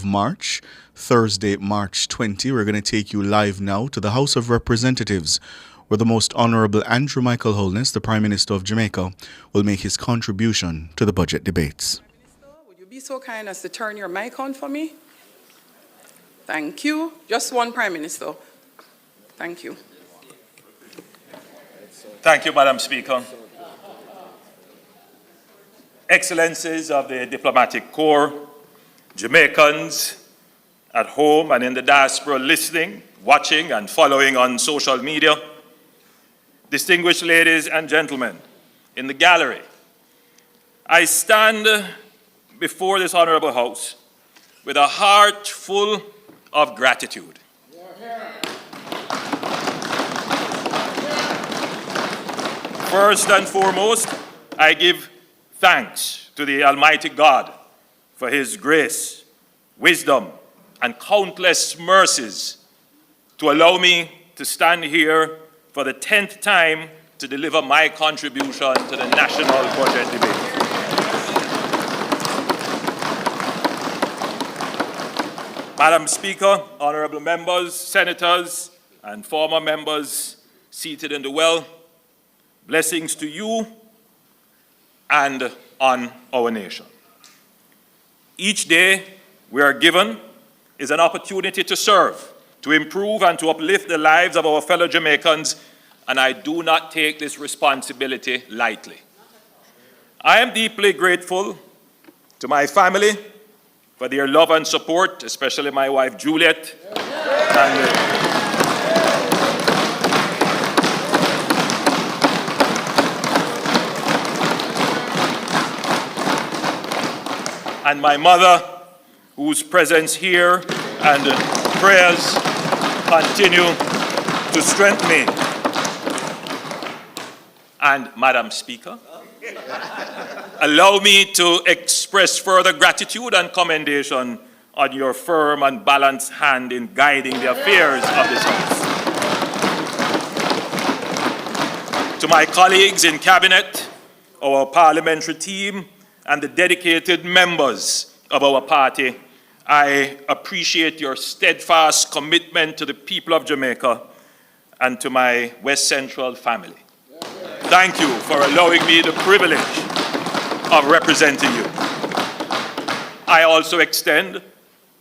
March, Thursday, March 20. We're going to take you live now to the House of Representatives, where the Most Honorable Andrew Michael Holness, the Prime Minister of Jamaica, will make his contribution to the budget debates. Prime Minister, would you be so kind as to turn your mic on for me? Thank you. Just one Prime Minister. Thank you. Thank you, Madam Speaker. Excellencies of the Diplomatic Corps, Jamaicans at home and in the diaspora listening, watching and following on social media, distinguished ladies and gentlemen in the gallery, I stand before this honorable House with a heart full of gratitude. First and foremost, I give thanks to the Almighty God for His grace, wisdom, and countless mercies to allow me to stand here for the 10th time to deliver my contribution to the national budget debate. Madam Speaker, honorable members, senators, and former members seated in the well, blessings to you and on our nation. Each day we are given is an opportunity to serve, to improve and to uplift the lives of our fellow Jamaicans, and I do not take this responsibility lightly. I am deeply grateful to my family for their love and support, especially my wife Juliet, and my mother, whose presence here and prayers continue to strengthen me. And Madam Speaker, allow me to express further gratitude and commendation on your firm and balanced hand in guiding the affairs of this House. To my colleagues in Cabinet, our parliamentary team, and the dedicated members of our party, I appreciate your steadfast commitment to the people of Jamaica and to my West Central family. Thank you for allowing me the privilege of representing you. I also extend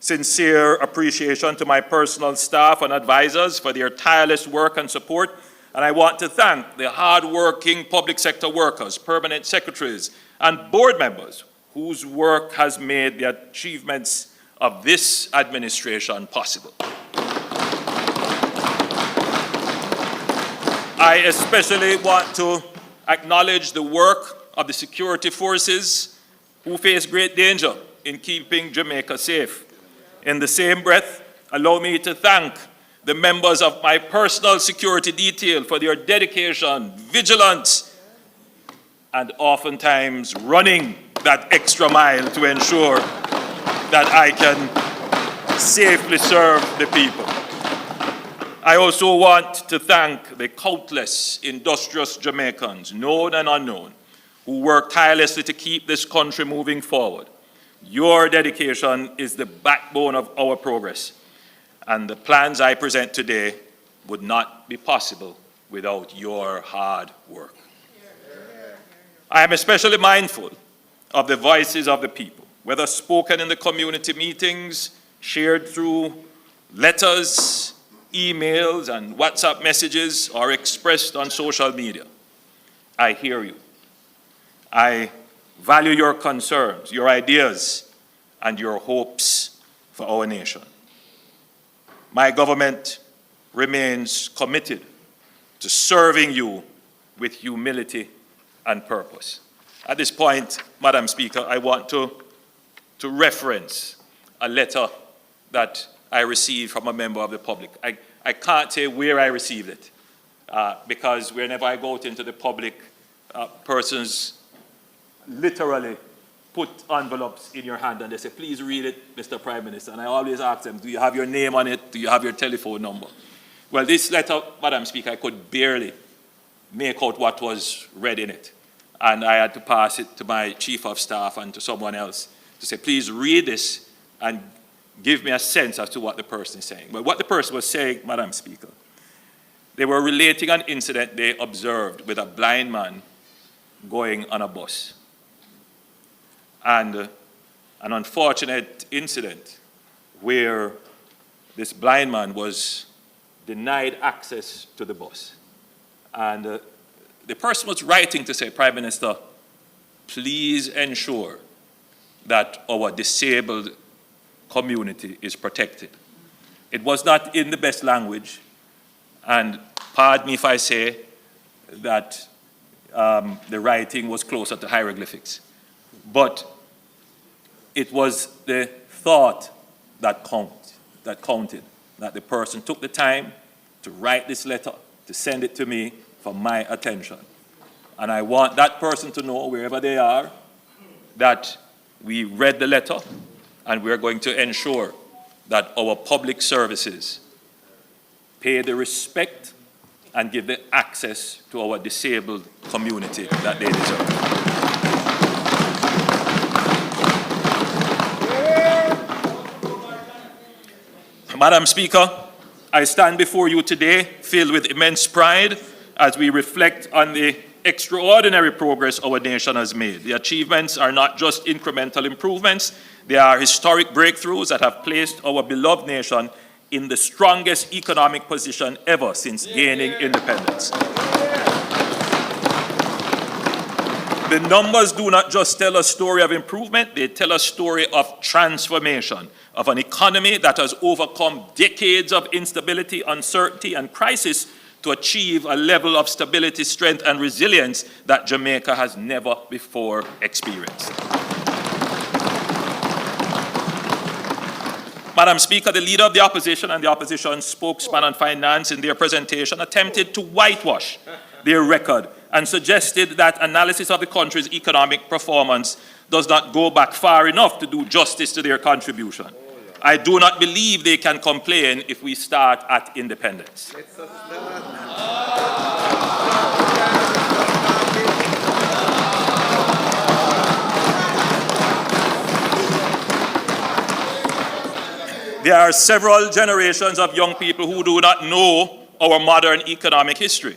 sincere appreciation to my personal staff and advisors for their tireless work and support, and I want to thank the hard-working public sector workers, permanent secretaries, and board members whose work has made the achievements of this administration possible. I especially want to acknowledge the work of the security forces who face great danger in keeping Jamaica safe. In the same breath, allow me to thank the members of my personal security detail for their dedication, vigilance, and oftentimes running that extra mile to ensure that I can safely serve the people. I also want to thank the countless industrious Jamaicans, known and unknown, who work tirelessly to keep this country moving forward. Your dedication is the backbone of our progress, and the plans I present today would not be possible without your hard work. I am especially mindful of the voices of the people, whether spoken in the community meetings, shared through letters, emails, and WhatsApp messages, or expressed on social media. I hear you. I value your concerns, your ideas, and your hopes for our nation. My government remains committed to serving you with humility and purpose. At this point, Madam Speaker, I want to reference a letter that I received from a member of the public. I can't say where I received it because whenever I go out into the public, persons literally put envelopes in your hand and they say, please read it, Mr. Prime Minister. And I always ask them, do you have your name on it? Do you have your telephone number? Well, this letter, Madam Speaker, I could barely make out what was read in it. And I had to pass it to my chief of staff and to someone else to say, please read this and give me a sense as to what the person is saying. But what the person was saying, Madam Speaker, they were relating an incident they observed with a blind man going on a bus. And an unfortunate incident where this blind man was denied access to the bus. And the person was writing to say, Prime Minister, please ensure that our disabled community is protected. It was not in the best language, and pardon me if I say that the writing was closer to hieroglyphics. But it was the thought that counted, that the person took the time to write this letter, to send it to me for my attention. And I want that person to know, wherever they are, that we read the letter and we're going to ensure that our public services pay the respect and give the access to our disabled community that they deserve. Madam Speaker, I stand before you today filled with immense pride as we reflect on the extraordinary progress our nation has made. The achievements are not just incremental improvements, they are historic breakthroughs that have placed our beloved nation in the strongest economic position ever since gaining independence. The numbers do not just tell a story of improvement, they tell a story of transformation, of an economy that has overcome decades of instability, uncertainty, and crisis to achieve a level of stability, strength, and resilience that Jamaica has never before experienced. Madam Speaker, the Leader of the Opposition and the Opposition spokesman on finance in their presentation attempted to whitewash their record and suggested that analysis of the country's economic performance does not go back far enough to do justice to their contribution. I do not believe they can complain if we start at independence. There are several generations of young people who do not know our modern economic history.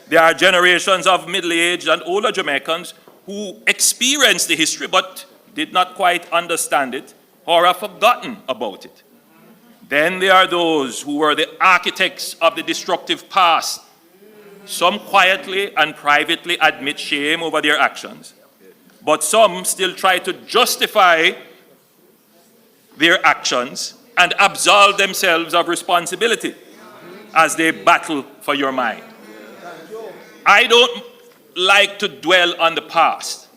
There are generations of middle-aged and older Jamaicans who experienced the history but did not quite understand it or have forgotten about it. Then there are those who were the architects of the destructive past. Some quietly and privately admit shame over their actions, but some still try to justify their actions and absolve themselves of responsibility as they battle for your mind. I don't like to dwell on the past,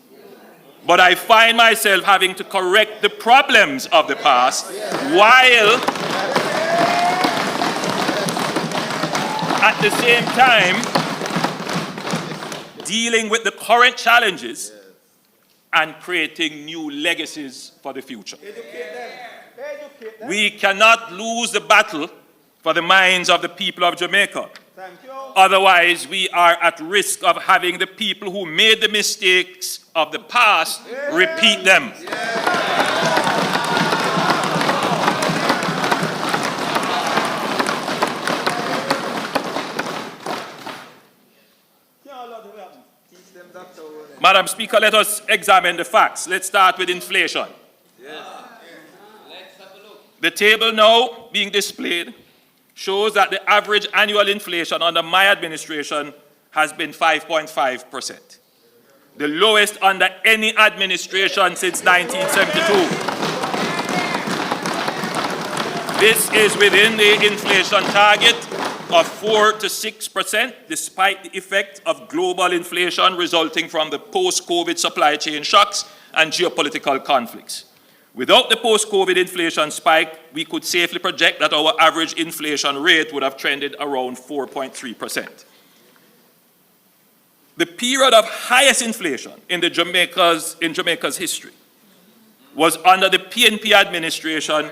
but I find myself having to correct the problems of the past while at the same time dealing with the current challenges and creating new legacies for the future. We cannot lose the battle for the minds of the people of Jamaica. Otherwise, we are at risk of having the people who made the mistakes of the past repeat them. Madam Speaker, let us examine the facts. Let's start with inflation. The table now being displayed shows that the average annual inflation under my administration has been 5.5%, the lowest under any administration since 1972. This is within the inflation target of 4 to 6%, despite the effect of global inflation resulting from the post-COVID supply chain shocks and geopolitical conflicts. Without the post-COVID inflation spike, we could safely project that our average inflation rate would have trended around 4.3%. The period of highest inflation in Jamaica's history was under the PNP administration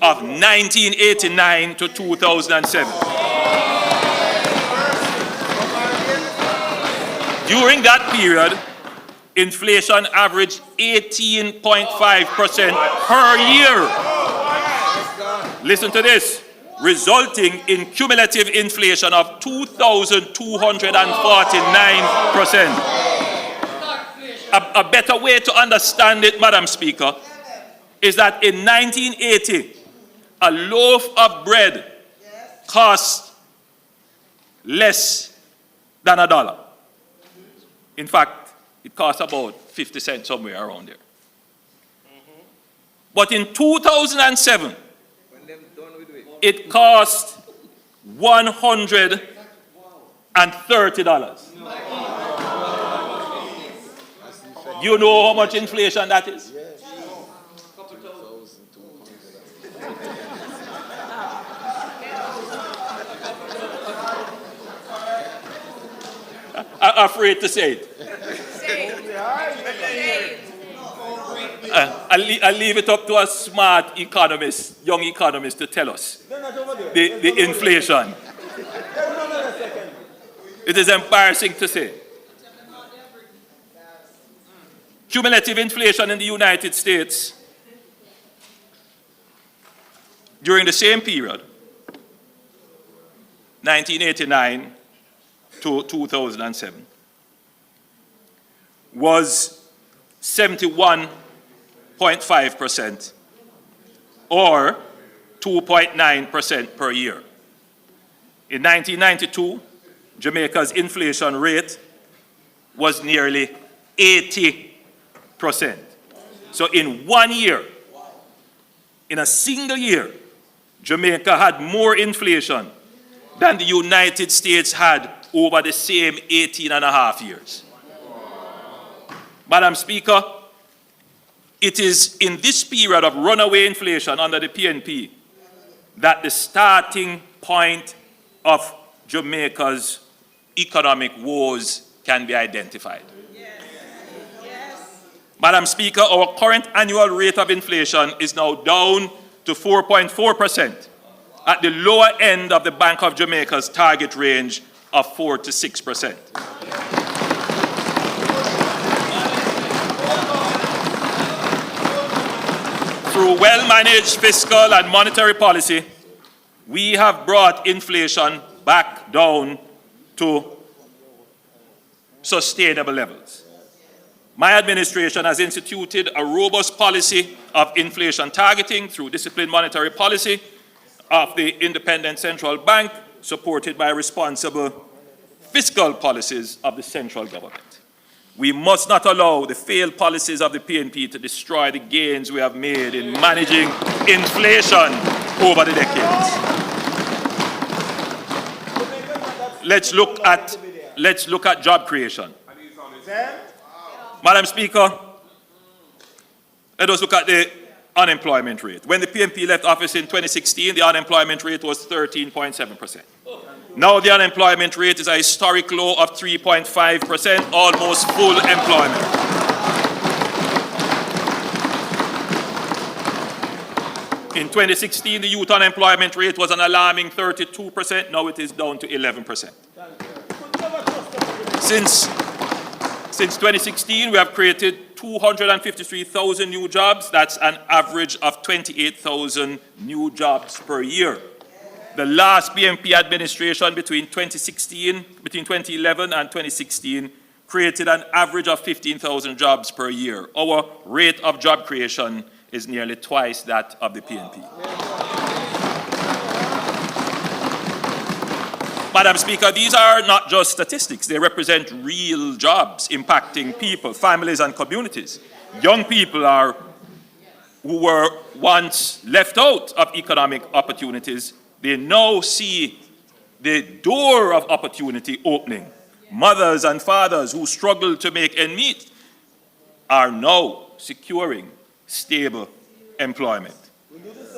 of 1989 to 2007. During that period, inflation averaged 18.5% per year. Listen to this. Resulting in cumulative inflation of 2,249%. A better way to understand it, Madam Speaker, is that in 1980, a loaf of bread cost less than $1. In fact, it cost about 50 cents, somewhere around there. But in 2007, it cost $130. You know how much inflation that is? I'm afraid to say it. I'll leave it up to a smart economist, young economist, to tell us the inflation. It is embarrassing to say. Cumulative inflation in the United States during the same period, 1989 to 2007, was 71.5%, or 2.9% per year. In 1992, Jamaica's inflation rate was nearly 80%. So in 1 year, in a single year, Jamaica had more inflation than the United States had over the same 18 and a half years. Madam Speaker, it is in this period of runaway inflation under the PNP that the starting point of Jamaica's economic woes can be identified. Madam Speaker, our current annual rate of inflation is now down to 4.4%, at the lower end of the Bank of Jamaica's target range of 4 to 6%. Through well-managed fiscal and monetary policy, we have brought inflation back down to sustainable levels. My administration has instituted a robust policy of inflation targeting through disciplined monetary policy of the independent central bank, supported by responsible fiscal policies of the central government. We must not allow the failed policies of the PNP to destroy the gains we have made in managing inflation over the decades. Let's look at job creation. Madam Speaker, let us look at the unemployment rate. When the PNP left office in 2016, the unemployment rate was 13.7%. Now the unemployment rate is a historic low of 3.5%, almost full employment. In 2016, the youth unemployment rate was an alarming 32%. Now it is down to 11%. Since 2016, we have created 253,000 new jobs. That's an average of 28,000 new jobs per year. The last PNP administration between 2011 and 2016 created an average of 15,000 jobs per year. Our rate of job creation is nearly twice that of the PNP. Madam Speaker, these are not just statistics. They represent real jobs impacting people, families, and communities. Young people who were once left out of economic opportunities, they now see the door of opportunity opening. Mothers and fathers who struggle to make ends meet are now securing stable employment.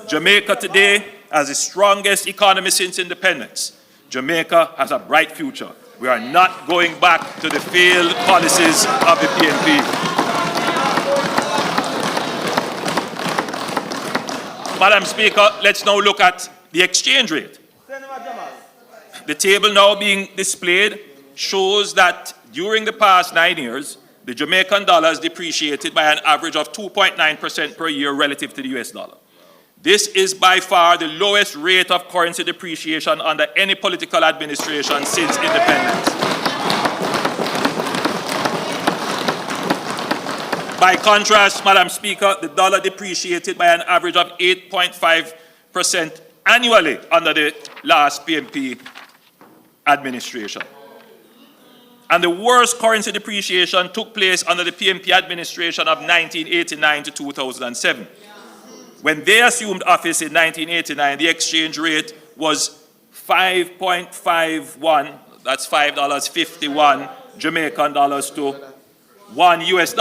Jamaica today has the strongest economy since independence. Jamaica has a bright future. We are not going back to the failed policies of the PNP. Madam Speaker, let's now look at the exchange rate. The table now being displayed shows that during the past 9 years, the Jamaican dollar has depreciated by an average of 2.9% per year relative to the US dollar. This is by far the lowest rate of currency depreciation under any political administration since independence. By contrast, Madam Speaker, the dollar depreciated by an average of 8.5% annually under the last PNP administration. And the worst currency depreciation took place under the PNP administration of 1989 to 2007. When they assumed office in 1989, the exchange rate was 5.51, that's $5.51 Jamaican dollars to $1 US.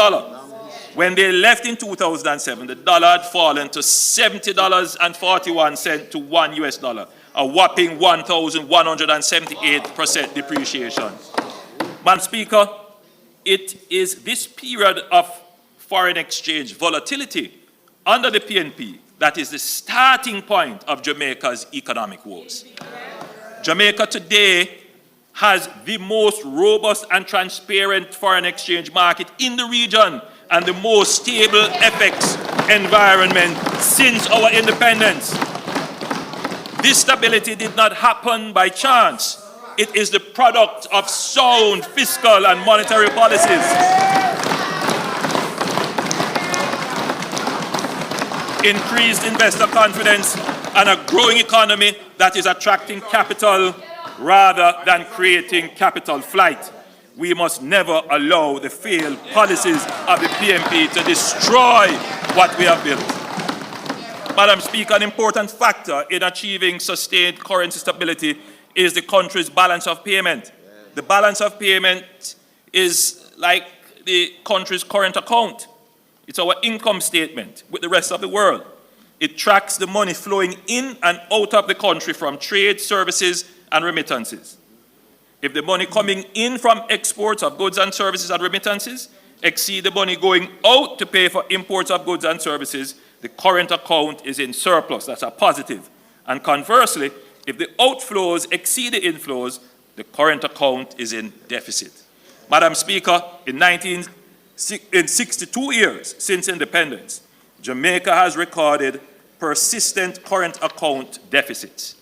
When they left in 2007, the dollar had fallen to $70.41 to $1 US, a whopping 1,178% depreciation. Madam Speaker, it is this period of foreign exchange volatility under the PNP that is the starting point of Jamaica's economic woes. Jamaica today has the most robust and transparent foreign exchange market in the region and the most stable FX environment since our independence. This stability did not happen by chance. It is the product of sound fiscal and monetary policies. Increased investor confidence and a growing economy that is attracting capital rather than creating capital flight. We must never allow the failed policies of the PNP to destroy what we have built. Madam Speaker, an important factor in achieving sustained currency stability is the country's balance of payment. The balance of payment is like the country's current account. It's our income statement with the rest of the world. It tracks the money flowing in and out of the country from trade, services, and remittances. If the money coming in from exports of goods and services and remittances exceed the money going out to pay for imports of goods and services, the current account is in surplus. That's a positive. And conversely, if the outflows exceed the inflows, the current account is in deficit. Madam Speaker, in 62 years since independence, Jamaica has recorded persistent current account deficits.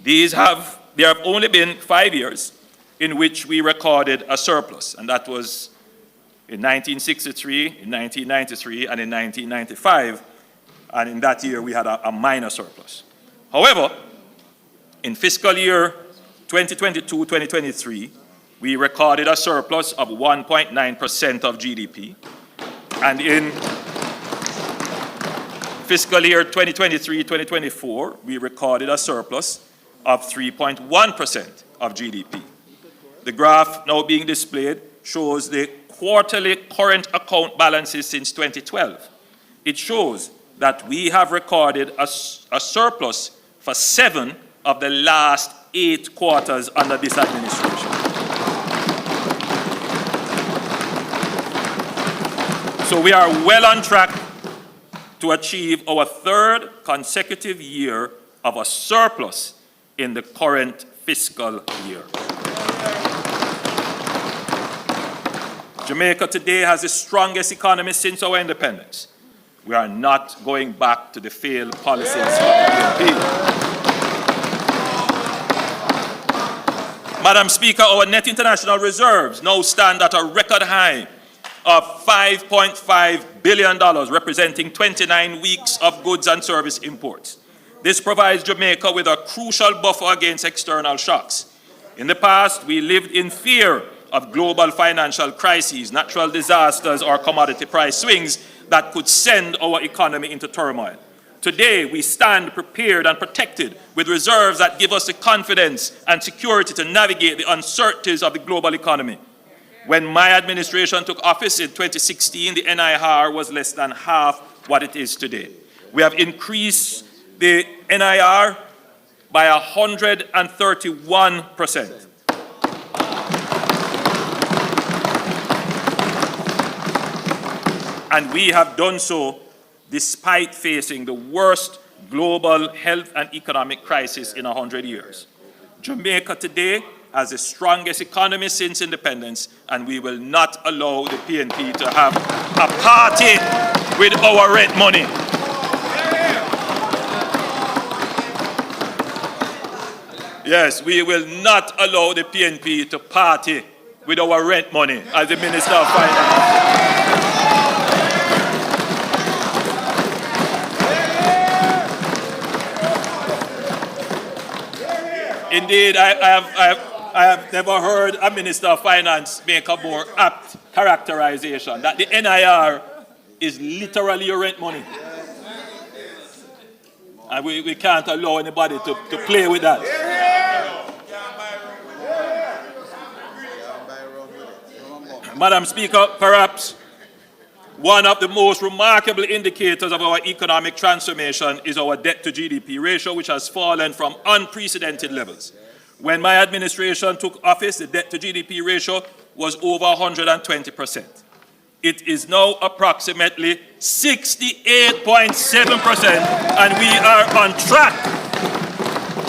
There have only been 5 years in which we recorded a surplus, and that was in 1963, in 1993, and in 1995, and in that year we had a minor surplus. However, in fiscal year 2022-2023, we recorded a surplus of 1.9% of GDP, and in fiscal year 2023-2024, we recorded a surplus of 3.1% of GDP. The graph now being displayed shows the quarterly current account balances since 2012. It shows that we have recorded a surplus for 7 of the last 8 quarters under this administration. So we are well on track to achieve our 3rd consecutive year of a surplus in the current fiscal year. Jamaica today has the strongest economy since our independence. We are not going back to the failed policies of the PNP. Madam Speaker, our net international reserves now stand at a record high of $5.5 billion, representing 29 weeks of goods and service imports. This provides Jamaica with a crucial buffer against external shocks. In the past, we lived in fear of global financial crises, natural disasters, or commodity price swings that could send our economy into turmoil. Today, we stand prepared and protected with reserves that give us the confidence and security to navigate the uncertainties of the global economy. When my administration took office in 2016, the NIR was less than half what it is today. We have increased the NIR by 131%. And we have done so despite facing the worst global health and economic crisis in 100 years. Jamaica today has the strongest economy since independence, and we will not allow the PNP to have a party with our red money. Yes, we will not allow the PNP to party with our rent money as the Minister of Finance. Indeed, I have never heard a Minister of Finance make a more apt characterization that the NIR is literally your rent money. And we can't allow anybody to play with that. Madam Speaker, perhaps one of the most remarkable indicators of our economic transformation is our debt to GDP ratio, which has fallen from unprecedented levels. When my administration took office, the debt to GDP ratio was over 120%. It is now approximately 68.7%, and we are on track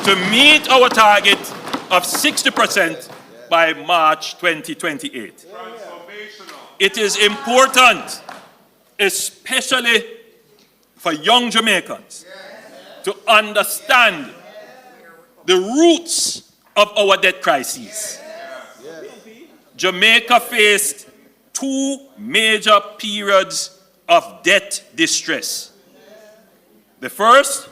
to meet our target of 60% by March 2028. It is important, especially for young Jamaicans, to understand the roots of our debt crises. Jamaica faced two major periods of debt distress. The first,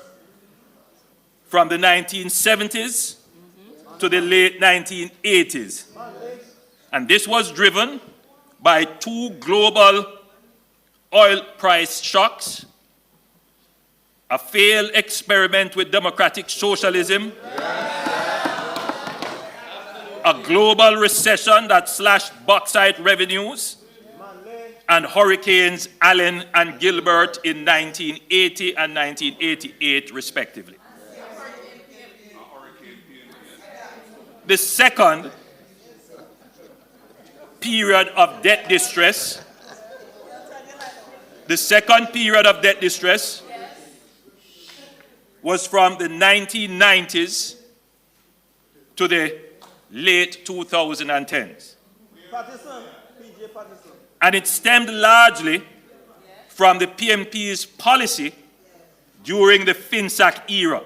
from the 1970s to the late 1980s. And this was driven by two global oil price shocks, a failed experiment with democratic socialism, a global recession that slashed bauxite revenues, and Hurricanes Allen and Gilbert in 1980 and 1988, respectively. The second period of debt distress, was from the 1990s to the late 2010s. And it stemmed largely from the PMP's policy during the FinSAC era,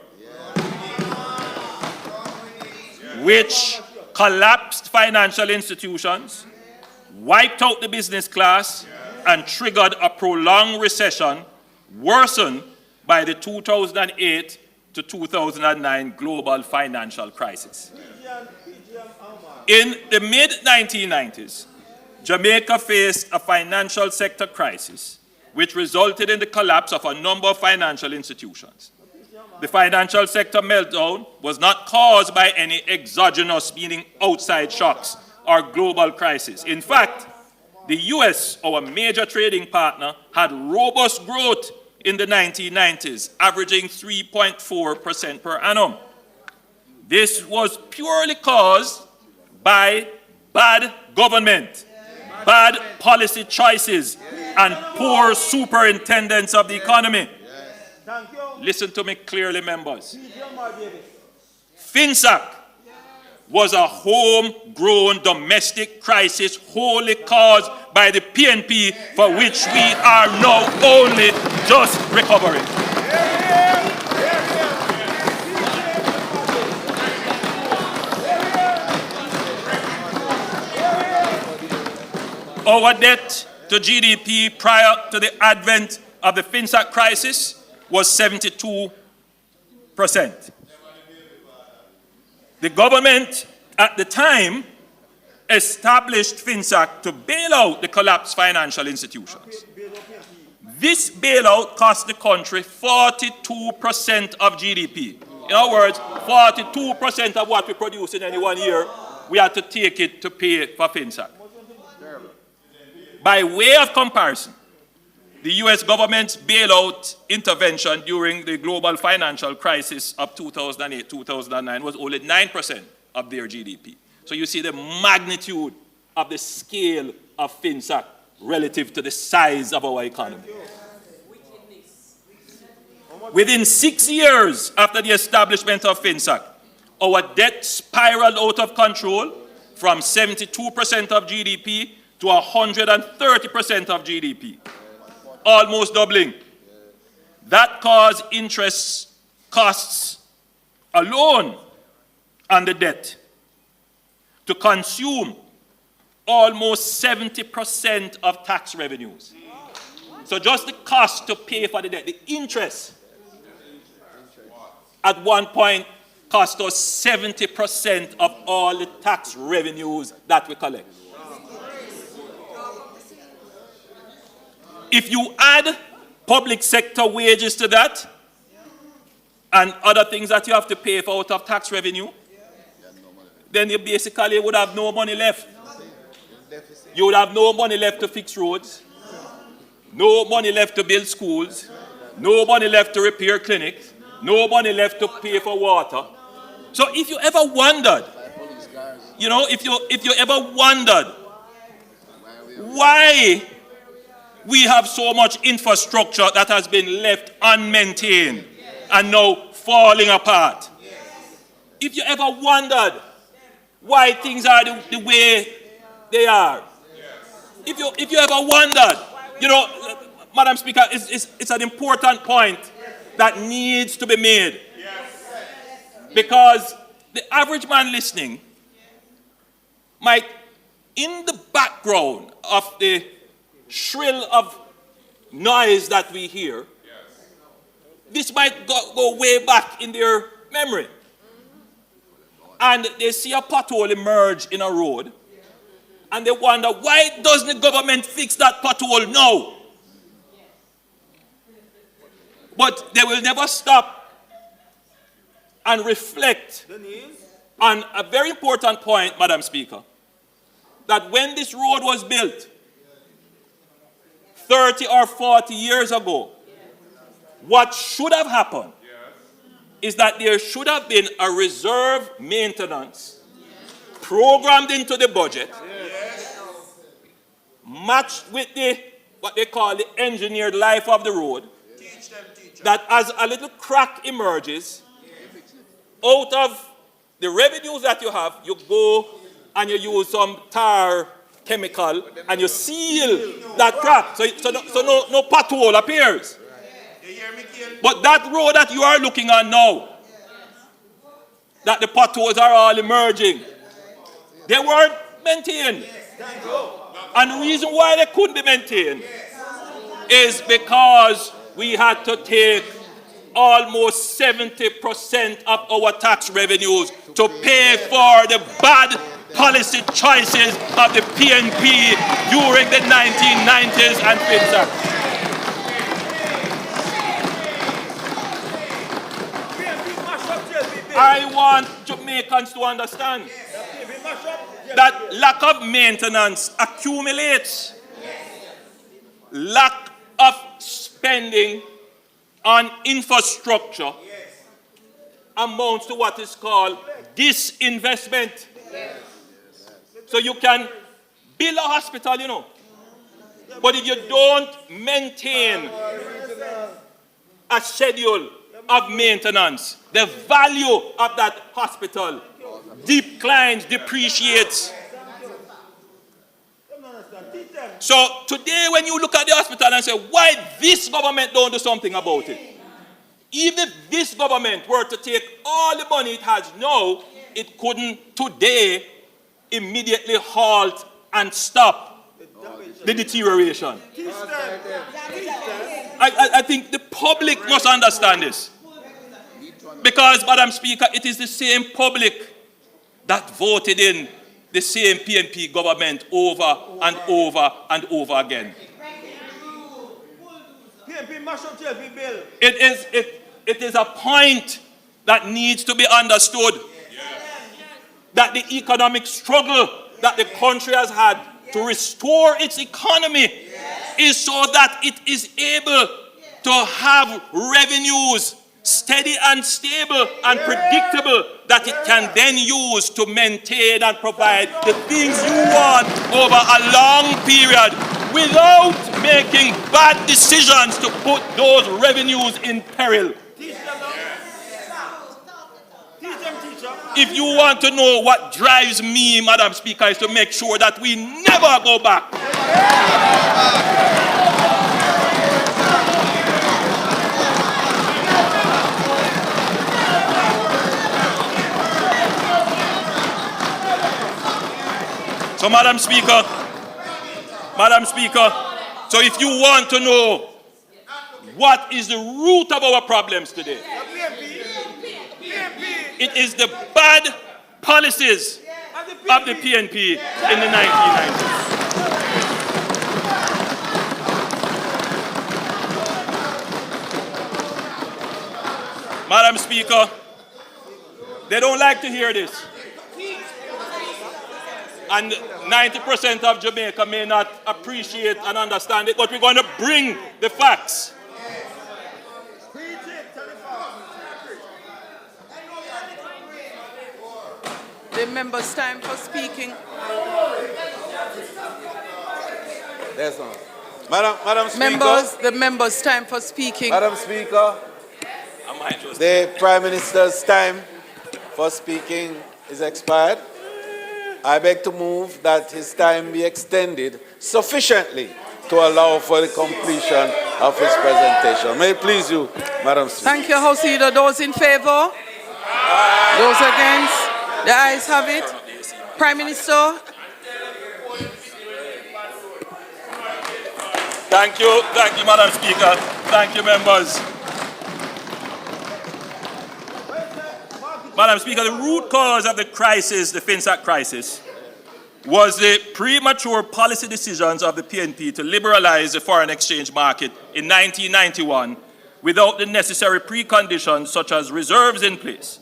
which collapsed financial institutions, wiped out the business class, and triggered a prolonged recession worsened by the 2008 to 2009 global financial crisis. In the mid-1990s, Jamaica faced a financial sector crisis which resulted in the collapse of a number of financial institutions. The financial sector meltdown was not caused by any exogenous, meaning outside shocks or global crisis. In fact, the US, our major trading partner, had robust growth in the 1990s, averaging 3.4% per annum. This was purely caused by bad government, bad policy choices, and poor superintendence of the economy. Listen to me clearly, members. FinSAC was a homegrown domestic crisis wholly caused by the PNP, for which we are now only just recovering. Our debt to GDP prior to the advent of the FinSAC crisis was 72%. The government at the time established FinSAC to bail out the collapsed financial institutions. This bailout cost the country 42% of GDP. In other words, 42% of what we produce in any one year, we had to take it to pay for FinSAC. By way of comparison, the US government's bailout intervention during the global financial crisis of 2008-2009 was only 9% of their GDP. So you see the magnitude of the scale of FinSAC relative to the size of our economy. Within 6 years after the establishment of FinSAC, our debt spiraled out of control from 72% of GDP to 130% of GDP, almost doubling. That caused interest costs alone and the debt to consume almost 70% of tax revenues. So just the cost to pay for the debt, the interest, at one point cost us 70% of all the tax revenues that we collect. If you add public sector wages to that, and other things that you have to pay for out of tax revenue, then you basically would have no money left. You would have no money left to fix roads, no money left to build schools, no money left to repair clinics, no money left to pay for water. So if you ever wondered, if you ever wondered why we have so much infrastructure that has been left unmaintained and now falling apart, if you ever wondered why things are the way they are, if you ever wondered, Madam Speaker, it's an important point that needs to be made. Because the average man listening might, in the background of the shrill of noise that we hear, this might go way back in their memory. And they see a pothole emerge in a road, and they wonder, why doesn't the government fix that pothole now? But they will never stop and reflect on a very important point, Madam Speaker, that when this road was built 30 or 40 years ago, what should have happened is that there should have been a reserve maintenance programmed into the budget, matched with what they call the engineered life of the road, that as a little crack emerges, out of the revenues that you have, you go and you use some tar chemical and you seal that crack. So no pothole appears. But that road that you are looking at now, that the potholes are all emerging, they weren't maintained. And the reason why they couldn't be maintained is because we had to take almost 70% of our tax revenues to pay for the bad policy choices of the PNP during the 1990s and FinSAC. I want Jamaicans to understand that lack of maintenance accumulates. Lack of spending on infrastructure amounts to what is called disinvestment. So you can build a hospital, but if you don't maintain a schedule of maintenance, the value of that hospital declines, depreciates. So today when you look at the hospital and say, why this government don't do something about it? Even if this government were to take all the money it has now, it couldn't today immediately halt and stop the deterioration. I think the public must understand this. Because, Madam Speaker, it is the same public that voted in the same PNP government over and over and over again. It is a point that needs to be understood, that the economic struggle that the country has had to restore its economy is so that it is able to have revenues steady and stable and predictable that it can then use to maintain and provide the things you want over a long period without making bad decisions to put those revenues in peril. If you want to know what drives me, Madam Speaker, is to make sure that we never go back. So, Madam Speaker, so if you want to know what is the root of our problems today, it is the bad policies of the PNP in the 1990s. Madam Speaker, they don't like to hear this. And 90% of Jamaica may not appreciate and understand it, but we're going to bring the facts. The member's time for speaking. There's none. Madam Speaker. The member's time for speaking. Madam Speaker, the Prime Minister's time for speaking is expired. I beg to move that his time be extended sufficiently to allow for the completion of his presentation. May it please you, Madam Speaker. Thank you, House Leader. Those in favor? Those against? The ayes have it. Prime Minister. Thank you, Madam Speaker. Thank you, members. Madam Speaker, the root cause of the crisis, the FinSAC crisis, was the premature policy decisions of the PNP to liberalize the foreign exchange market in 1991 without the necessary preconditions such as reserves in place.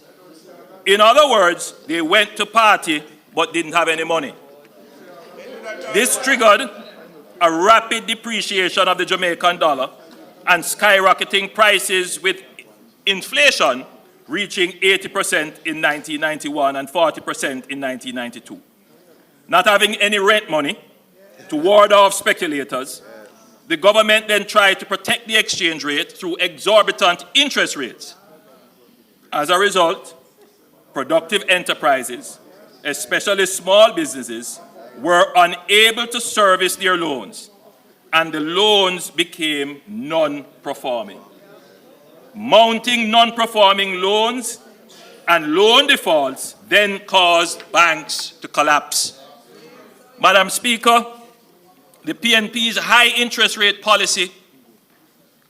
In other words, they went to party but didn't have any money. This triggered a rapid depreciation of the Jamaican dollar and skyrocketing prices, with inflation reaching 80% in 1991 and 40% in 1992. Not having any rent money to ward off speculators, the government then tried to protect the exchange rate through exorbitant interest rates. As a result, productive enterprises, especially small businesses, were unable to service their loans, and the loans became non-performing. Mounting non-performing loans and loan defaults then caused banks to collapse. Madam Speaker, the PNP's high interest rate policy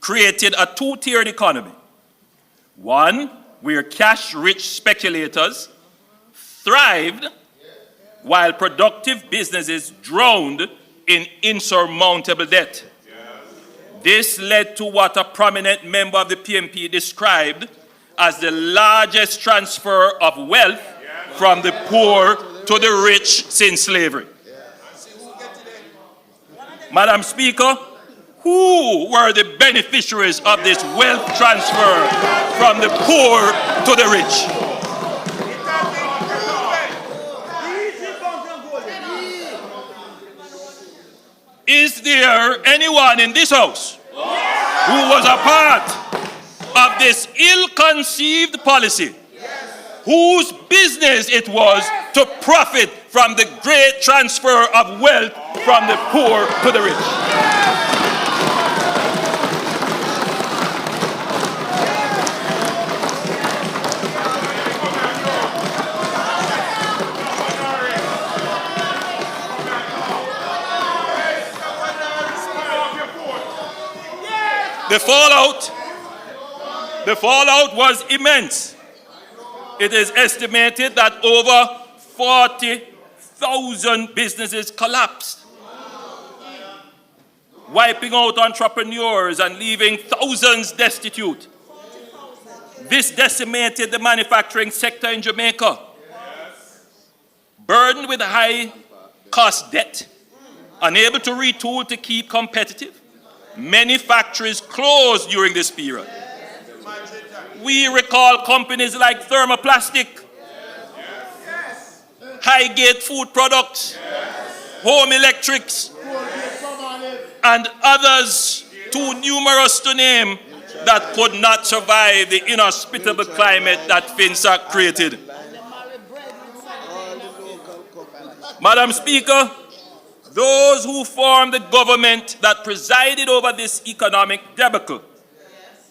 created a two-tiered economy. One where cash-rich speculators thrived while productive businesses drowned in insurmountable debt. This led to what a prominent member of the PNP described as the largest transfer of wealth from the poor to the rich since slavery. Madam Speaker, who were the beneficiaries of this wealth transfer from the poor to the rich? Is there anyone in this house who was a part of this ill-conceived policy, whose business it was to profit from the great transfer of wealth from the poor to the rich? The fallout was immense. It is estimated that over 40,000 businesses collapsed, wiping out entrepreneurs and leaving thousands destitute. This decimated the manufacturing sector in Jamaica. Burdened with high-cost debt, unable to retool to keep competitive, many factories closed during this period. We recall companies like Thermoplastic, Highgate Food Products, Home Electrics, and others too numerous to name that could not survive the inhospitable climate that FinSAC created. Madam Speaker, those who formed the government that presided over this economic debacle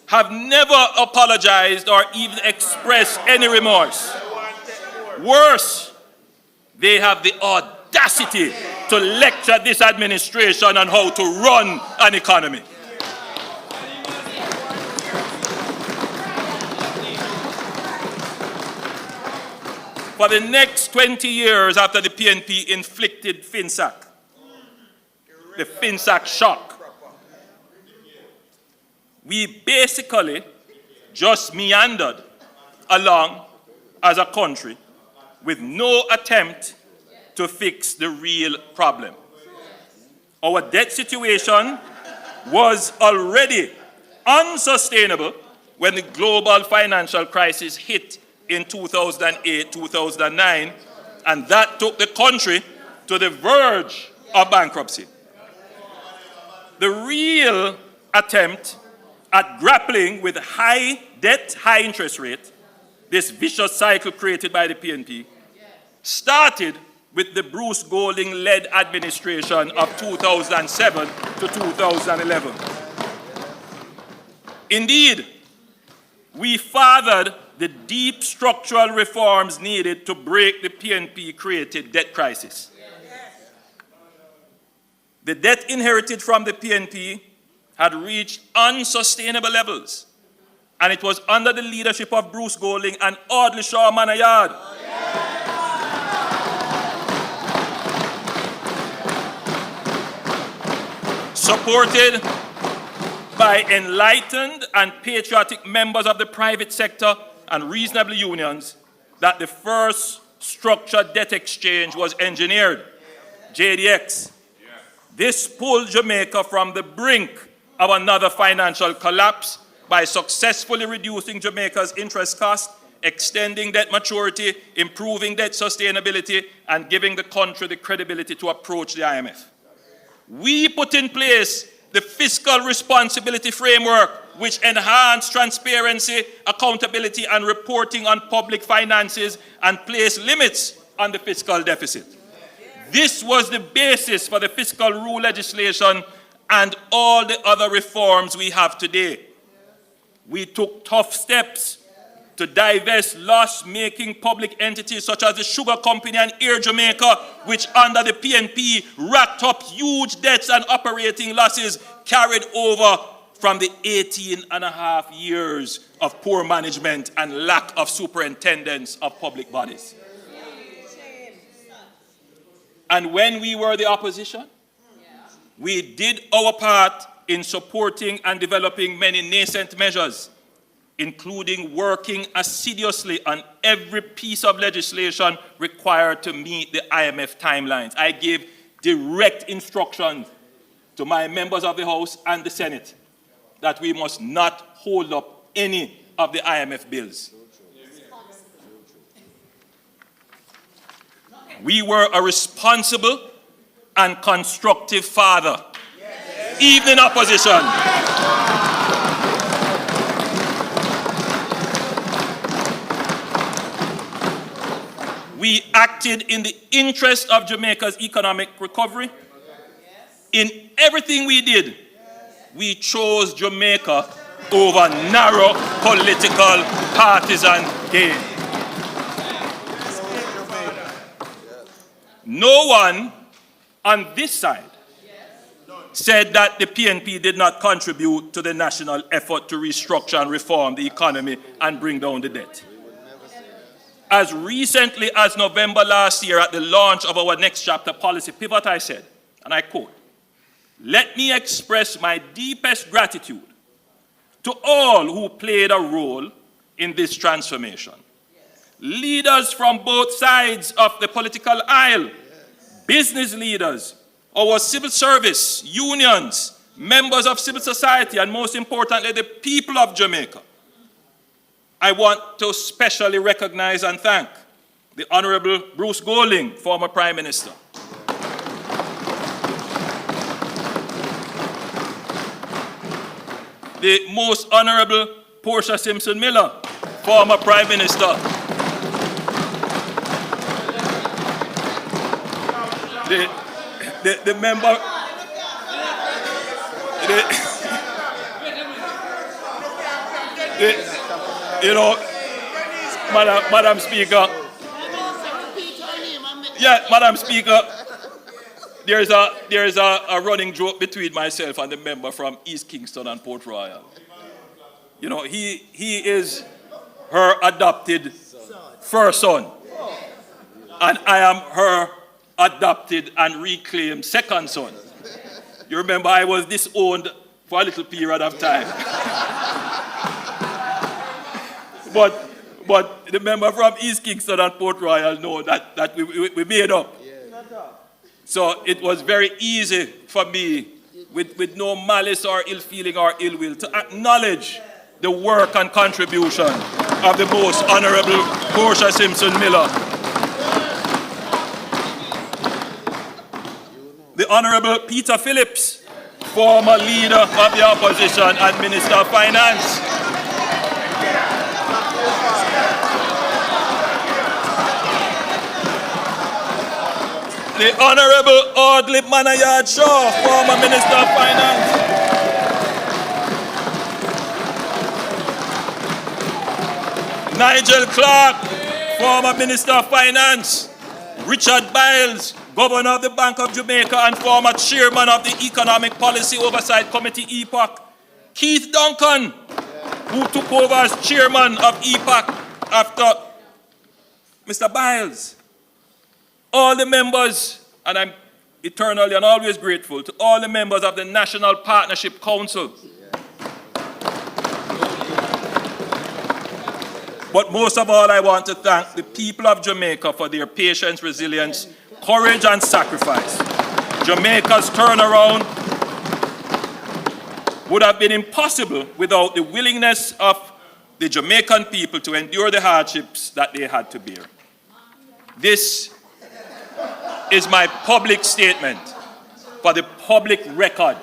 have never apologized or even expressed any remorse. Worse, they have the audacity to lecture this administration on how to run an economy. For the next 20 years after the PNP inflicted FinSac, the FinSac shock, we basically just meandered along as a country with no attempt to fix the real problem. Our debt situation was already unsustainable when the global financial crisis hit in 2008, 2009, and that took the country to the verge of bankruptcy. The real attempt at grappling with high debt, high interest rate, this vicious cycle created by the PNP, started with the Bruce Golding-led administration of 2007 to 2011. Indeed, we fathered the deep structural reforms needed to break the PNP-created debt crisis. The debt inherited from the PNP had reached unsustainable levels, and it was under the leadership of Bruce Golding and Audley Shaw Manayard supported by enlightened and patriotic members of the private sector and reasonable unions, that the first structured debt exchange was engineered, JDX. This pulled Jamaica from the brink of another financial collapse by successfully reducing Jamaica's interest cost, extending debt maturity, improving debt sustainability, and giving the country the credibility to approach the IMF. We put in place the fiscal responsibility framework, which enhanced transparency, accountability, and reporting on public finances and placed limits on the fiscal deficit. This was the basis for the fiscal rule legislation and all the other reforms we have today. We took tough steps to divest loss-making public entities such as the Sugar Company and Air Jamaica, which under the PNP racked up huge debts and operating losses carried over from the 18.5 years of poor management and lack of superintendence of public bodies. And when we were the opposition, we did our part in supporting and developing many nascent measures, including working assiduously on every piece of legislation required to meet the IMF timelines. I gave direct instructions to my members of the House and the Senate that we must not hold up any of the IMF bills. We were a responsible and constructive father, even in opposition. We acted in the interest of Jamaica's economic recovery. In everything we did, we chose Jamaica over narrow political partisan gain. No one on this side said that the PNP did not contribute to the national effort to restructure and reform the economy and bring down the debt. As recently as November last year, at the launch of our Next Chapter policy pivot, I said, and I quote, "Let me express my deepest gratitude to all who played a role in this transformation. Leaders from both sides of the political aisle, business leaders, our civil service, unions, members of civil society, and most importantly, the people of Jamaica. I want to specially recognize and thank the Honorable Bruce Golding, former Prime Minister, the Most Honorable Portia Simpson Miller, former Prime Minister, the member, Madam Speaker. Yeah, Madam Speaker, there's a running joke between myself and the member from East Kingston and Port Royal. You know, he is her adopted first son, and I am her adopted and reclaimed second son. You remember I was disowned for a little period of time. But the member from East Kingston and Port Royal know that we made up. So it was very easy for me, with no malice or ill feeling or ill will, to acknowledge the work and contribution of the most Honorable Portia Simpson Miller. The Honorable Peter Phillips, former leader of the opposition and Minister of Finance. The Honorable Audley Manayard Shaw, former Minister of Finance. Nigel Clark, former Minister of Finance. Richard Biles, Governor of the Bank of Jamaica and former Chairman of the Economic Policy Oversight Committee, EPOC. Keith Duncan, who took over as Chairman of EPOC after Mr. Biles. All the members, and I'm eternally and always grateful to all the members of the National Partnership Council. But most of all, I want to thank the people of Jamaica for their patience, resilience, courage, and sacrifice. Jamaica's turnaround would have been impossible without the willingness of the Jamaican people to endure the hardships that they had to bear. This is my public statement for the public record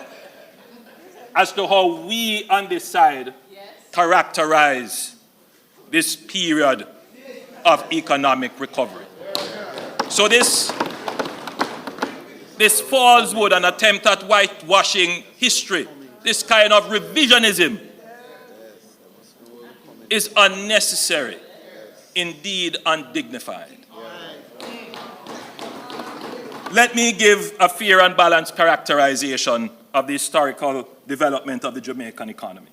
as to how we on this side characterize this period of economic recovery. So this falsehood and attempt at whitewashing history, this kind of revisionism, is unnecessary, indeed undignified. Let me give a fair and balanced characterization of the historical development of the Jamaican economy.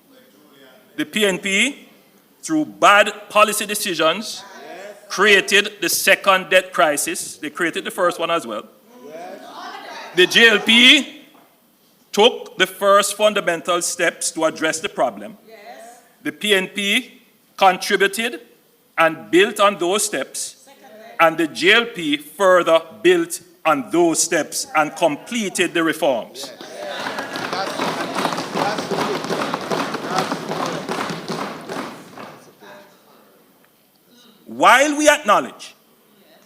The PNP, through bad policy decisions, created the second debt crisis. They created the first one as well. The JLP took the first fundamental steps to address the problem. The PNP contributed and built on those steps, and the JLP further built on those steps and completed the reforms. While we acknowledge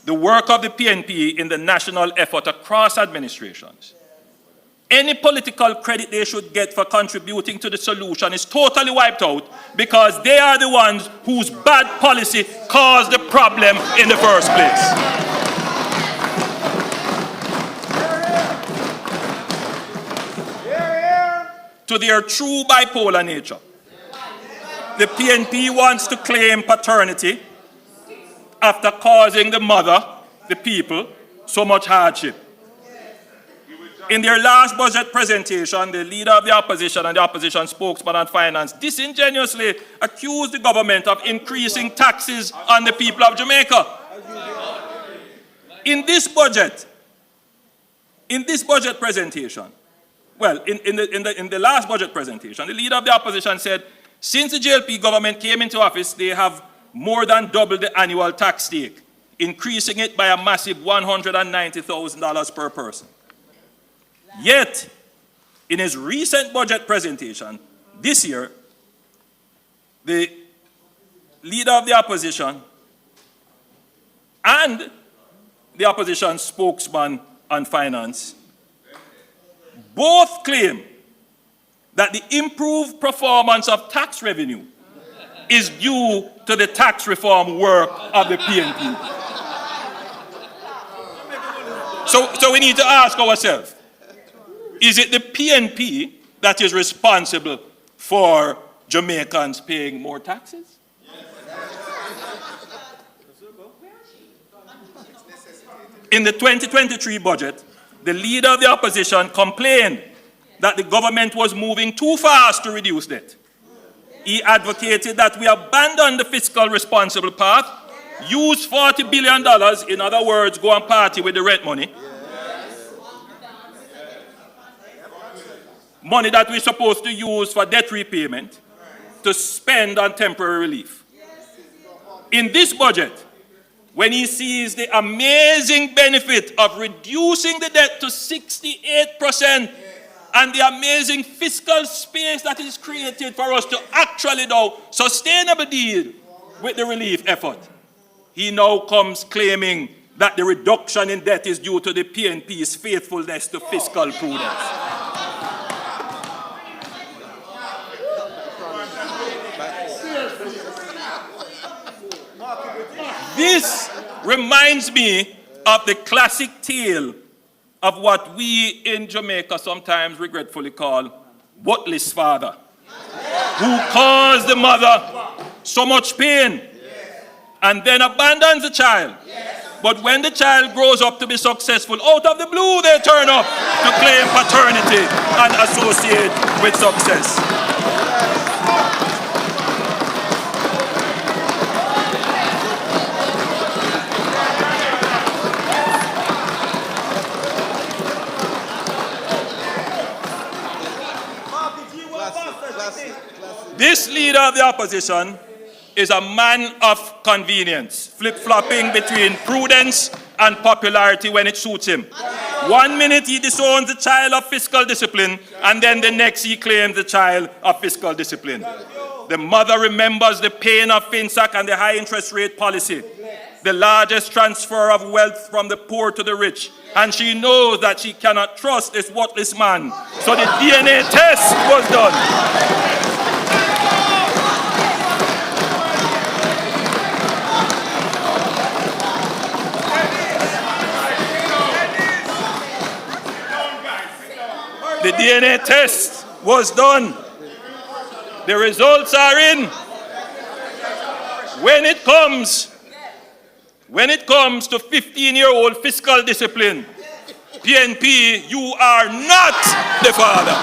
the work of the PNP in the national effort across administrations, any political credit they should get for contributing to the solution is totally wiped out because they are the ones whose bad policy caused the problem in the first place. To their true bipolar nature, the PNP wants to claim paternity after causing the mother, the people, so much hardship. In their last budget presentation, the leader of the opposition and the opposition spokesman on finance disingenuously accused the government of increasing taxes on the people of Jamaica. In this budget presentation, well, in the last budget presentation, the leader of the opposition said, since the JLP government came into office, they have more than doubled the annual tax take, increasing it by a massive $190,000 per person. Yet, in his recent budget presentation this year, the leader of the opposition and the opposition spokesman on finance both claim that the improved performance of tax revenue is due to the tax reform work of the PNP. So we need to ask ourselves, is it the PNP that is responsible for Jamaicans paying more taxes? In the 2023 budget, the leader of the opposition complained that the government was moving too fast to reduce debt. He advocated that we abandon the fiscal responsible path, use $40 billion, in other words, go and party with the rent money. Money that we're supposed to use for debt repayment, to spend on temporary relief. In this budget, when he sees the amazing benefit of reducing the debt to 68% and the amazing fiscal space that is created for us to actually now sustainably deal with the relief effort, he now comes claiming that the reduction in debt is due to the PNP's faithfulness to fiscal prudence. This reminds me of the classic tale of what we in Jamaica sometimes regretfully call Butler's father, who caused the mother so much pain and then abandons the child. But when the child grows up to be successful, out of the blue they turn up to claim paternity and associate with success. This leader of the opposition is a man of convenience, flip-flopping between prudence and popularity when it suits him. 1 minute he disowns the child of fiscal discipline, and then the next he claims the child of fiscal discipline. The mother remembers the pain of FinSAC and the high interest rate policy, the largest transfer of wealth from the poor to the rich, and she knows that she cannot trust this worthless man. So the DNA test was done. The DNA test was done. The results are in. When it comes to 15-year-old fiscal discipline, PNP, you are not the father.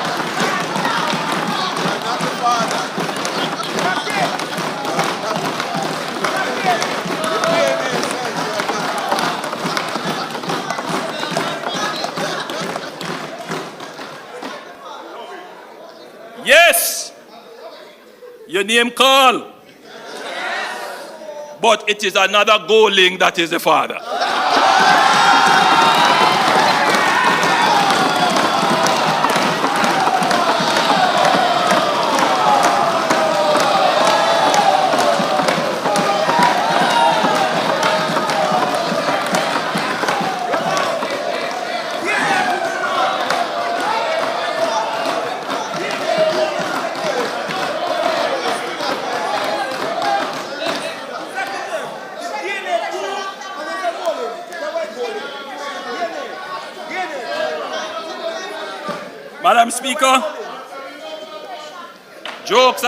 Yes, your name call, but it is another goaling that is the father. Madam Speaker, jokes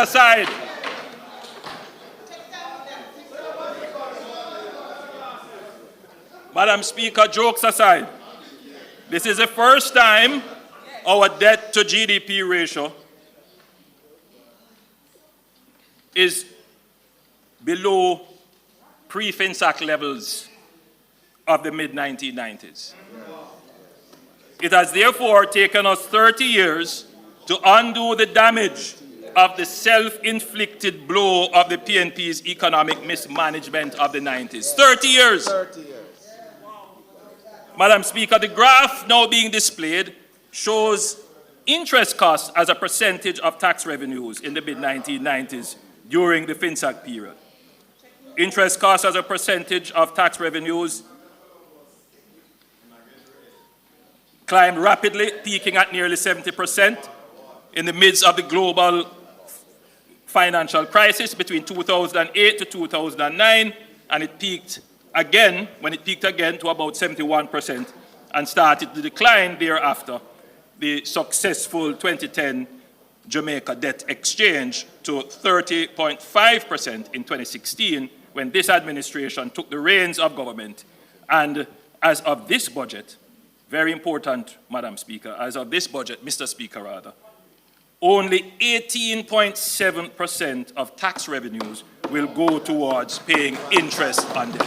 aside, this is the first time our debt to GDP ratio is below pre-FinSAC levels of the mid-1990s. It has therefore taken us 30 years to undo the damage of the self-inflicted blow of the PNP's economic mismanagement of the 90s. 30 years. 30 years. Madam Speaker, the graph now being displayed shows interest costs as a percentage of tax revenues in the mid-1990s during the FinSAC period. Interest costs as a percentage of tax revenues climbed rapidly, peaking at nearly 70% in the midst of the global financial crisis between 2008 to 2009, and it peaked again, to about 71% and started to decline thereafter, the successful 2010 Jamaica debt exchange to 30.5% in 2016 when this administration took the reins of government. And as of this budget, very important, Madam Speaker, as of this budget, Mr. Speaker rather, only 18.7% of tax revenues will go towards paying interest on debt.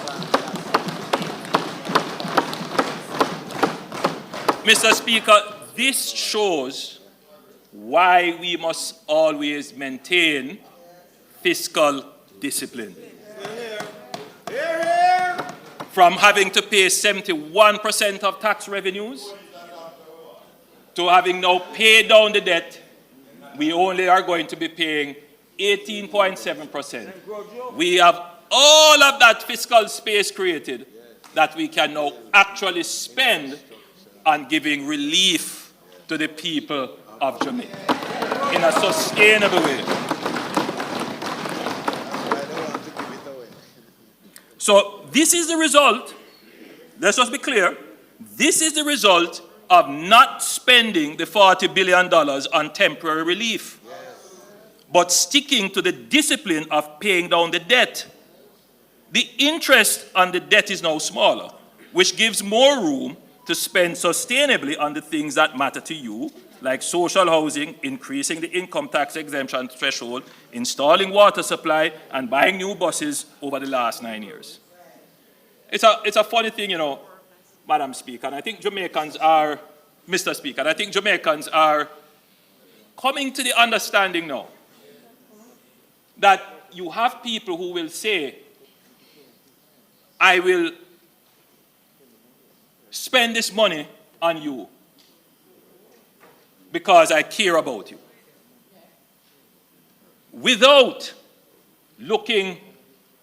Mr. Speaker, this shows why we must always maintain fiscal discipline. From having to pay 71% of tax revenues to having now paid down the debt, we only are going to be paying 18.7%. We have all of that fiscal space created that we can now actually spend on giving relief to the people of Jamaica in a sustainable way. So this is the result, let's just be clear, this is the result of not spending the $40 billion on temporary relief, but sticking to the discipline of paying down the debt. The interest on the debt is now smaller, which gives more room to spend sustainably on the things that matter to you, like social housing, increasing the income tax exemption threshold, installing water supply, and buying new buses over the last 9 years. It's a funny thing, you know, Madam Speaker, and I think Jamaicans are, Mr. Speaker, and I think Jamaicans are coming to the understanding now that you have people who will say, I will spend this money on you because I care about you, without looking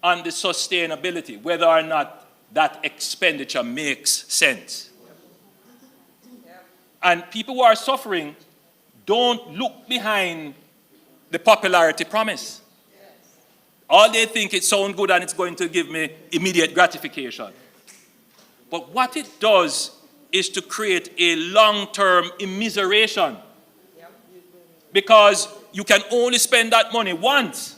on the sustainability, whether or not that expenditure makes sense. And people who are suffering don't look behind the popularity promise. All they think it sounds good and it's going to give me immediate gratification. But what it does is to create a long-term immiseration. Because you can only spend that money once.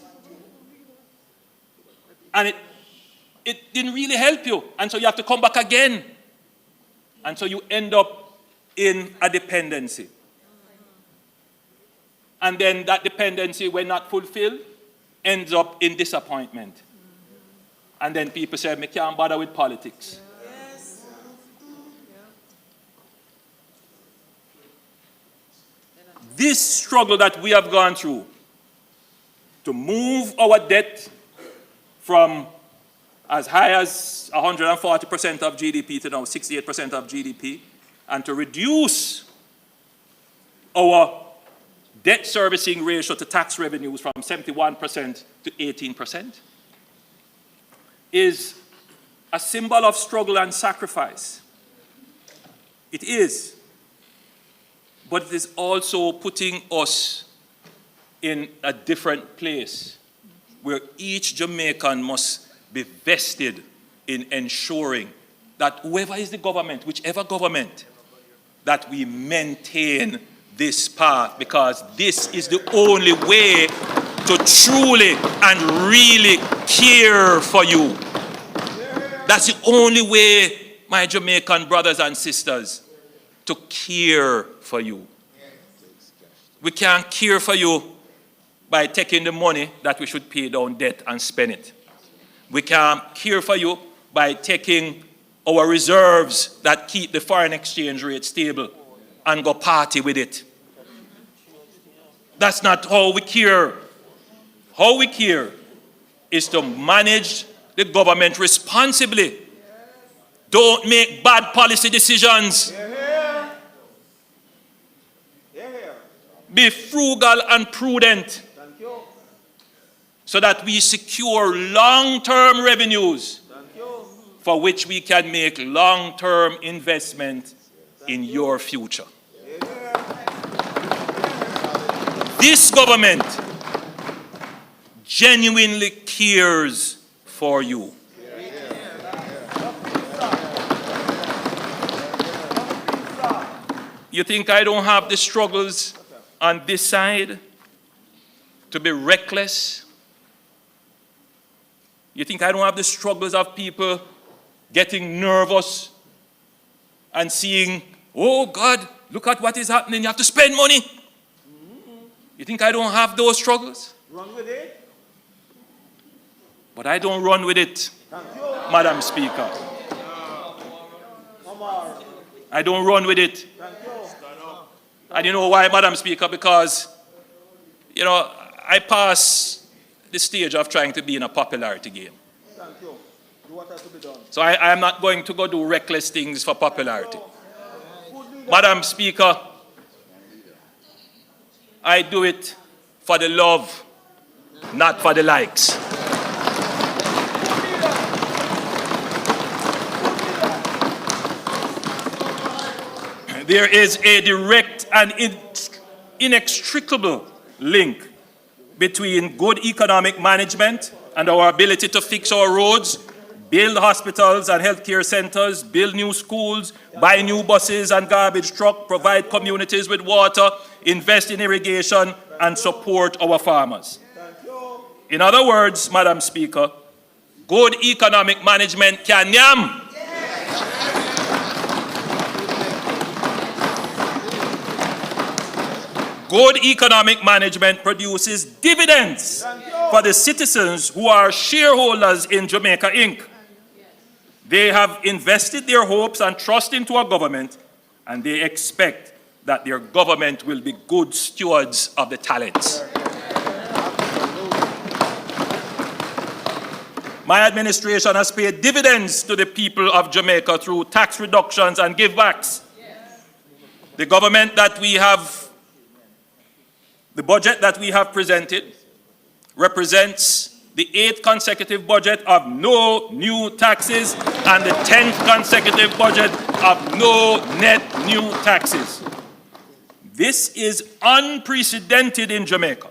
And it didn't really help you. And so you have to come back again. And so you end up in a dependency. And then that dependency, when not fulfilled, ends up in disappointment. And then people say, I can't bother with politics. Yes. This struggle that we have gone through to move our debt from as high as 140% of GDP to now 68% of GDP, and to reduce our debt servicing ratio to tax revenues from 71% to 18%, is a symbol of struggle and sacrifice. It is. But it is also putting us in a different place where each Jamaican must be vested in ensuring that whoever is the government, whichever government, that we maintain this path, because this is the only way to truly and really care for you. That's the only way, my Jamaican brothers and sisters, to care for you. We can't care for you by taking the money that we should pay down debt and spend it. We can't care for you by taking our reserves that keep the foreign exchange rate stable and go party with it. That's not how we care. How we care is to manage the government responsibly. Don't make bad policy decisions. Be frugal and prudent so that we secure long-term revenues for which we can make long-term investment in your future. This government genuinely cares for you. You think I don't have the struggles on this side to be reckless? You think I don't have the struggles of people getting nervous and seeing oh God, look at what is happening. You have to spend money. You think I don't have those struggles? Run with it. But I don't run with it, Madam Speaker. I don't run with it. And you know why, Madam Speaker? Because, I pass the stage of trying to be in a popularity game. Thank you. Do what has to be done. So I am not going to go do reckless things for popularity. Madam Speaker, I do it for the love, not for the likes. There is a direct and inextricable link between good economic management and our ability to fix our roads, build hospitals and healthcare centers, build new schools, buy new buses and garbage trucks, provide communities with water, invest in irrigation, and support our farmers. In other words, Madam Speaker, good economic management can yam. Good economic management produces dividends for the citizens who are shareholders in Jamaica Inc. They have invested their hopes and trust into our government, and they expect that their government will be good stewards of the talents. My administration has paid dividends to the people of Jamaica through tax reductions and givebacks. The budget that we have presented represents the 8th consecutive budget of no new taxes and the 10th consecutive budget of no net new taxes. This is unprecedented in Jamaica,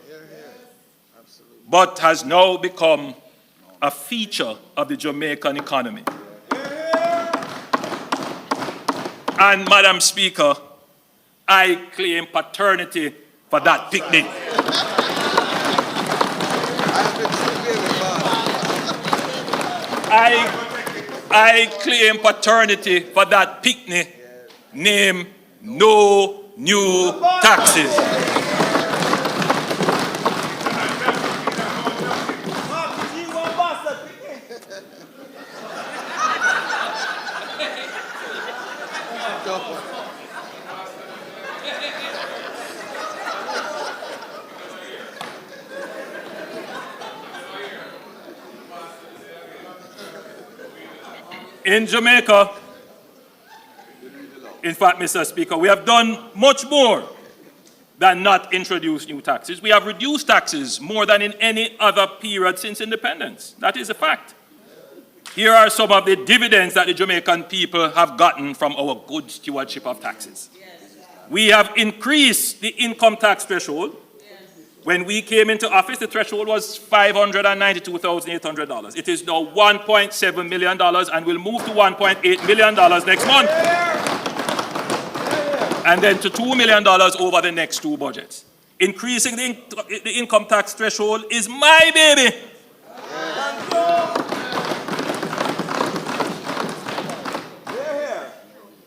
but has now become a feature of the Jamaican economy. And Madam Speaker, I claim paternity for that picnic. I claim paternity for that picnic named No New Taxes. In Jamaica, in fact, Mr. Speaker, we have done much more than not introduce new taxes. We have reduced taxes more than in any other period since independence. That is a fact. Here are some of the dividends that the Jamaican people have gotten from our good stewardship of taxes. We have increased the income tax threshold. When we came into office, the threshold was $592,800. It is now $1.7 million and will move to $1.8 million next month. And then to $2 million over the next 2 budgets. Increasing the income tax threshold is my baby.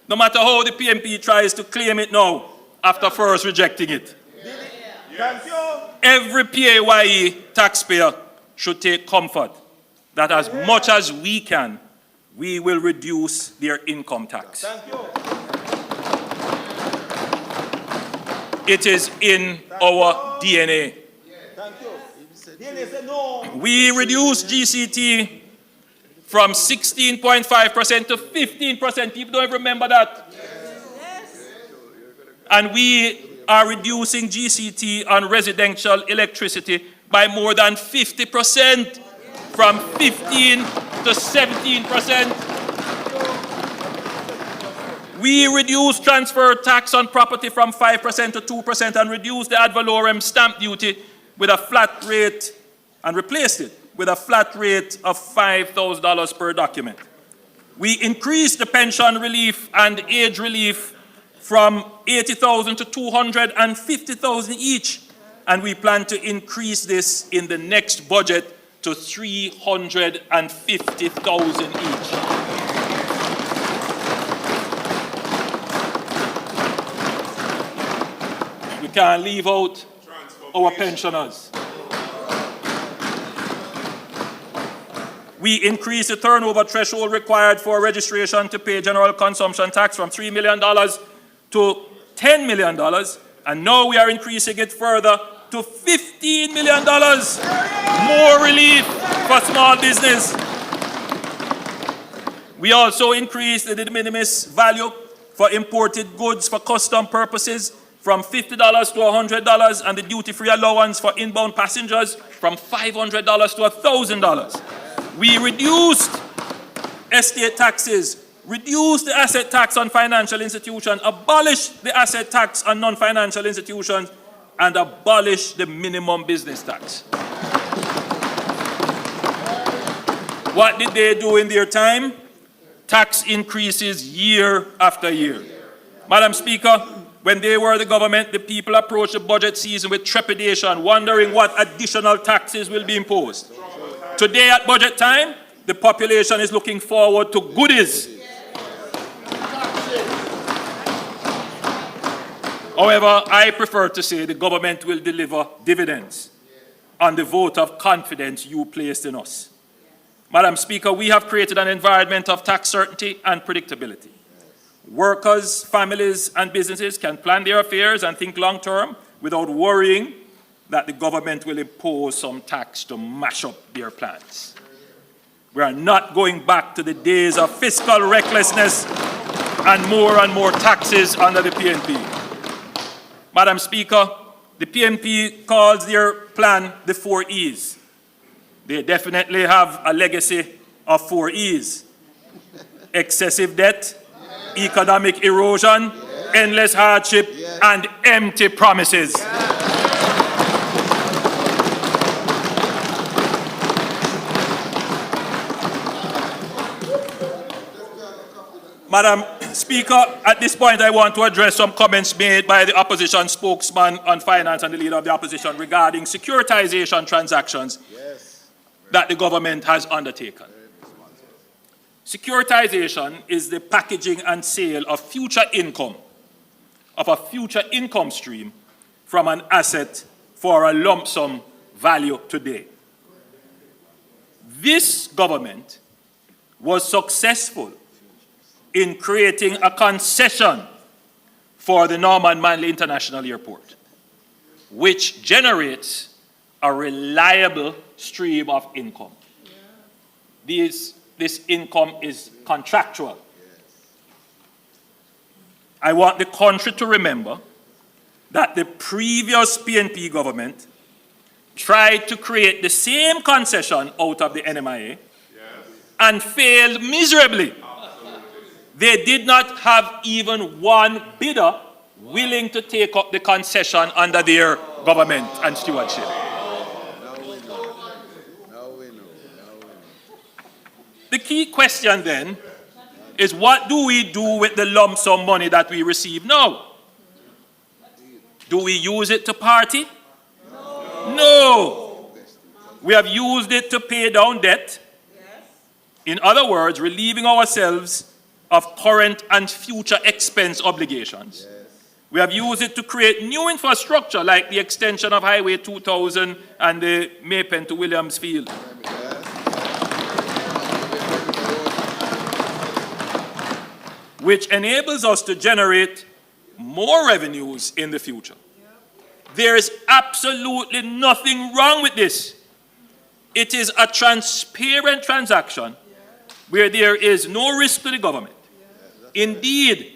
No matter how the PMP tries to claim it now, after first rejecting it. Every PAYE taxpayer should take comfort that as much as we can, we will reduce their income tax. It is in our DNA. We reduced GCT from 16.5% to 15%. People don't remember that. And we are reducing GCT on residential electricity by more than 50%, from 15 to 17%. We reduced transfer tax on property from 5% to 2% and reduced the ad valorem stamp duty with a flat rate and replaced it with a flat rate of $5,000 per document. We increased the pension relief and age relief from $80,000 to $250,000 each, and we plan to increase this in the next budget to $350,000 each. can't leave out our pensioners. We increased the turnover threshold required for registration to pay general consumption tax from $3 million to $10 million, and now we are increasing it further to $15 million. More relief for small business. We also increased the de minimis value for imported goods for custom purposes from $50 to $100, and the duty-free allowance for inbound passengers from $500 to $1,000. We reduced estate taxes, reduced the asset tax on financial institutions, abolished the asset tax on non-financial institutions, and abolished the minimum business tax. What did they do in their time? Tax increases year after year. Madam Speaker, when they were the government, the people approached the budget season with trepidation, wondering what additional taxes will be imposed. Today at budget time, the population is looking forward to goodies. However, I prefer to say the government will deliver dividends on the vote of confidence you placed in us. Madam Speaker, we have created an environment of tax certainty and predictability. Workers, families, and businesses can plan their affairs and think long-term without worrying that the government will impose some tax to mash up their plans. We are not going back to the days of fiscal recklessness and more taxes under the PNP. Madam Speaker, the PNP calls their plan the 4 E's. They definitely have a legacy of 4 E's. Excessive debt, economic erosion, endless hardship, and empty promises. Madam Speaker, at this point I want to address some comments made by the opposition spokesman on finance and the leader of the opposition regarding securitization transactions that the government has undertaken. Securitization is the packaging and sale of future income, of a future income stream from an asset for a lump sum value today. This government was successful in creating a concession for the Norman Manley International Airport, which generates a reliable stream of income. This income is contractual. I want the country to remember that the previous PNP government tried to create the same concession out of the NMIA and failed miserably. They did not have even one bidder willing to take up the concession under their government and stewardship. The key question then is, what do we do with the lump sum money that we receive now? Do we use it to party? No. We have used it to pay down debt. In other words, relieving ourselves of current and future expense obligations. We have used it to create new infrastructure like the extension of Highway 2000 and the Maypen to Williams Field. Which enables us to generate more revenues in the future. There is absolutely nothing wrong with this. It is a transparent transaction where there is no risk to the government. Indeed,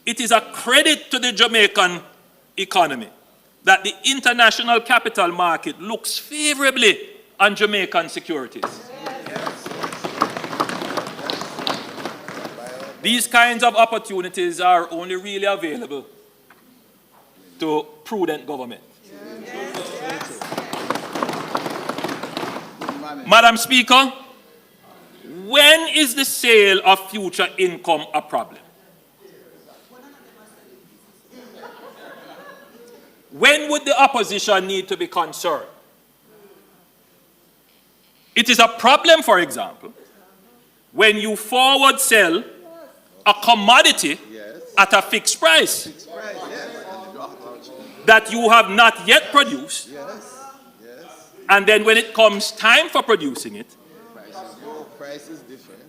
it is a credit to the Jamaican economy that the international capital market looks favorably on Jamaican securities. These kinds of opportunities are only really available to prudent government. Madam Speaker, when is the sale of future income a problem? When would the opposition need to be concerned? It is a problem, for example, when you forward sell a commodity at a fixed price. that you have not yet produced, and then when it comes time for producing it, Price is different.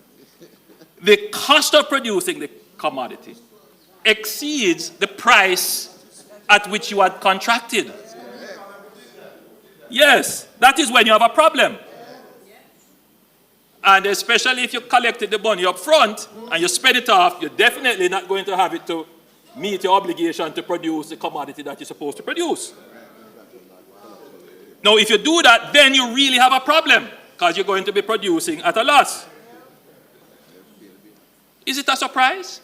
the cost of producing the commodity exceeds the price at which you had contracted. Yes, that is when you have a problem. And especially if you collected the money up front and you spend it off, you're definitely not going to have it to meet your obligation to produce the commodity that you're supposed to produce. Now, if you do that, then you really have a problem because you're going to be producing at a loss. Is it a surprise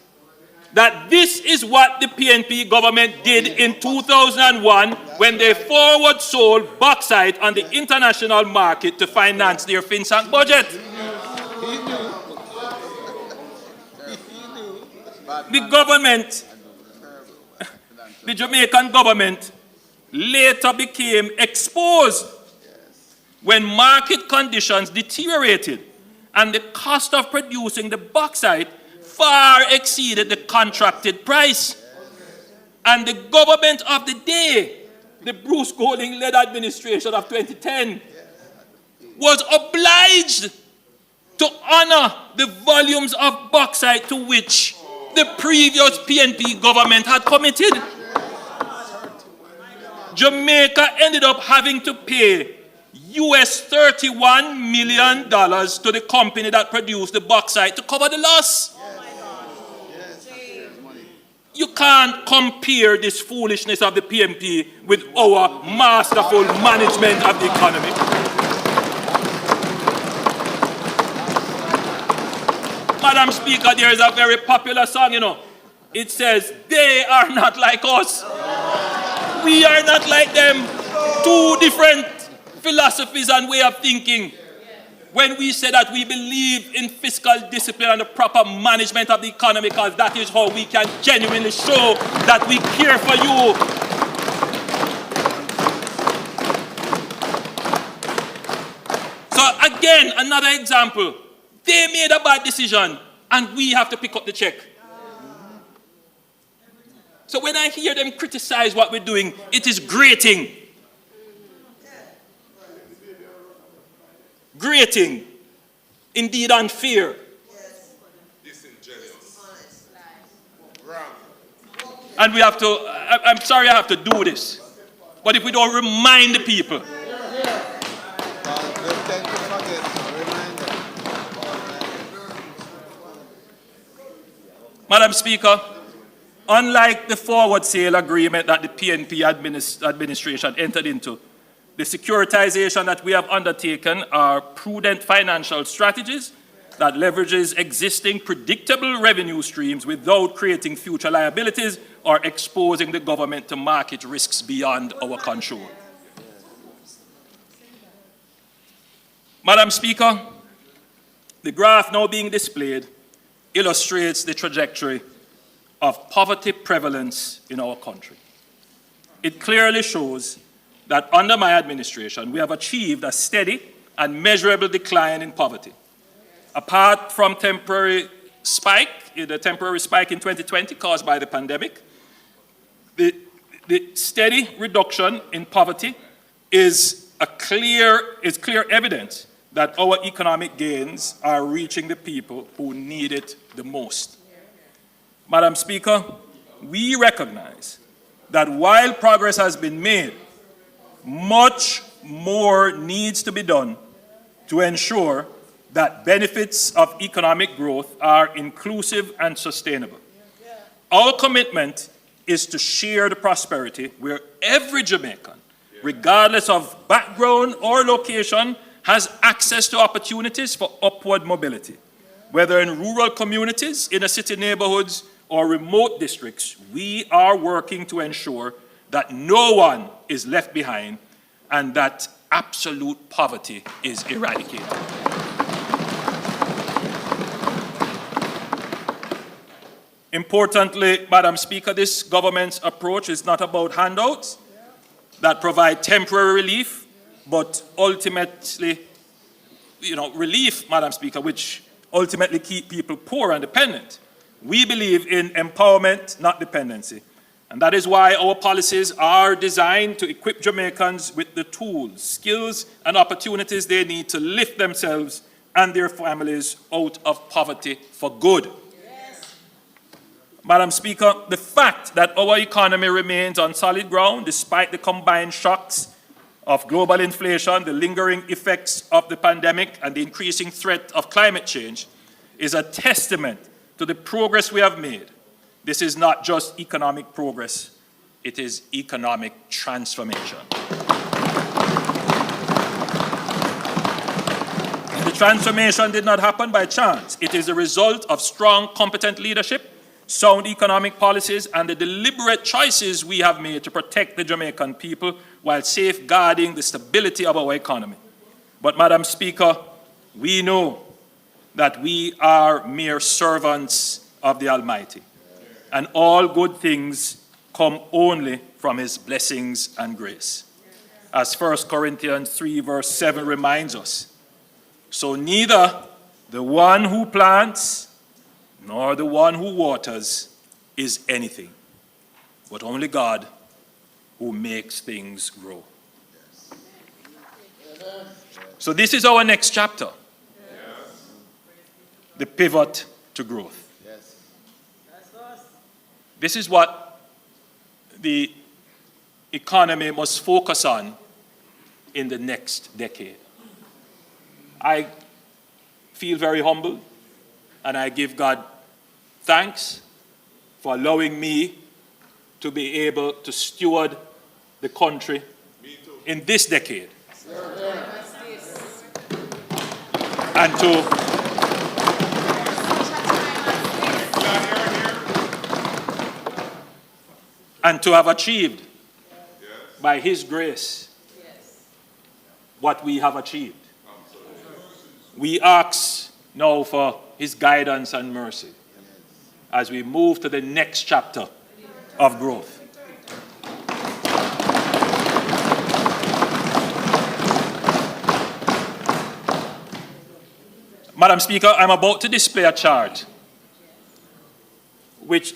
that this is what the PNP government did in 2001 when they forward sold bauxite on the international market to finance their FinSank budget? The government, the Jamaican government, later became exposed when market conditions deteriorated and the cost of producing the bauxite far exceeded the contracted price. And the government of the day, the Bruce Golding-led administration of 2010, was obliged to honor the volumes of bauxite to which the previous PNP government had committed. Jamaica ended up having to pay US $31 million to the company that produced the bauxite to cover the loss. You can't compare this foolishness of the PNP with our masterful management of the economy. Madam Speaker, there is a very popular song, It says, they are not like us. We are not like them. Two different philosophies and way of thinking. When we say that we believe in fiscal discipline and the proper management of the economy, because that is how we can genuinely show that we care for you. So again, another example. They made a bad decision and we have to pick up the check. So when I hear them criticize what we're doing, it is grating. Grating, indeed unfair. Disingenuous. And we have to, I'm sorry I have to do this, but if we don't remind the people, Madam Speaker, unlike the forward sale agreement that the PNP administration entered into, the securitization that we have undertaken are prudent financial strategies that leverages existing predictable revenue streams without creating future liabilities or exposing the government to market risks beyond our control. Madam Speaker, the graph now being displayed illustrates the trajectory of poverty prevalence in our country. It clearly shows that under my administration, we have achieved a steady and measurable decline in poverty. Apart from the temporary spike in 2020 caused by the pandemic, the steady reduction in poverty is clear evidence that our economic gains are reaching the people who need it the most. Madam Speaker, we recognize that while progress has been made, much more needs to be done to ensure that benefits of economic growth are inclusive and sustainable. Our commitment is to share the prosperity where every Jamaican, regardless of background or location, has access to opportunities for upward mobility. Whether in rural communities, inner city neighborhoods, or remote districts, we are working to ensure that no one is left behind and that absolute poverty is eradicated. Importantly, Madam Speaker, this government's approach is not about handouts that provide temporary relief, but ultimately, relief, Madam Speaker, which ultimately keep people poor and dependent. We believe in empowerment, not dependency. And that is why our policies are designed to equip Jamaicans with the tools, skills, and opportunities they need to lift themselves and their families out of poverty for good. Yes. Madam Speaker, the fact that our economy remains on solid ground despite the combined shocks of global inflation, the lingering effects of the pandemic, and the increasing threat of climate change is a testament to the progress we have made. This is not just economic progress, it is economic transformation. And the transformation did not happen by chance. It is the result of strong, competent leadership, sound economic policies, and the deliberate choices we have made to protect the Jamaican people while safeguarding the stability of our economy. But, Madam Speaker, we know that we are mere servants of the Almighty, and all good things come only from his blessings and grace. As 1 Corinthians 3 verse 7 reminds us, so neither the one who plants nor the one who waters is anything, but only God who makes things grow. So this is our next chapter, the pivot to growth. This is what the economy must focus on in the next decade. I feel very humbled, and I give God thanks for allowing me to be able to steward the country in this decade. And to have achieved, by his grace, what we have achieved. We ask now for his guidance and mercy as we move to the next chapter of growth. Madam Speaker, I'm about to display a chart which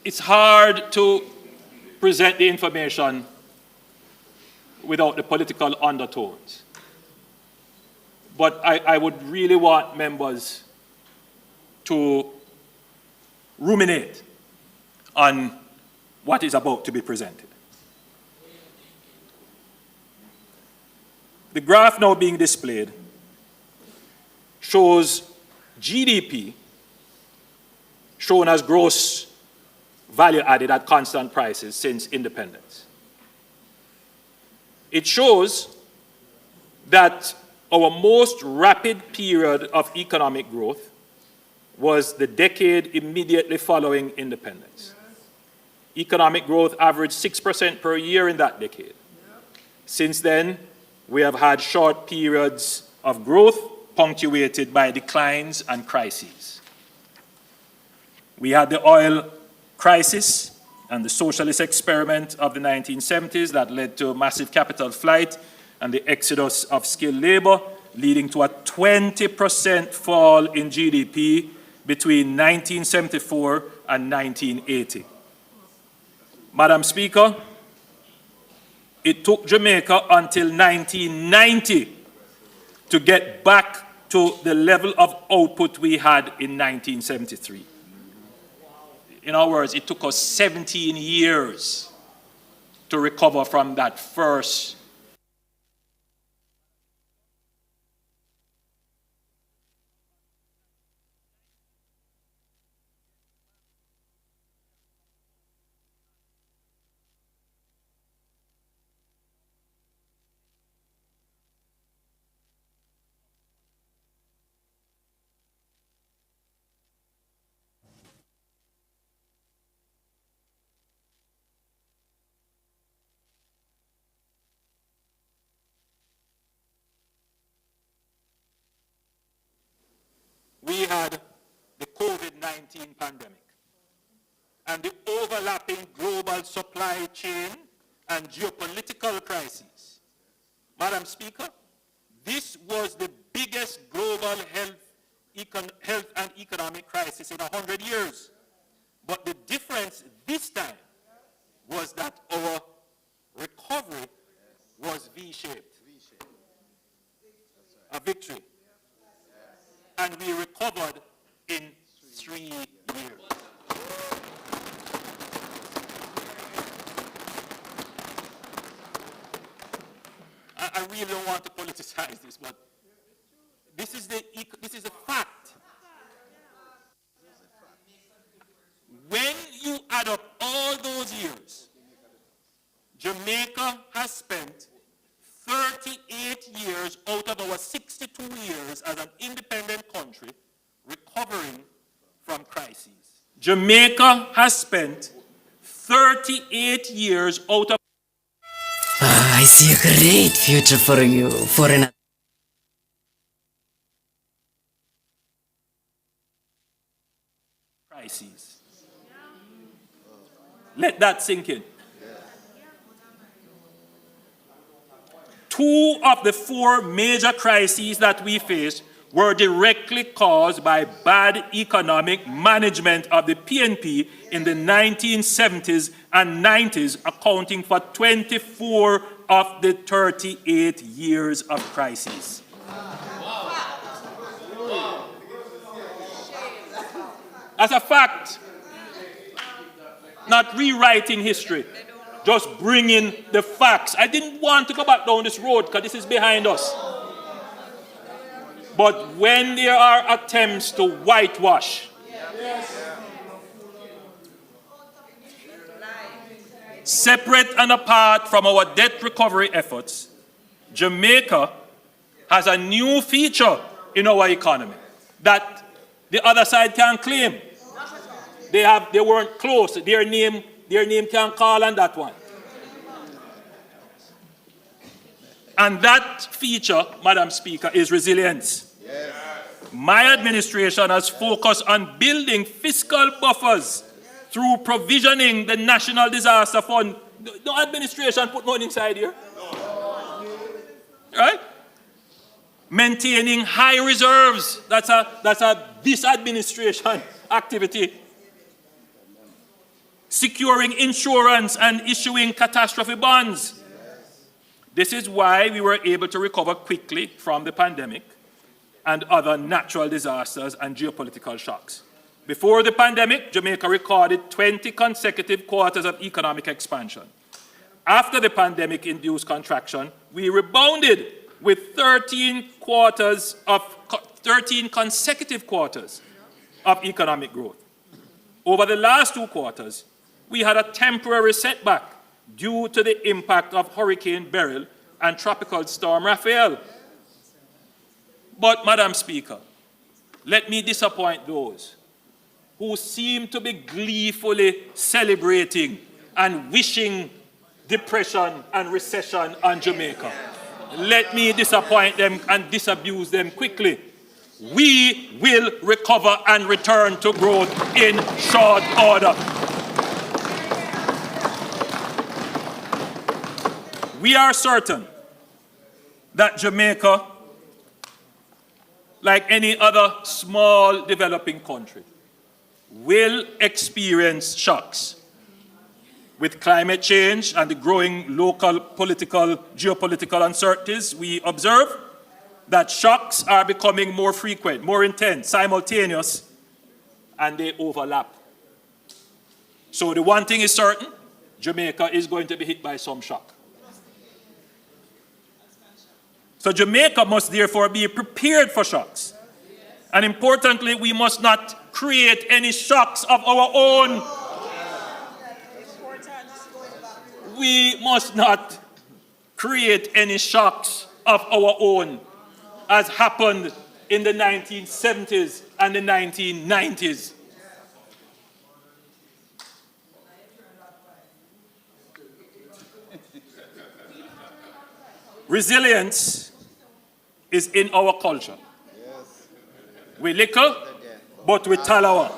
it's hard to present the information without the political undertones. But I would really want members to ruminate on what is about to be presented. The graph now being displayed shows GDP shown as gross value added at constant prices since independence. It shows that our most rapid period of economic growth was the decade immediately following independence. Economic growth averaged 6% per year in that decade. Since then, we have had short periods of growth punctuated by declines and crises. We had the oil crisis and the socialist experiment of the 1970s that led to massive capital flight and the exodus of skilled labor, leading to a 20% fall in GDP between 1974 and 1980. Madam Speaker, it took Jamaica until 1990 to get back to the level of output we had in 1973. In other words, it took us 17 years to recover from that first. We had the COVID-19 pandemic and the overlapping global supply chain and geopolitical crises. Madam Speaker, this was the biggest global health and economic crisis in 100 years. But the difference this time was that our recovery was V-shaped. A victory. And we recovered in 3 years. I really don't want to politicize this, but this is the fact. When you add up all those years, Jamaica has spent 38 years out of our 62 years as an independent country recovering from crises. Jamaica has spent 38 years out of I see a great future for you, for an crises. Let that sink in. 2 of the 4 major crises that we faced were directly caused by bad economic management of the PNP in the 1970s and 90s, accounting for 24 of the 38 years of crises. As a fact, not rewriting history, just bringing the facts. I didn't want to go back down this road because this is behind us. But when there are attempts to whitewash, separate and apart from our debt recovery efforts, Jamaica has a new feature in our economy that the other side can't claim. They weren't close. Their name can't call on that one. And that feature, Madam Speaker, is resilience. Yes. My administration has focused on building fiscal buffers through provisioning the National Disaster Fund. No administration put money inside here. No. Right? Maintaining high reserves. That's a this administration activity. Securing insurance and issuing catastrophe bonds. This is why we were able to recover quickly from the pandemic and other natural disasters and geopolitical shocks. Before the pandemic, Jamaica recorded 20 consecutive quarters of economic expansion. After the pandemic-induced contraction, we rebounded with 13 consecutive quarters of economic growth. Over the last 2 quarters, we had a temporary setback due to the impact of Hurricane Beryl and Tropical Storm Raphael. But, Madam Speaker, let me disappoint those who seem to be gleefully celebrating and wishing depression and recession on Jamaica. Let me disappoint them and disabuse them quickly. We will recover and return to growth in short order. We are certain that Jamaica, like any other small developing country, will experience shocks. With climate change and the growing local geopolitical uncertainties, we observe that shocks are becoming more frequent, more intense, simultaneous, and they overlap. So the one thing is certain, Jamaica is going to be hit by some shock. So Jamaica must therefore be prepared for shocks. And importantly, we must not create any shocks of our own. We must not create any shocks of our own, as happened in the 1970s and the 1990s. Resilience is in our culture. We liquor, but we talawa.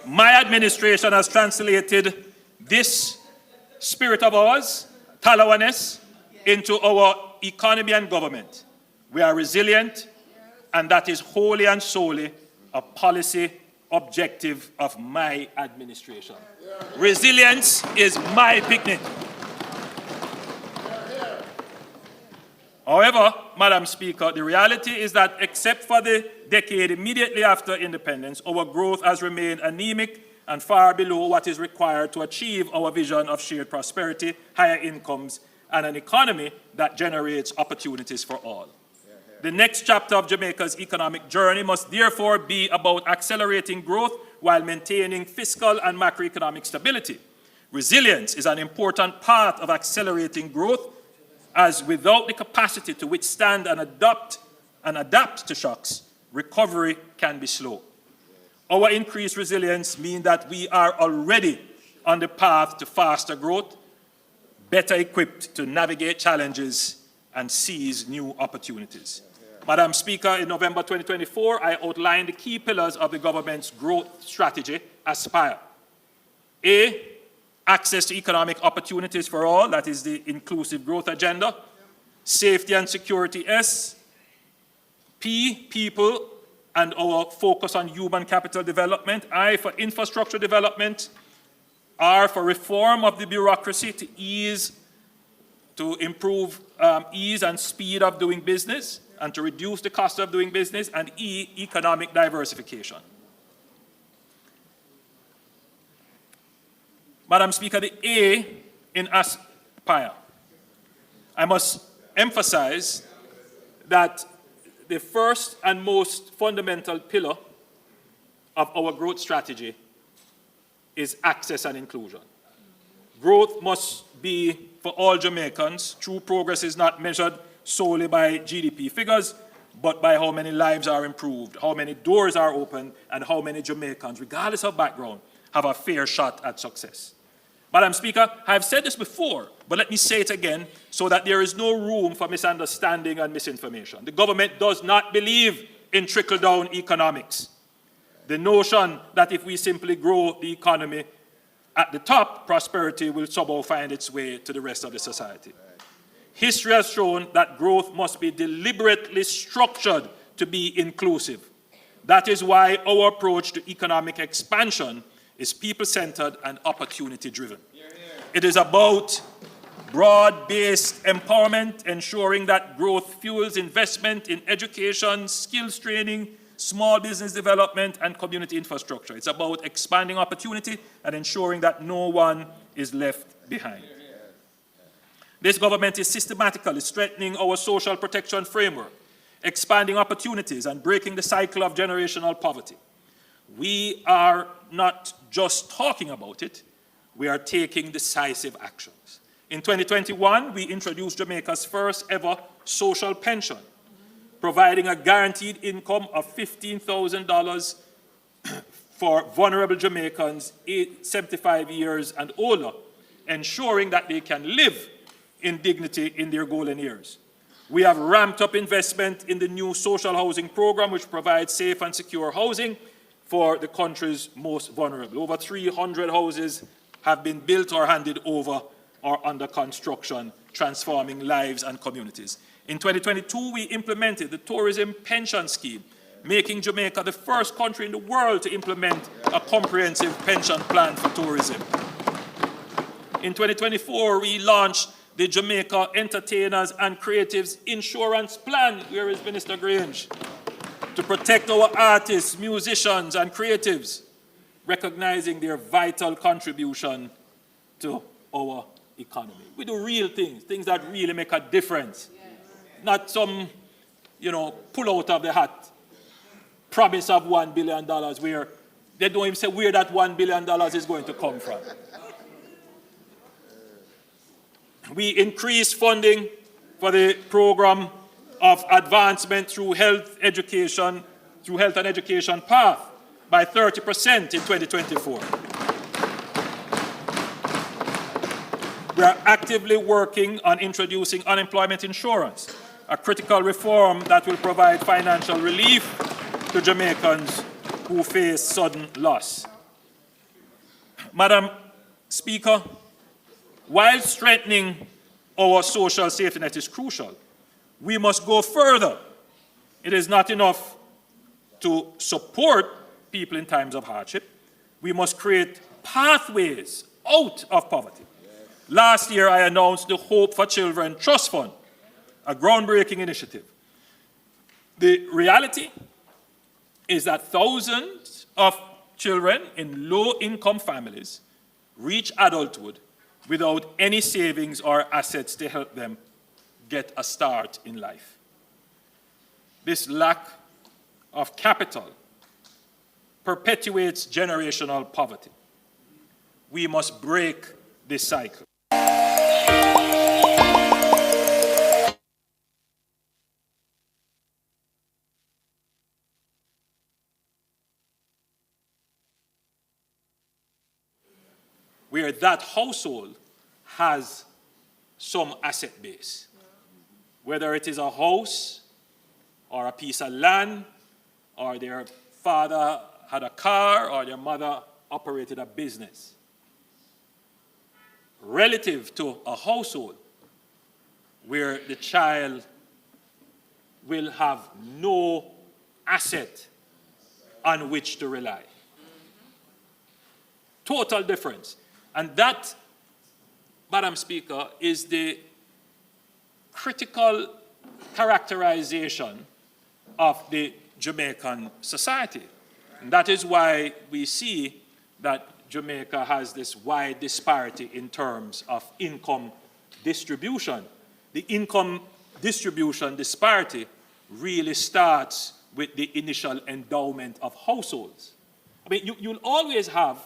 My administration has translated this spirit of ours, talawaness, into our economy and government. We are resilient, and that is wholly and solely a policy objective of my administration. Resilience is my picnic. However, Madam Speaker, the reality is that except for the decade immediately after independence, our growth has remained anemic and far below what is required to achieve our vision of shared prosperity, higher incomes, and an economy that generates opportunities for all. The next chapter of Jamaica's economic journey must therefore be about accelerating growth while maintaining fiscal and macroeconomic stability. Resilience is an important part of accelerating growth, as without the capacity to withstand and adapt to shocks, recovery can be slow. Our increased resilience means that we are already on the path to faster growth, better equipped to navigate challenges and seize new opportunities. Madam Speaker, in November 2024, I outlined the key pillars of the government's growth strategy, ASPIRE. A, access to economic opportunities for all, that is the inclusive growth agenda. Safety and security, S. P, people and our focus on human capital development. I, for infrastructure development. R, for reform of the bureaucracy to improve ease and speed of doing business and to reduce the cost of doing business. And E, economic diversification. Madam Speaker, the A in ASPIRE, I must emphasize that the first and most fundamental pillar of our growth strategy is access and inclusion. Growth must be for all Jamaicans. True progress is not measured solely by GDP figures, but by how many lives are improved, how many doors are opened, and how many Jamaicans, regardless of background, have a fair shot at success. Madam Speaker, I have said this before, but let me say it again so that there is no room for misunderstanding and misinformation. The government does not believe in trickle-down economics. The notion that if we simply grow the economy at the top, prosperity will somehow find its way to the rest of the society. History has shown that growth must be deliberately structured to be inclusive. That is why our approach to economic expansion is people-centered and opportunity-driven. It is about broad-based empowerment, ensuring that growth fuels investment in education, skills training, small business development, and community infrastructure. It's about expanding opportunity and ensuring that no one is left behind. This government is systematically strengthening our social protection framework, expanding opportunities, and breaking the cycle of generational poverty. We are not just talking about it, we are taking decisive actions. In 2021, we introduced Jamaica's first ever social pension, providing a guaranteed income of $15,000 for vulnerable Jamaicans 75 years and older, ensuring that they can live in dignity in their golden years. We have ramped up investment in the new social housing program, which provides safe and secure housing for the country's most vulnerable. Over 300 houses have been built or handed over or under construction, transforming lives and communities. In 2022, we implemented the Tourism Pension Scheme, making Jamaica the first country in the world to implement a comprehensive pension plan for tourism. In 2024, we launched the Jamaica Entertainers and Creatives Insurance Plan. Where is Minister Grange? To protect our artists, musicians, and creatives, recognizing their vital contribution to our economy. We do real things, things that really make a difference. Not some, pull out of the hat promise of $1 billion where they don't even say where that $1 billion is going to come from. We increased funding for the program of advancement through health and education path by 30% in 2024. We are actively working on introducing unemployment insurance, a critical reform that will provide financial relief to Jamaicans who face sudden loss. Madam Speaker, while strengthening our social safety net is crucial, we must go further. It is not enough to support people in times of hardship. We must create pathways out of poverty. Last year, I announced the Hope for Children Trust Fund, a groundbreaking initiative. The reality is that thousands of children in low-income families reach adulthood without any savings or assets to help them get a start in life. This lack of capital perpetuates generational poverty. We must break this cycle. Where that household has some asset base, whether it is a house or a piece of land, or their father had a car, or their mother operated a business. Relative to a household where the child will have no asset on which to rely. Total difference. And that, Madam Speaker, is the critical characterization of the Jamaican society. And that is why we see that Jamaica has this wide disparity in terms of income distribution. The income distribution disparity really starts with the initial endowment of households. I mean, you'll always have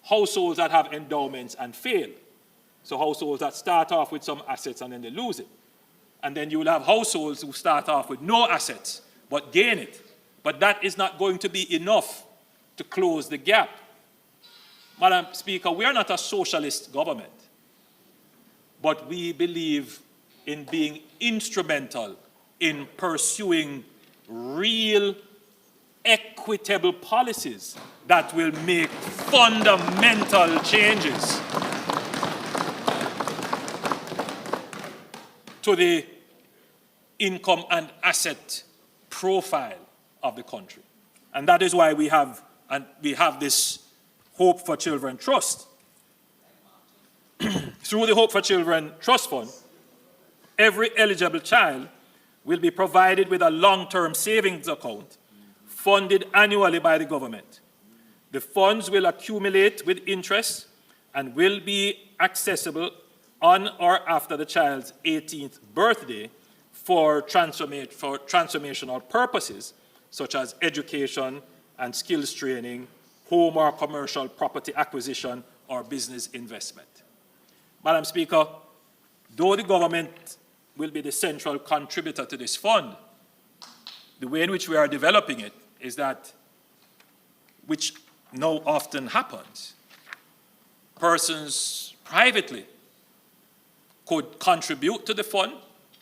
households that have endowments and fail. So households that start off with some assets and then they lose it. And then you will have households who start off with no assets but gain it. But that is not going to be enough to close the gap. Madam Speaker, we are not a socialist government, but we believe in being instrumental in pursuing real, equitable policies that will make fundamental changes to the income and asset profile of the country. And that is why we have this Hope for Children Trust. Through the Hope for Children Trust Fund, every eligible child will be provided with a long-term savings account funded annually by the government. The funds will accumulate with interest and will be accessible on or after the child's 18th birthday for transformational purposes, such as education and skills training, home or commercial property acquisition, or business investment. Madam Speaker, though the government will be the central contributor to this fund, the way in which we are developing it is that, which now often happens, persons privately could contribute to the fund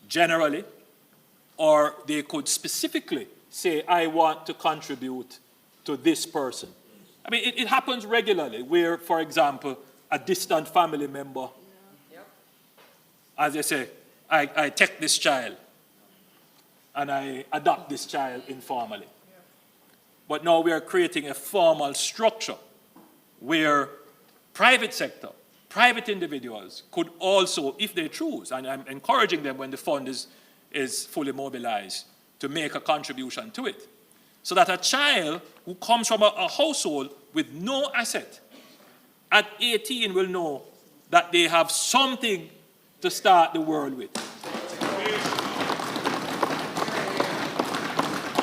generally, or they could specifically say, I want to contribute to this person. I mean, it happens regularly where, for example, a distant family member, as they say, I take this child and I adopt this child informally. But now we are creating a formal structure where private sector, private individuals could also, if they choose, and I'm encouraging them when the fund is fully mobilized, to make a contribution to it. So that a child who comes from a household with no asset at 18 will know that they have something to start the world with.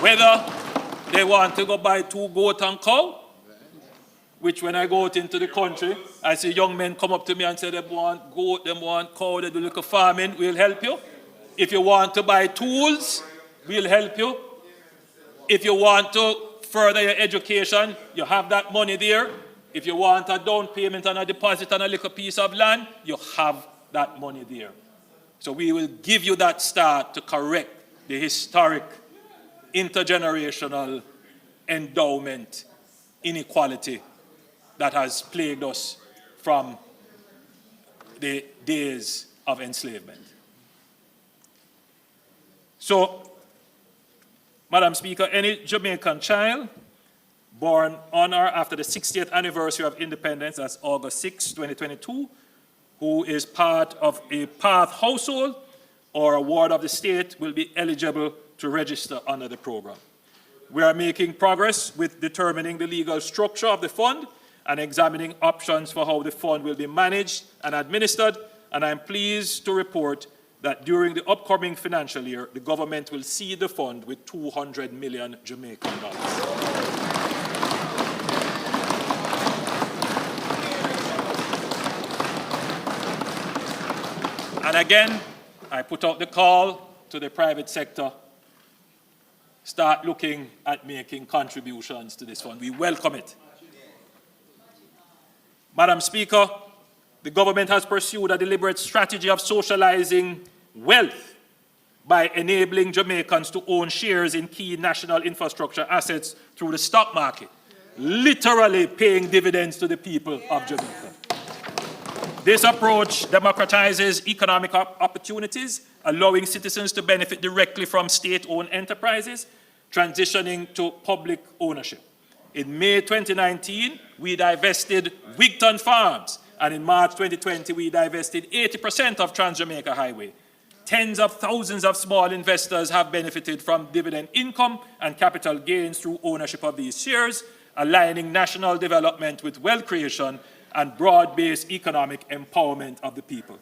Whether they want to go buy 2 goats and cow, which when I go out into the country, I see young men come up to me and say they want goat, they want cow, they do little farming, we'll help you. If you want to buy tools, we'll help you. If you want to further your education, you have that money there. If you want a down payment and a deposit on a little piece of land, you have that money there. So we will give you that start to correct the historic intergenerational endowment inequality that has plagued us from the days of enslavement. So, Madam Speaker, any Jamaican child born on or after the 60th anniversary of independence, that's August 6, 2022, who is part of a PATH household or a ward of the state will be eligible to register under the program. We are making progress with determining the legal structure of the fund and examining options for how the fund will be managed and administered, and I'm pleased to report that during the upcoming financial year, the government will seed the fund with 200 million Jamaican dollars. And again, I put out the call to the private sector, start looking at making contributions to this fund. We welcome it. Madam Speaker, the government has pursued a deliberate strategy of socializing wealth by enabling Jamaicans to own shares in key national infrastructure assets through the stock market, literally paying dividends to the people of Jamaica. This approach democratizes economic opportunities, allowing citizens to benefit directly from state-owned enterprises, transitioning to public ownership. In May 2019, we divested Wigton Farms, and in March 2020, we divested 80% of Trans-Jamaica Highway. Tens of thousands of small investors have benefited from dividend income and capital gains through ownership of these shares, aligning national development with wealth creation and broad-based economic empowerment of the people.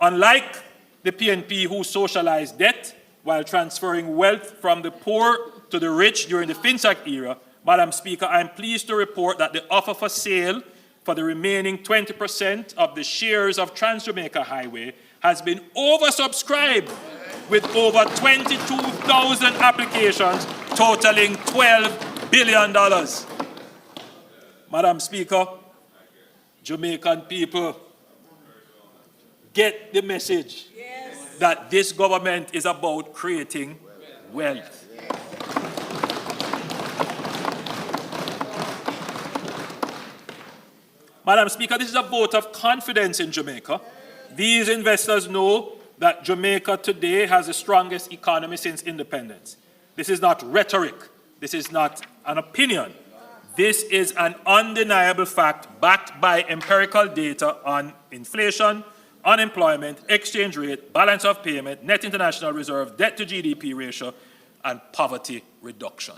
Unlike the PNP, who socialized debt while transferring wealth from the poor to the rich during the FinSAC era, Madam Speaker, I am pleased to report that the offer for sale for the remaining 20% of the shares of Trans-Jamaica Highway has been oversubscribed with over 22,000 applications totaling $12 billion. Madam Speaker, Jamaican people, get the message that this government is about creating wealth. Madam Speaker, this is a vote of confidence in Jamaica. These investors know that Jamaica today has the strongest economy since independence. This is not rhetoric. This is not an opinion. This is an undeniable fact backed by empirical data on inflation, unemployment, exchange rate, balance of payment, net international reserve, debt to GDP ratio, and poverty reduction.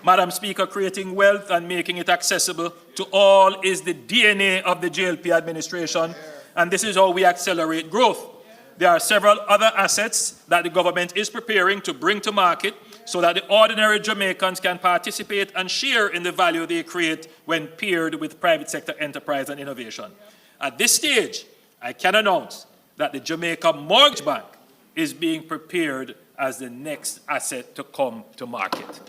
Madam Speaker, creating wealth and making it accessible to all is the DNA of the JLP administration, and this is how we accelerate growth. There are several other assets that the government is preparing to bring to market so that the ordinary Jamaicans can participate and share in the value they create when paired with private sector enterprise and innovation. At this stage, I can announce that the Jamaica Mortgage Bank is being prepared as the next asset to come to market.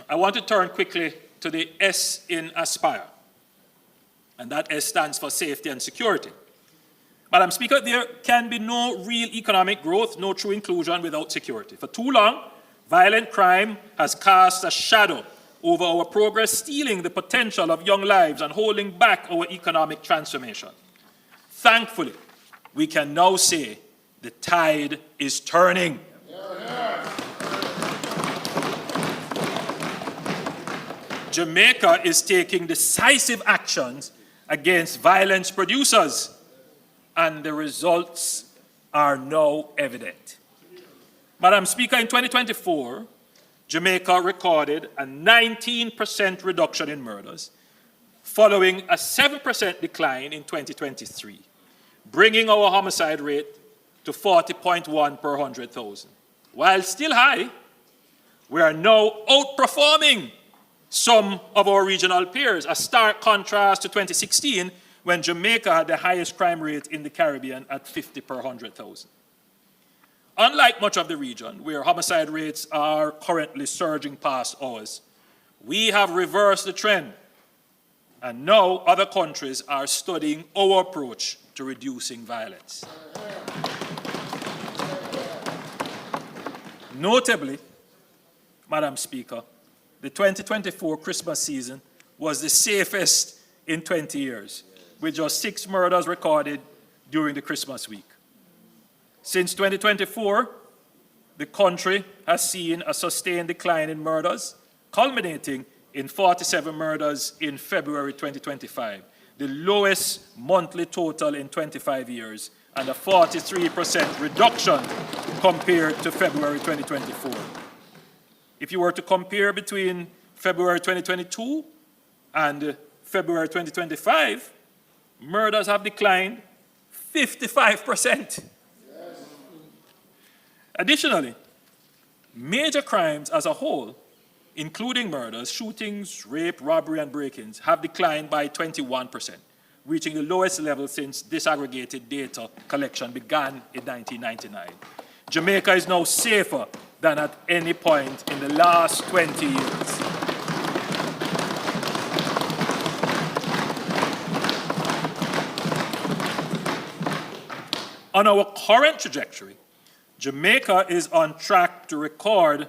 I want to turn quickly to the S in Aspire, and that S stands for safety and security. Madam Speaker, there can be no real economic growth, no true inclusion without security. For too long, violent crime has cast a shadow over our progress, stealing the potential of young lives and holding back our economic transformation. Thankfully, we can now say the tide is turning. Jamaica is taking decisive actions against violence producers, and the results are now evident. Madam Speaker, in 2024, Jamaica recorded a 19% reduction in murders, following a 7% decline in 2023, bringing our homicide rate to 40.1 per 100,000. While still high, we are now outperforming some of our regional peers, a stark contrast to 2016, when Jamaica had the highest crime rate in the Caribbean at 50 per 100,000. Unlike much of the region, where homicide rates are currently surging past ours, we have reversed the trend, and now other countries are studying our approach to reducing violence. Notably, Madam Speaker, the 2024 Christmas season was the safest in 20 years, with just 6 murders recorded during the Christmas week. Since 2024, the country has seen a sustained decline in murders, culminating in 47 murders in February 2025, the lowest monthly total in 25 years, and a 43% reduction compared to February 2024. If you were to compare between February 2022 and February 2025, murders have declined 55%. Additionally, major crimes as a whole, including murders, shootings, rape, robbery, and break-ins, have declined by 21%, reaching the lowest level since disaggregated data collection began in 1999. Jamaica is now safer than at any point in the last 20 years. On our current trajectory, Jamaica is on track to record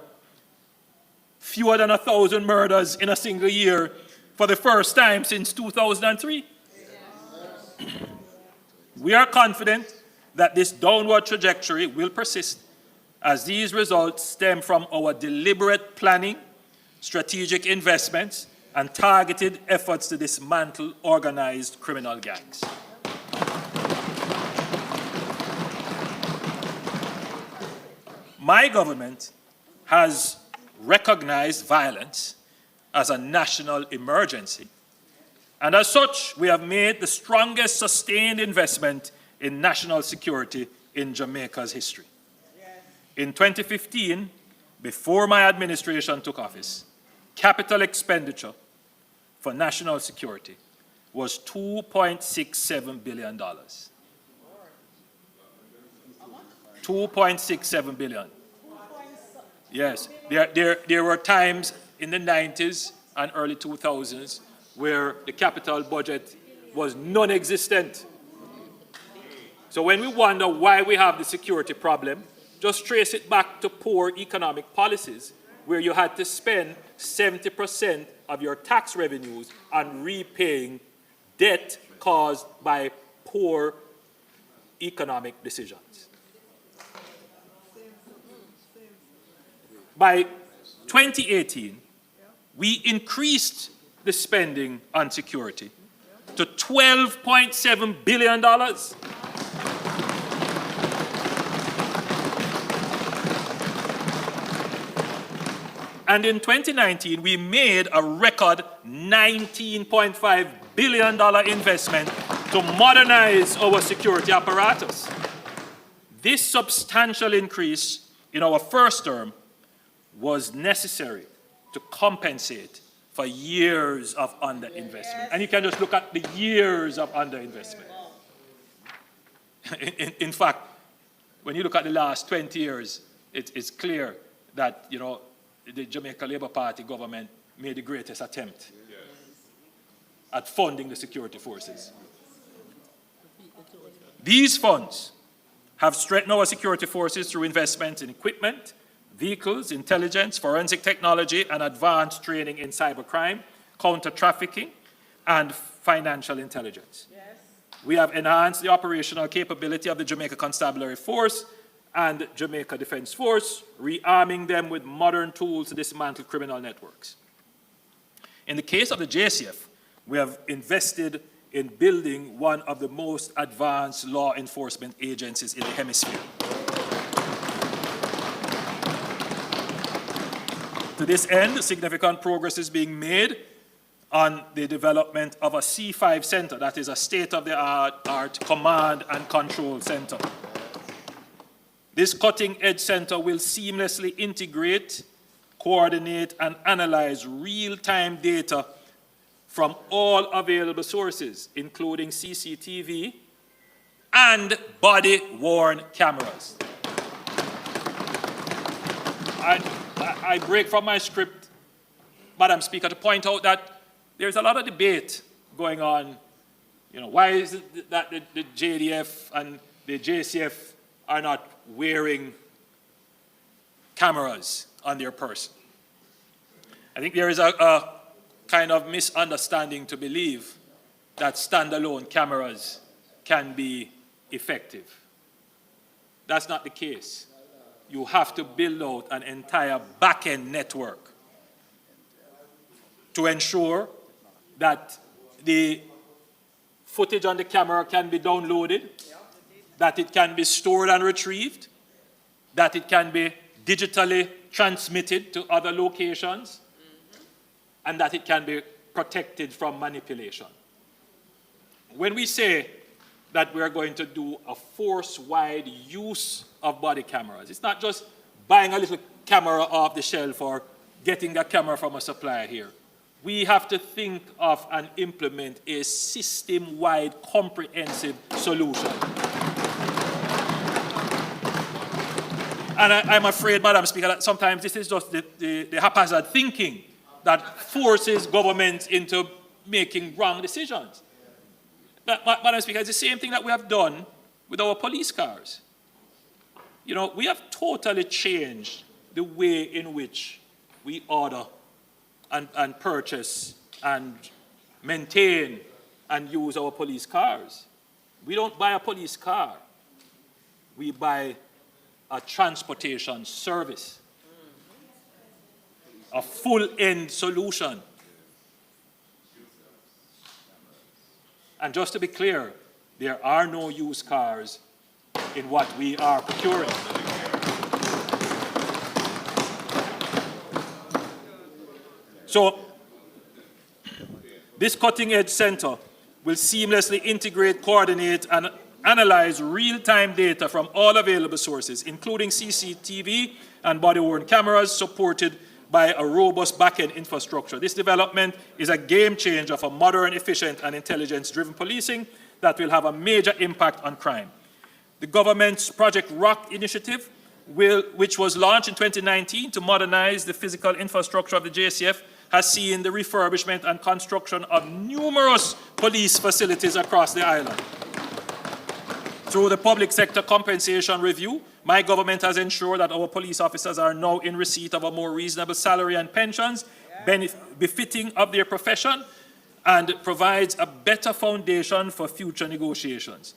fewer than 1,000 murders in a single year for the first time since 2003. We are confident that this downward trajectory will persist as these results stem from our deliberate planning, strategic investments, and targeted efforts to dismantle organized criminal gangs. My government has recognized violence as a national emergency, and as such, we have made the strongest sustained investment in national security in Jamaica's history. In 2015, before my administration took office, capital expenditure for national security was $2.67 billion. $2.67 billion. Yes, there were times in the 90s and early 2000s where the capital budget was non-existent. So when we wonder why we have the security problem, just trace it back to poor economic policies where you had to spend 70% of your tax revenues on repaying debt caused by poor economic decisions. By 2018, we increased the spending on security to $12.7 billion. And in 2019, we made a record $19.5 billion investment to modernize our security apparatus. This substantial increase in our first term was necessary to compensate for years of underinvestment. And you can just look at the years of underinvestment. In fact, when you look at the last 20 years, it's clear that, the Jamaica Labour Party government made the greatest attempt at funding the security forces. These funds have strengthened our security forces through investment in equipment, vehicles, intelligence, forensic technology, and advanced training in cybercrime, counter-trafficking, and financial intelligence. Yes. We have enhanced the operational capability of the Jamaica Constabulary Force and Jamaica Defense Force, rearming them with modern tools to dismantle criminal networks. In the case of the JCF, we have invested in building one of the most advanced law enforcement agencies in the hemisphere. To this end, significant progress is being made on the development of a C5 center, that is a state-of-the-art command and control center. This cutting-edge center will seamlessly integrate, coordinate, and analyze real-time data from all available sources, including CCTV and body-worn cameras. I break from my script, Madam Speaker, to point out that there's a lot of debate going on. Why is it that the JDF and the JCF are not wearing cameras on their person? I think there is a kind of misunderstanding to believe that standalone cameras can be effective. That's not the case. You have to build out an entire back-end network to ensure that the footage on the camera can be downloaded, that it can be stored and retrieved, that it can be digitally transmitted to other locations, and that it can be protected from manipulation. When we say that we're going to do a force-wide use of body cameras, it's not just buying a little camera off the shelf or getting a camera from a supplier here. We have to think of and implement a system-wide comprehensive solution. And I'm afraid, Madam Speaker, that sometimes this is just the haphazard thinking that forces governments into making wrong decisions. Madam Speaker, it's the same thing that we have done with our police cars. You know, we have totally changed the way in which we order and purchase and maintain and use our police cars. We don't buy a police car. We buy a transportation service, a full-end solution. And just to be clear, there are no used cars in what we are procuring. So, this cutting-edge center will seamlessly integrate, coordinate, and analyze real-time data from all available sources, including CCTV and body-worn cameras supported by a robust back-end infrastructure. This development is a game changer for modern, efficient, and intelligence-driven policing that will have a major impact on crime. The government's Project ROCK initiative, which was launched in 2019 to modernize the physical infrastructure of the JCF, has seen the refurbishment and construction of numerous police facilities across the island. Through the public sector compensation review, my government has ensured that our police officers are now in receipt of a more reasonable salary and pensions, befitting of their profession, and provides a better foundation for future negotiations.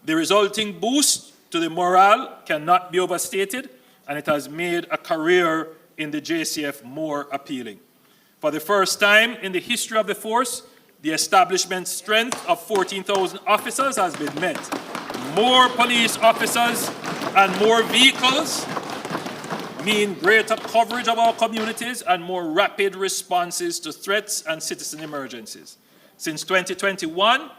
The resulting boost to the morale cannot be overstated, and it has made a career in the JCF more appealing. For the first time in the history of the force, the establishment strength of 14,000 officers has been met. More police officers and more vehicles mean greater coverage of our communities and more rapid responses to threats and citizen emergencies. Since 2021,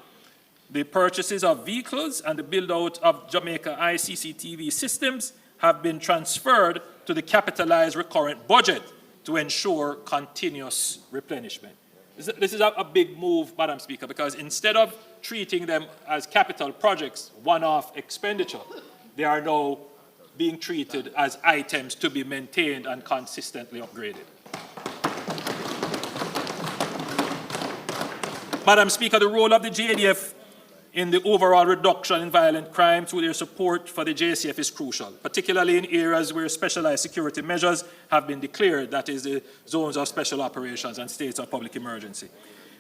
the purchases of vehicles and the build-out of Jamaica ICCTV systems have been transferred to the capitalized recurrent budget to ensure continuous replenishment. This is a big move, Madam Speaker, because instead of treating them as capital projects, one-off expenditure, they are now being treated as items to be maintained and consistently upgraded. Madam Speaker, the role of the JDF in the overall reduction in violent crime through their support for the JCF is crucial, particularly in areas where specialized security measures have been declared, that is the zones of special operations and states of public emergency.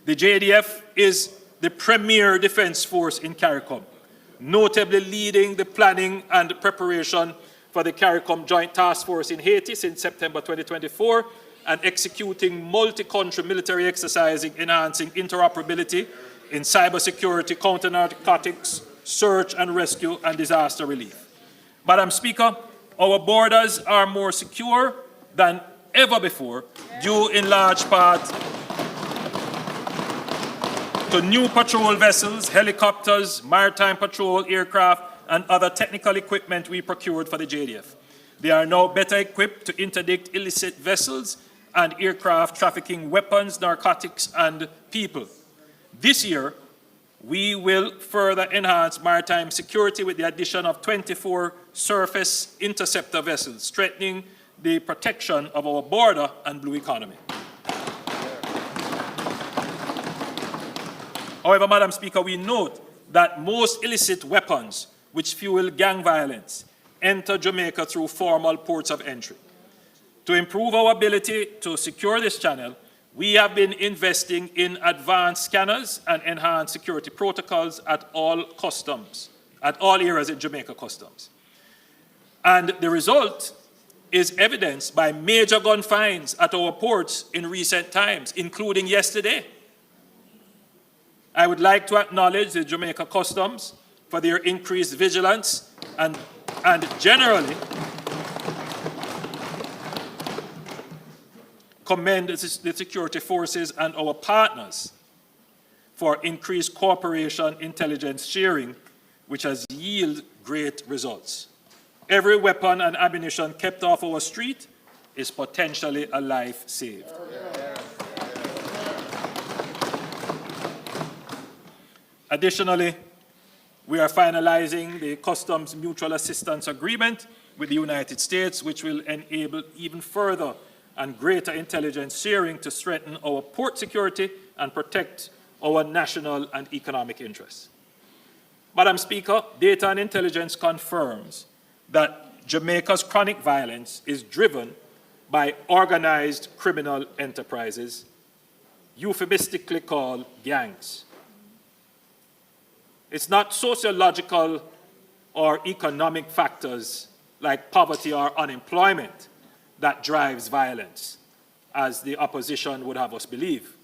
The JDF is the premier defense force in CARICOM, notably leading the planning and preparation for the CARICOM Joint Task Force in Haiti since September 2024 and executing multi-country military exercises enhancing interoperability in cybersecurity, counter-narcotics, search and rescue, and disaster relief. Madam Speaker, our borders are more secure than ever before, due in large part to new patrol vessels, helicopters, maritime patrol aircraft, and other technical equipment we procured for the JDF. They are now better equipped to interdict illicit vessels and aircraft trafficking weapons, narcotics, and people. This year, we will further enhance maritime security with the addition of 24 surface interceptor vessels, strengthening the protection of our border and blue economy. However, Madam Speaker, we note that most illicit weapons which fuel gang violence enter Jamaica through formal ports of entry. To improve our ability to secure this channel, We have been investing in advanced scanners and enhanced security protocols at all customs, at all areas in Jamaica Customs. And the result is evidenced by major gun finds at our ports in recent times, including yesterday. I would like to acknowledge the Jamaica Customs for their increased vigilance and generally commend the security forces and our partners for increased cooperation, intelligence sharing, which has yielded great results. Every weapon and ammunition kept off our street is potentially a life saved. Additionally, we are finalizing the Customs Mutual Assistance Agreement with the United States, which will enable even further and greater intelligence sharing to strengthen our port security and protect our national and economic interests. Madam Speaker, data and intelligence confirms that Jamaica's chronic violence is driven by organized criminal enterprises, euphemistically called gangs. It's not sociological or economic factors like poverty or unemployment that drives violence, as the opposition would have us believe.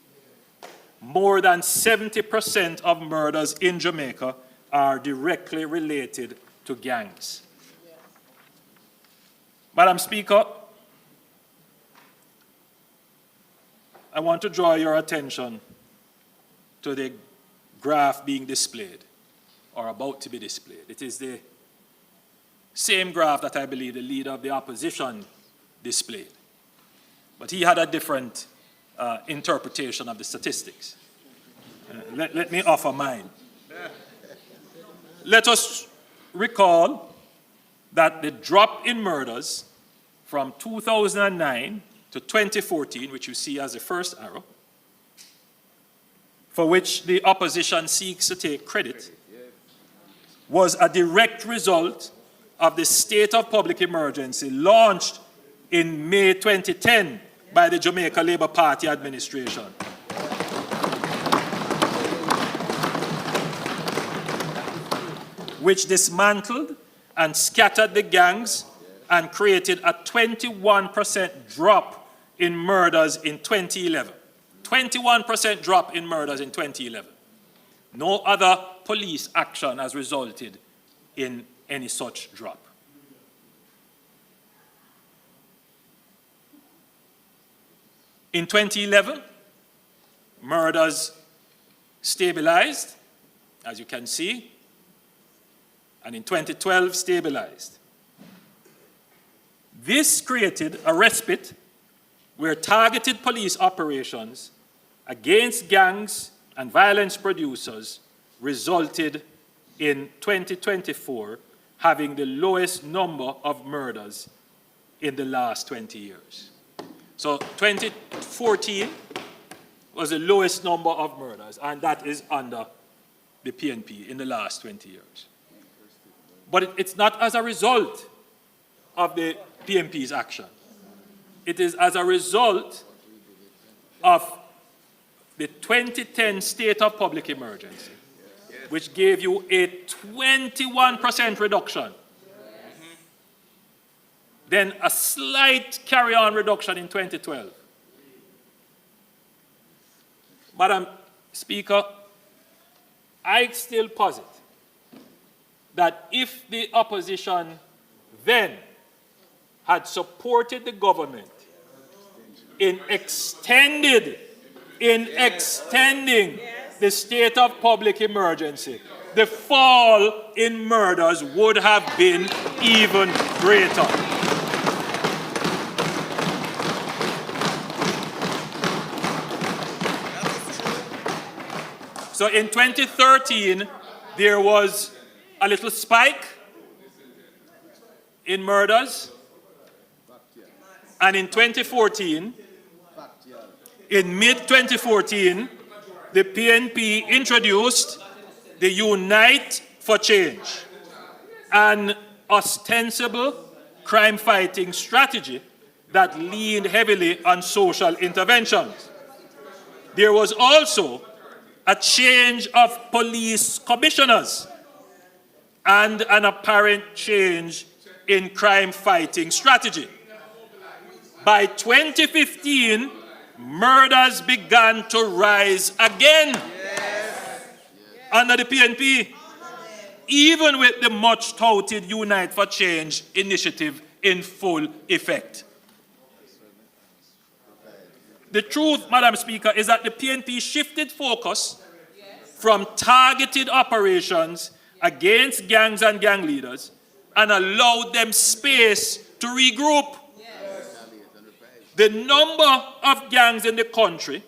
More than 70% of murders in Jamaica are directly related to gangs. Madam Speaker, I want to draw your attention to the graph being displayed, or about to be displayed. It is the same graph that I believe the leader of the opposition displayed. But he had a different interpretation of the statistics. Let me offer mine. Let us recall that the drop in murders from 2009 to 2014, which you see as the first arrow, for which the opposition seeks to take credit, was a direct result of the state of public emergency launched in May 2010 by the Jamaica Labour Party administration. Which dismantled and scattered the gangs and created a 21% drop in murders in 2011. 21% drop in murders in 2011. No other police action has resulted in any such drop. In 2011, murders stabilized, as you can see, and in 2012 stabilized. This created a respite where targeted police operations against gangs and violence producers resulted in 2024 having the lowest number of murders in the last 20 years. So 2014 was the lowest number of murders, and that is under the PNP in the last 20 years. But it's not as a result of the PNP's action. It is as a result of the 2010 state of public emergency, which gave you a 21% reduction. Then a slight carry-on reduction in 2012. Madam Speaker, I still posit that if the opposition then had supported the government in extending the state of public emergency, the fall in murders would have been even greater. So in 2013, there was a little spike in murders. And in 2014, in mid-2014, the PNP introduced the Unite for Change, an ostensible crime-fighting strategy that leaned heavily on social interventions. there was also a change of police commissioners and an apparent change in crime-fighting strategy. By 2015, murders began to rise again under the PNP, even with the much-touted Unite for Change initiative in full effect. The truth, Madam Speaker, is that the PNP shifted focus from targeted operations against gangs and gang leaders and allowed them space to regroup. The number of gangs in the country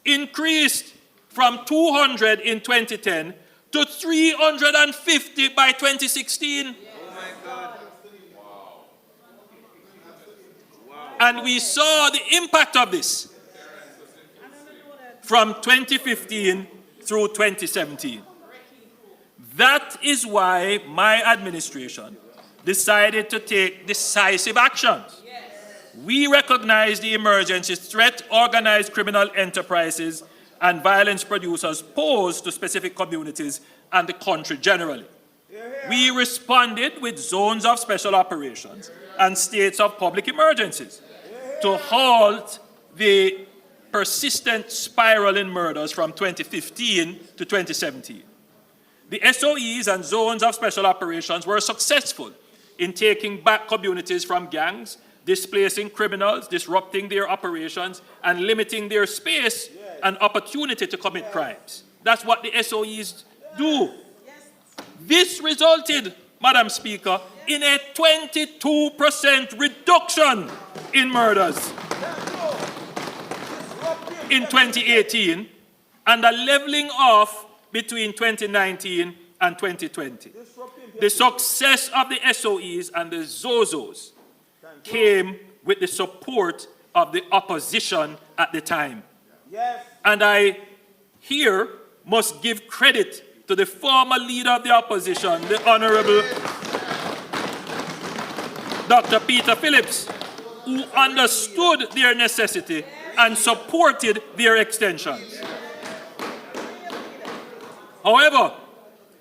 increased from 200 in 2010 to 350 by 2016. And we saw the impact of this from 2015 through 2017. That is why my administration decided to take decisive actions. We recognize the emergency threat organized criminal enterprises and violence producers pose to specific communities and the country generally. We responded with zones of special operations and states of public emergencies to halt the persistent spiral in murders from 2015 to 2017. The SOEs and zones of special operations were successful in taking back communities from gangs, displacing criminals, disrupting their operations, and limiting their space and opportunity to commit crimes. That's what the SOEs do. This resulted, Madam Speaker, in a 22% reduction in murders in 2018 and a leveling off between 2019 and 2020. The success of the SOEs and the ZOZOs came with the support of the opposition at the time. And I here must give credit to the former leader of the opposition, the Honorable Dr. Peter Phillips, who understood their necessity and supported their extensions. However,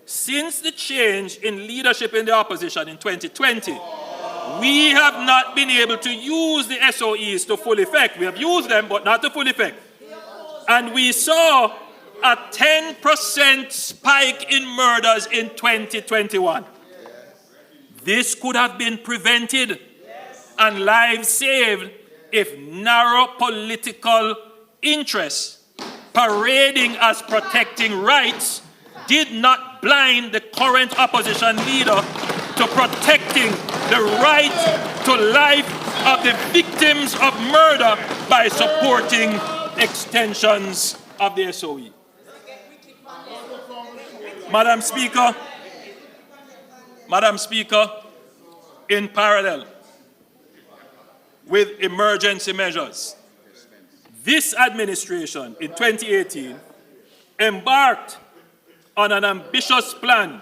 since the change in leadership in the opposition in 2020, we have not been able to use the SOEs to full effect. We have used them, but not to full effect. And we saw a 10% spike in murders in 2021. This could have been prevented and lives saved if narrow political interests parading as protecting rights did not blind the current opposition leader to protecting the right to life of the victims of murder by supporting extensions of the SOE. Madam Speaker, in parallel with emergency measures, this administration in 2018 embarked on an ambitious plan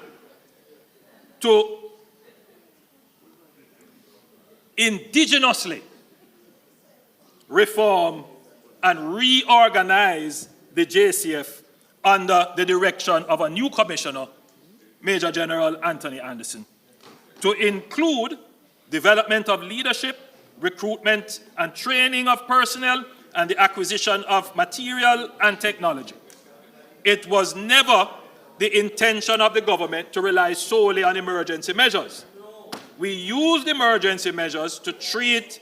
to indigenously reform and reorganize the JCF under the direction of a new commissioner, Major General Anthony Anderson, to include development of leadership, recruitment and training of personnel, and the acquisition of material and technology. It was never the intention of the government to rely solely on emergency measures. We used emergency measures to treat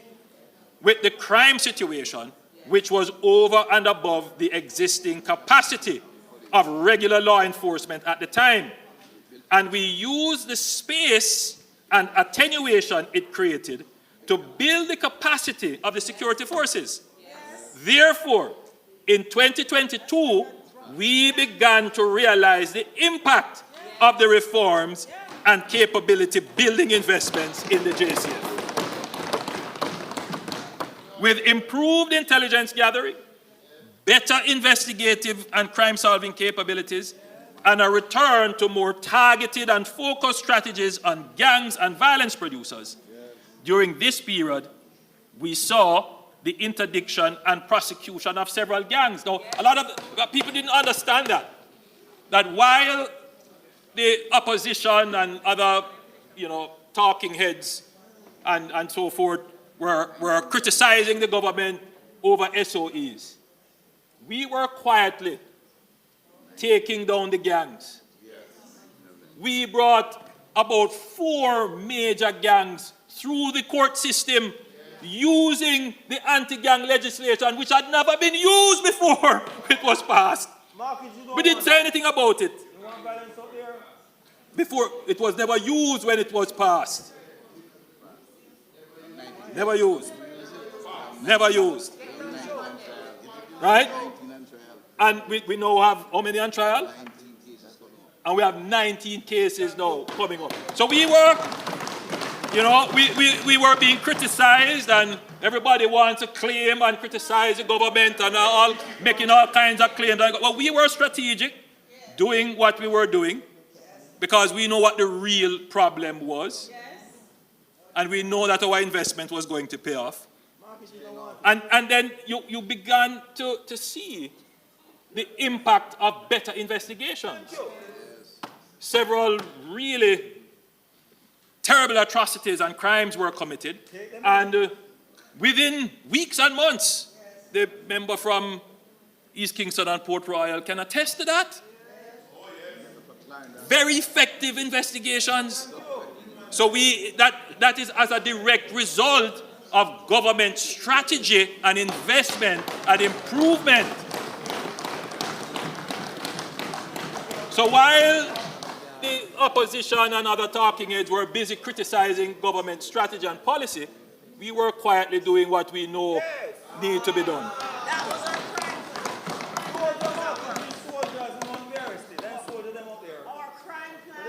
with the crime situation, which was over and above the existing capacity of regular law enforcement at the time. And we used the space and attenuation it created to build the capacity of the security forces. Therefore, in 2022, we began to realize the impact of the reforms and capability building investments in the JCF. With improved intelligence gathering, better investigative and crime-solving capabilities, and a return to more targeted and focused strategies on gangs and violence producers, during this period, we saw the interdiction and prosecution of several gangs. Now, a lot of people didn't understand that while the opposition and other, talking heads and so forth were criticizing the government over SOEs, we were quietly taking down the gangs. We brought about 4 major gangs through the court system using the anti-gang legislation, which had never been used before it was passed. We didn't say anything about it. Before, it was never used when it was passed. Never used. Never used. Right? And we now have how many on trial? And we have 19 cases now coming up. So we were, we were being criticized, and everybody wants to claim and criticize the government and all making all kinds of claims. Well, we were strategic, doing what we were doing, because we know what the real problem was. And we know that our investment was going to pay off. And then you began to see the impact of better investigations. Several really terrible atrocities and crimes were committed. And within weeks and months, the member from East Kingston and Port Royal can attest to that. Very effective investigations. So that is as a direct result of government strategy and investment and improvement. So while the opposition and other talking heads were busy criticizing government strategy and policy, we were quietly doing what we know need to be done.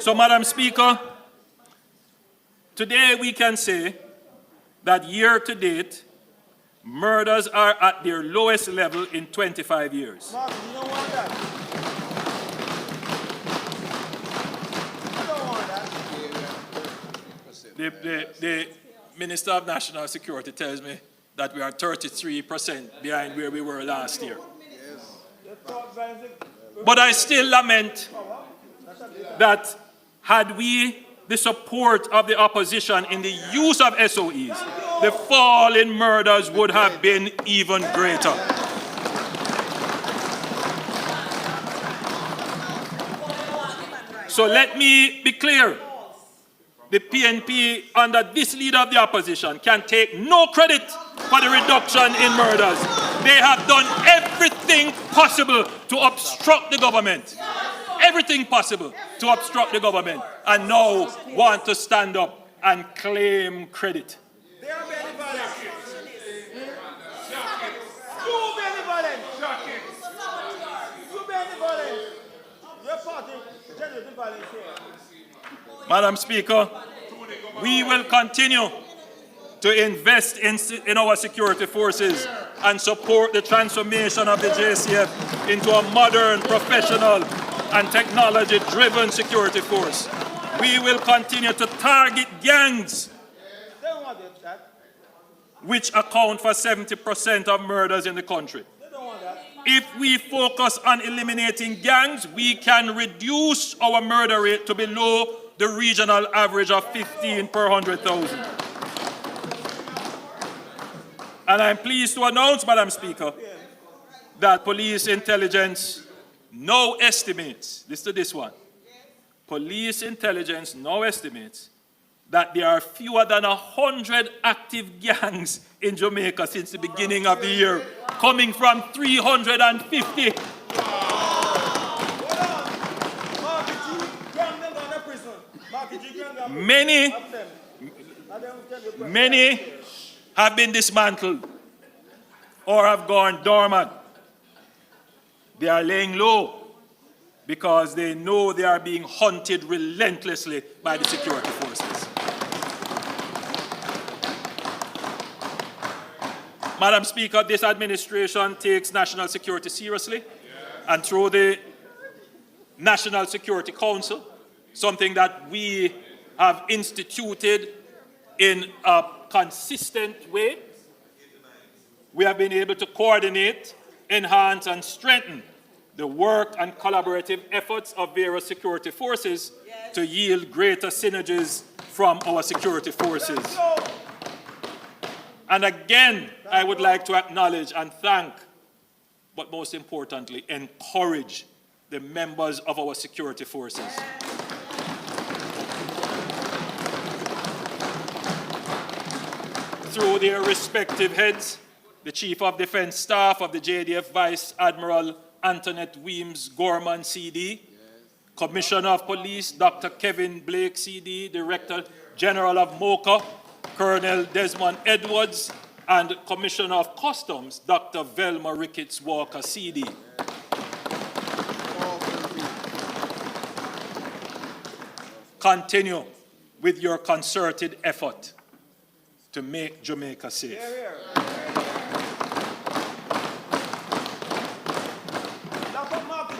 So, Madam Speaker, today we can say that year to date, murders are at their lowest level in 25 years. The Minister of National Security tells me that we are 33% behind where we were last year. But I still lament that had we the support of the opposition in the use of SOEs, the fall in murders would have been even greater. So let me be clear. The PNP, under this leader of the opposition, can take no credit for the reduction in murders. They have done everything possible to obstruct the government. Everything possible to obstruct the government, and now want to stand up and claim credit. They are benevolent. You benevolent. You benevolent. Your party generating violence here. Madam Speaker, we will continue to invest in our security forces and support the transformation of the JCF into a modern, professional, and technology-driven security force. We will continue to target gangs, which account for 70% of murders in the country. If we focus on eliminating gangs, we can reduce our murder rate to below the regional average of 15 per 100,000. And I'm pleased to announce, Madam Speaker, that police intelligence now estimates, listen to this one, police intelligence now estimates that there are fewer than 100 active gangs in Jamaica since the beginning of the year, coming from 350. Many have been dismantled or have gone dormant. They are laying low because they know they are being hunted relentlessly by the security forces. Madam Speaker, this administration takes national security seriously, and through the National Security Council, something that we have instituted in a consistent way, we have been able to coordinate, enhance, and strengthen the work and collaborative efforts of various security forces to yield greater synergies from our security forces. And again, I would like to acknowledge and thank, but most importantly, encourage the members of our security forces. Through their respective heads, the Chief of Defense Staff of the JDF Vice Admiral Antoinette Weems Gorman, CD, Commissioner of Police Dr. Kevin Blake, CD, Director General of MOCA, Colonel Desmond Edwards, and Commissioner of Customs Dr. Velma Ricketts Walker, CD. Continue with your concerted effort to make Jamaica safe.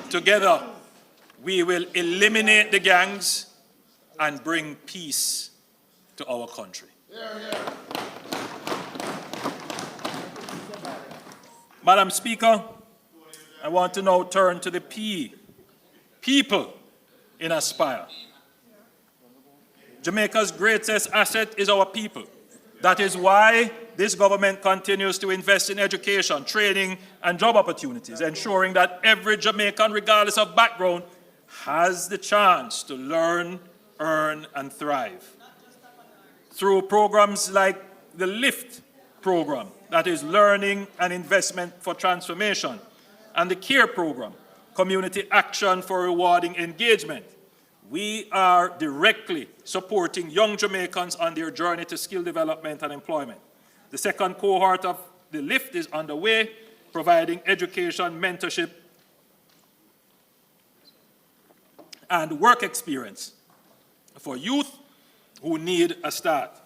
Together, we will eliminate the gangs and bring peace to our country. Madam Speaker, I want to now turn to the people in Aspire. Jamaica's greatest asset is our people. That is why this government continues to invest in education, training, and job opportunities, ensuring that every Jamaican, regardless of background, has the chance to learn, earn, and thrive. Through programs like the LIFT program, that is Learning and Investment for Transformation, and the CARE program, Community Action for Rewarding Engagement, we are directly supporting young Jamaicans on their journey to skill development and employment. The second cohort of the LIFT is underway, providing education, mentorship, and work experience for youth who need a start.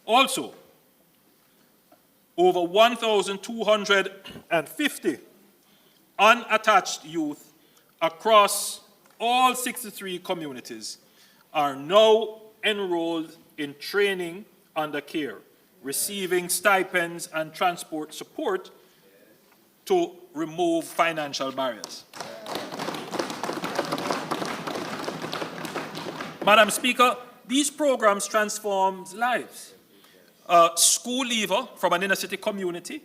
Also, over 1,250 unattached youth across all 63 communities are now enrolled in training under CARE, receiving stipends and transport support to remove financial barriers. Madam Speaker, these programs transform lives. A school leaver from an inner city community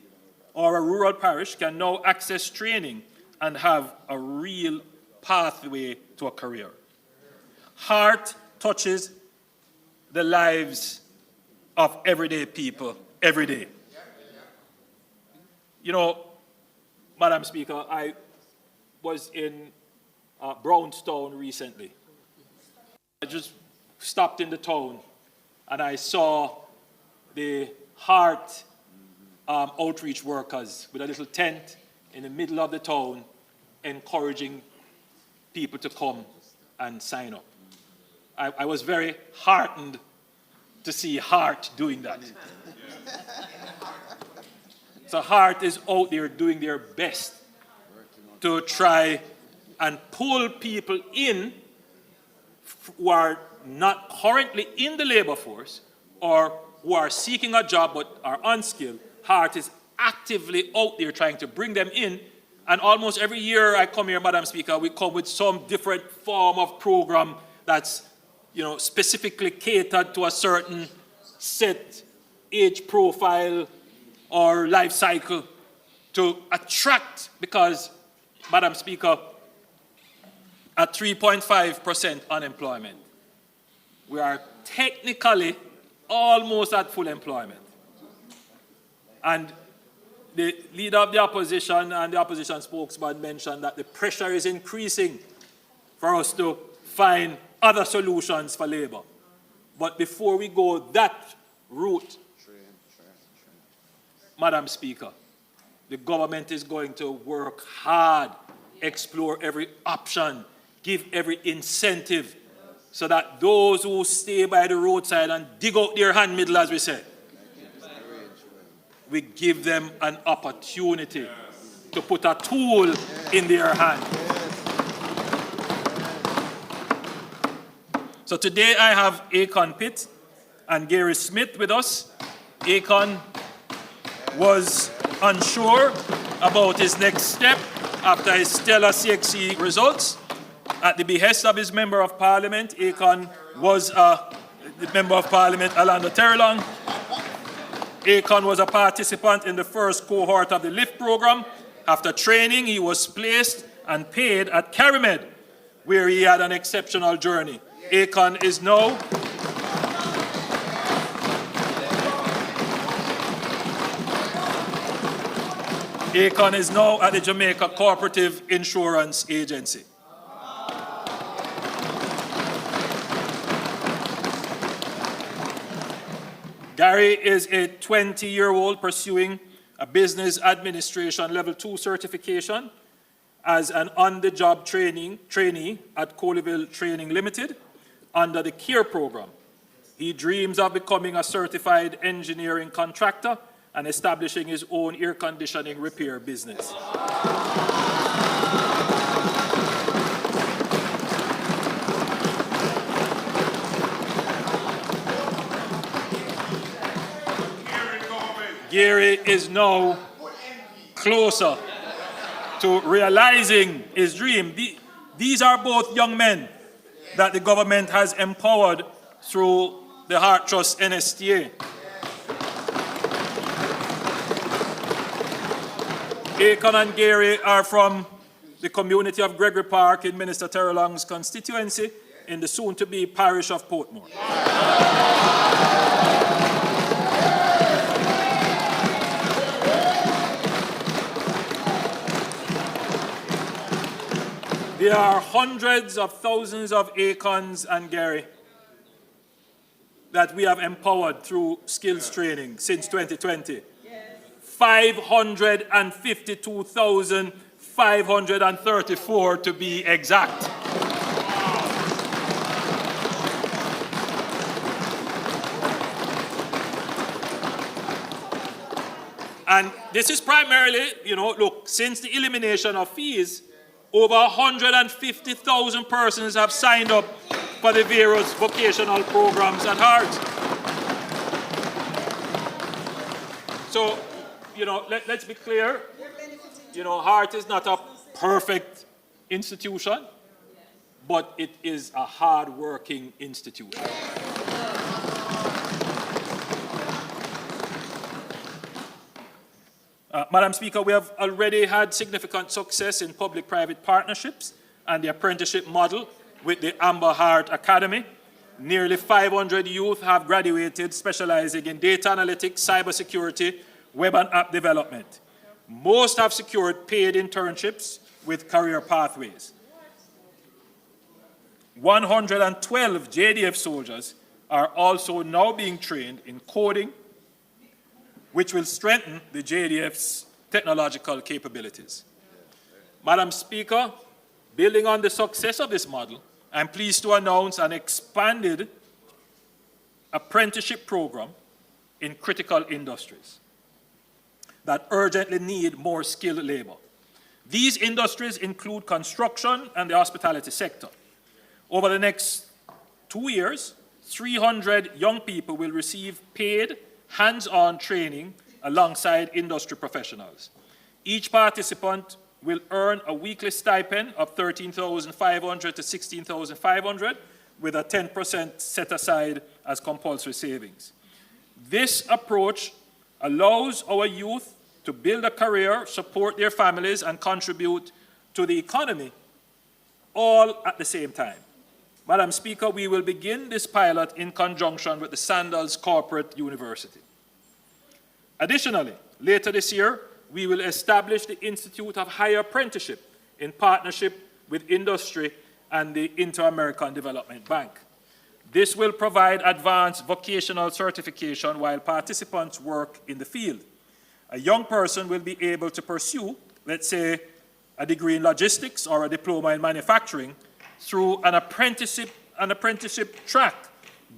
or a rural parish can now access training and have a real pathway to a career. Heart touches the lives of everyday people every day. You know, Madam Speaker, I was in Brownstown recently. I just stopped in the town and I saw the heart outreach workers with a little tent in the middle of the town encouraging people to come and sign up. I was very heartened to see Heart doing that. So Heart is out there doing their best to try and pull people in who are not currently in the labor force or who are seeking a job but are unskilled. Heart is actively out there trying to bring them in. And almost every year I come here, Madam Speaker, we come with some different form of program that's, specifically catered to a certain set age profile or life cycle to attract, because, Madam Speaker, at 3.5% unemployment, we are technically almost at full employment. And the leader of the opposition and the opposition spokesman mentioned that the pressure is increasing for us to find other solutions for labor. But before we go that route, Madam Speaker, the government is going to work hard, explore every option, give every incentive, so that those who stay by the roadside and dig out their hand middle, as we say, we give them an opportunity to put a tool in their hand. So today I have Akon Pitt and Gary Smith with us. Akon was unsure about his next step after his stellar CXC results. At the behest of his Member of Parliament, Akon was the Member of Parliament, Alando Terrelong. Akon was a participant in the first cohort of the LIFT program. After training, he was placed and paid at Carimed, where he had an exceptional journey. Akon is now at the Jamaica Cooperative Insurance Agency. Gary is a 20-year-old pursuing a business administration level 2 certification as an on-the-job trainee at Colville Training Limited under the CARE program. He dreams of becoming a certified engineering contractor and establishing his own air conditioning repair business. Gary is now closer to realizing his dream. These are both young men that the government has empowered through the Heart Trust NSTA. Akon and Gary are from the community of Gregory Park in Minister Terrelong's constituency in the soon-to-be parish of Portmore. There are hundreds of thousands of Akons and Gary that we have empowered through skills training since 2020. 552,534 to be exact. And this is primarily, look, since the elimination of fees, over 150,000 persons have signed up for the various vocational programs at Heart. So, let's be clear. Heart is not a perfect institution, but it is a hard-working institution. Madam Speaker, we have already had significant success in public-private partnerships and the apprenticeship model with the Amber Heart Academy. Nearly 500 youth have graduated specializing in data analytics, cybersecurity, web and app development. Most have secured paid internships with career pathways. 112 JDF soldiers are also now being trained in coding, which will strengthen the JDF's technological capabilities. Madam Speaker, building on the success of this model, I'm pleased to announce an expanded apprenticeship program in critical industries that urgently need more skilled labor. These industries include construction and the hospitality sector. Over the next 2 years, 300 young people will receive paid hands-on training alongside industry professionals. Each participant will earn a weekly stipend of $13,500 to $16,500 with a 10% set aside as compulsory savings. This approach allows our youth to build a career, support their families, and contribute to the economy, all at the same time. Madam Speaker, we will begin this pilot in conjunction with the Sandals Corporate University. Additionally, later this year, we will establish the Institute of Higher Apprenticeship in partnership with industry and the Inter-American Development Bank. This will provide advanced vocational certification while participants work in the field. A young person will be able to pursue, let's say, a degree in logistics or a diploma in manufacturing through an apprenticeship track,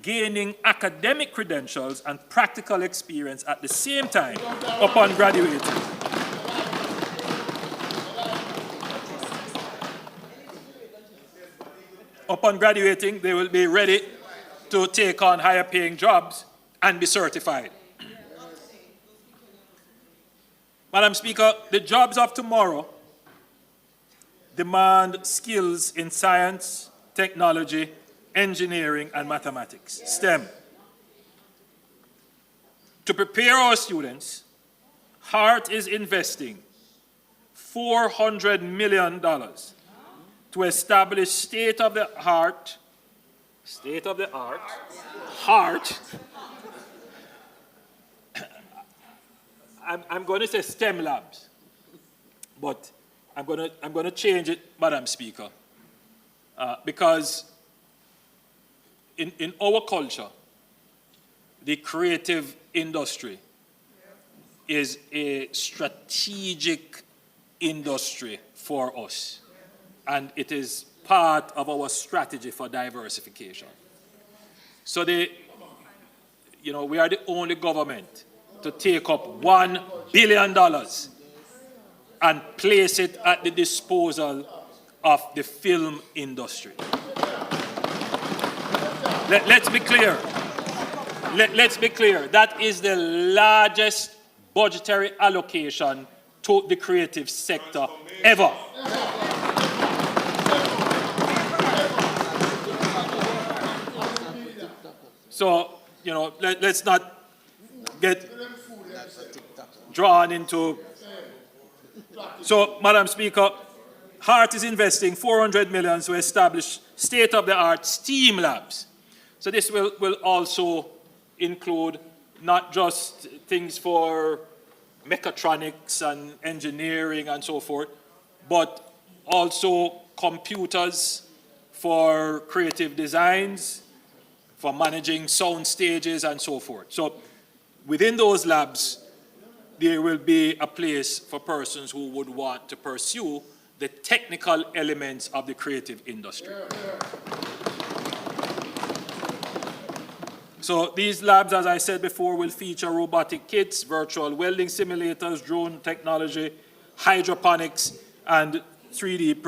gaining academic credentials and practical experience at the same time upon graduating. Upon graduating, they will be ready to take on higher paying jobs and be certified. Madam Speaker, the jobs of tomorrow demand skills in science, technology, engineering, and mathematics, STEM. To prepare our students, HART is investing $400 million to establish state-of-the-art, HART, I'm going to say STEM labs, but I'm going to change it, Madam Speaker, because in our culture, the creative industry is a strategic industry for us, and it is part of our strategy for diversification. So we are the only government to take up $1 billion and place it at the disposal of the film industry. Let's be clear. Let's be clear. That is the largest budgetary allocation to the creative sector ever. So, let's not get drawn into. So, Madam Speaker, HART is investing $400 million to establish state-of-the-art STEAM labs. So this will also include not just things for mechatronics and engineering and so forth, but also computers for creative designs, for managing sound stages and so forth. So within those labs, there will be a place for persons who would want to pursue the technical elements of the creative industry. So these labs, as I said before, will feature robotic kits, virtual welding simulators, drone technology, hydroponics, and 3D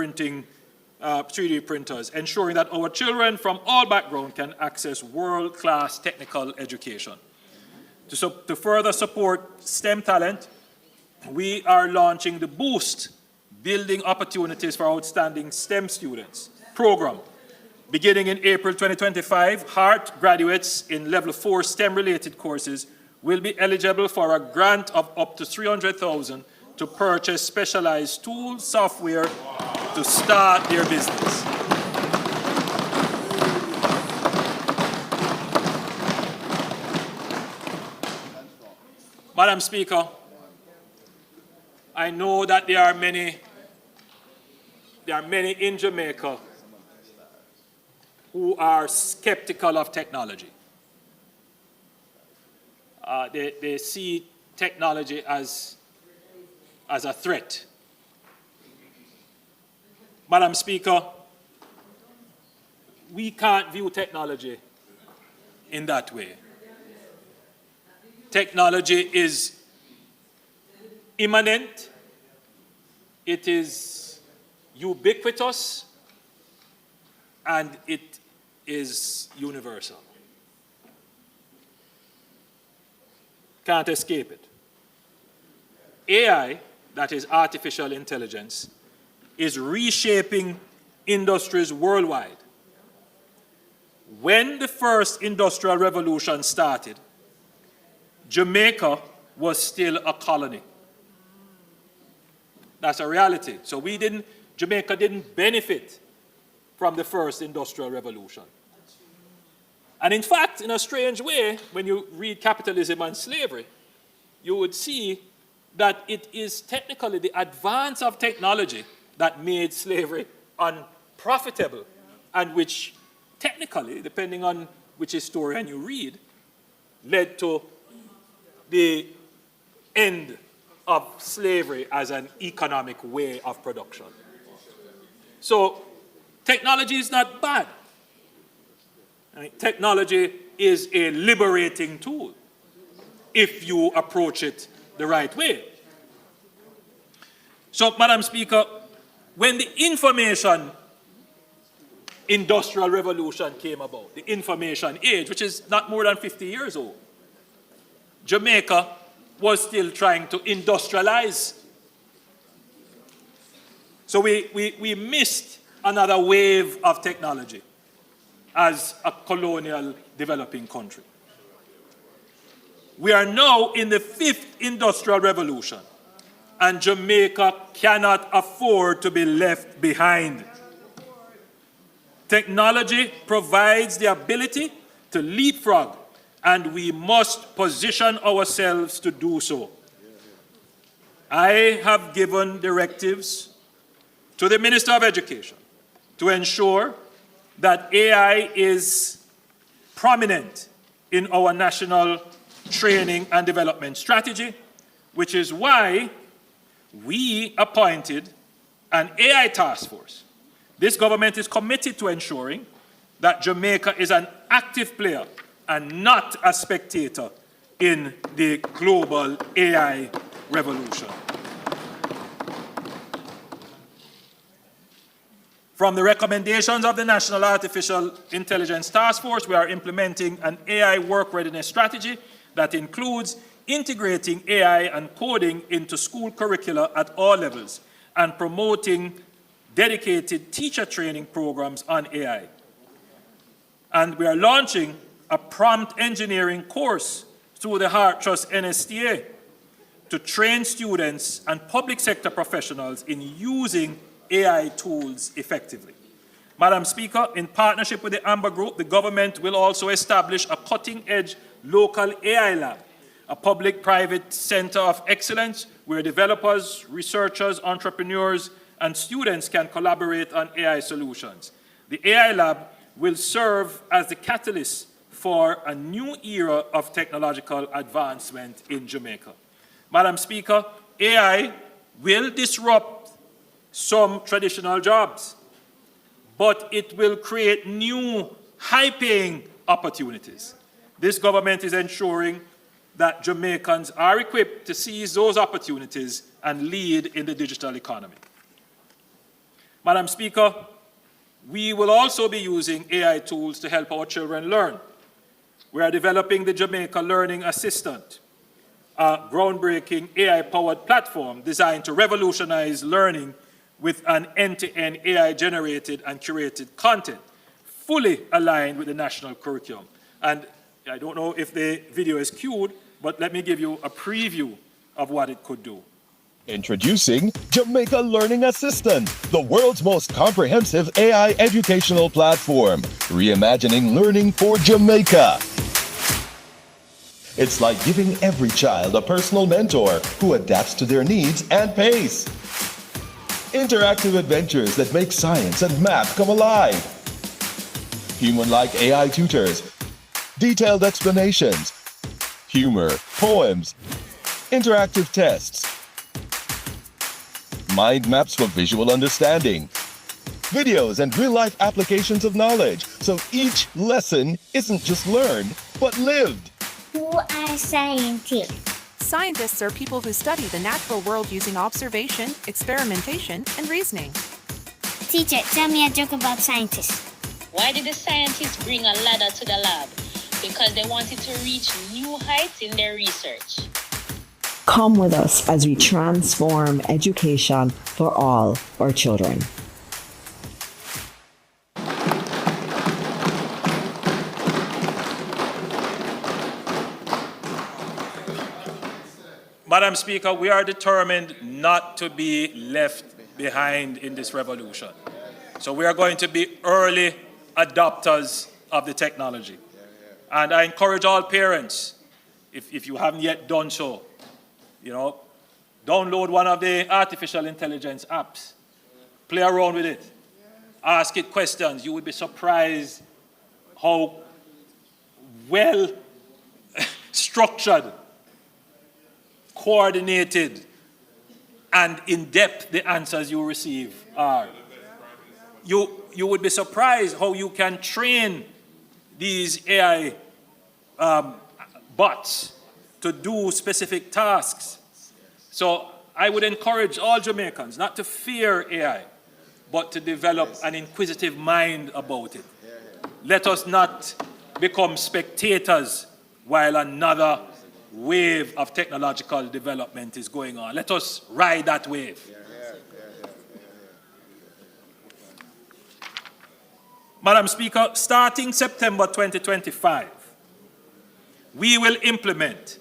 printers, ensuring that our children from all backgrounds can access world-class technical education. To further support STEM talent, we are launching the Boost Building Opportunities for Outstanding STEM Students program. Beginning in April 2025, HART graduates in Level 4 STEM-related courses will be eligible for a grant of up to $300,000 to purchase specialized tools, software to start their business. Madam Speaker, I know that there are many in Jamaica who are skeptical of technology. They see technology as a threat. Madam Speaker, we can't view technology in that way. Technology is immanent, it is ubiquitous, and it is universal. Can't escape it. AI, that is artificial intelligence, is reshaping industries worldwide. When the first industrial revolution started, Jamaica was still a colony. That's a reality. So Jamaica didn't benefit from the first industrial revolution. And in fact, in a strange way, when you read Capitalism and Slavery, you would see that it is technically the advance of technology that made slavery unprofitable, and which technically, depending on which historian you read, led to the end of slavery as an economic way of production. So technology is not bad. Technology is a liberating tool if you approach it the right way. So, Madam Speaker, when the information industrial revolution came about, the information age, which is not more than 50 years old, Jamaica was still trying to industrialize. So we missed another wave of technology as a colonial developing country. We are now in the 5th industrial revolution, and Jamaica cannot afford to be left behind. Technology provides the ability to leapfrog, and we must position ourselves to do so. I have given directives to the Minister of Education to ensure that AI is prominent in our national training and development strategy, which is why we appointed an AI task force. This government is committed to ensuring that Jamaica is an active player and not a spectator in the global AI revolution. From the recommendations of the National Artificial Intelligence Task Force, we are implementing an AI work readiness strategy that includes integrating AI and coding into school curricula at all levels and promoting dedicated teacher training programs on AI. And we are launching a prompt engineering course through the Heart Trust NSTA to train students and public sector professionals in using AI tools effectively. Madam Speaker, in partnership with the Amber Group, the government will also establish a cutting-edge local AI lab, a public-private center of excellence where developers, researchers, entrepreneurs, and students can collaborate on AI solutions. The AI lab will serve as the catalyst for a new era of technological advancement in Jamaica. Madam Speaker, AI will disrupt some traditional jobs, but it will create new high-paying opportunities. This government is ensuring that Jamaicans are equipped to seize those opportunities and lead in the digital economy. Madam Speaker, we will also be using AI tools to help our children learn. We are developing the Jamaica Learning Assistant, a groundbreaking AI-powered platform designed to revolutionize learning with an end-to-end AI-generated and curated content, fully aligned with the national curriculum. And I don't know if the video is cued, but let me give you a preview of what it could do. Introducing Jamaica Learning Assistant, the world's most comprehensive AI educational platform, reimagining learning for Jamaica. It's like giving every child a personal mentor who adapts to their needs and pace. Interactive adventures that make science and math come alive. Human-like AI tutors, detailed explanations, humor, poems, interactive tests, mind maps for visual understanding, videos and real-life applications of knowledge, so each lesson isn't just learned, but lived. Who are scientists? Scientists are people who study the natural world using observation, experimentation, and reasoning. Teacher, tell me a joke about scientists. Why did the scientists bring a ladder to the lab? Because they wanted to reach new heights in their research. Come with us as we transform education for all our children. Madam Speaker, we are determined not to be left behind in this revolution. So we are going to be early adopters of the technology. And I encourage all parents, if you haven't yet done so, download one of the artificial intelligence apps. Play around with it. Ask it questions. You would be surprised how well structured, coordinated, and in-depth the answers you receive are. You would be surprised how you can train these AI bots to do specific tasks. So I would encourage all Jamaicans not to fear AI, but to develop an inquisitive mind about it. Let us not become spectators while another wave of technological development is going on. Let us ride that wave. Madam Speaker, starting September 2025, we will implement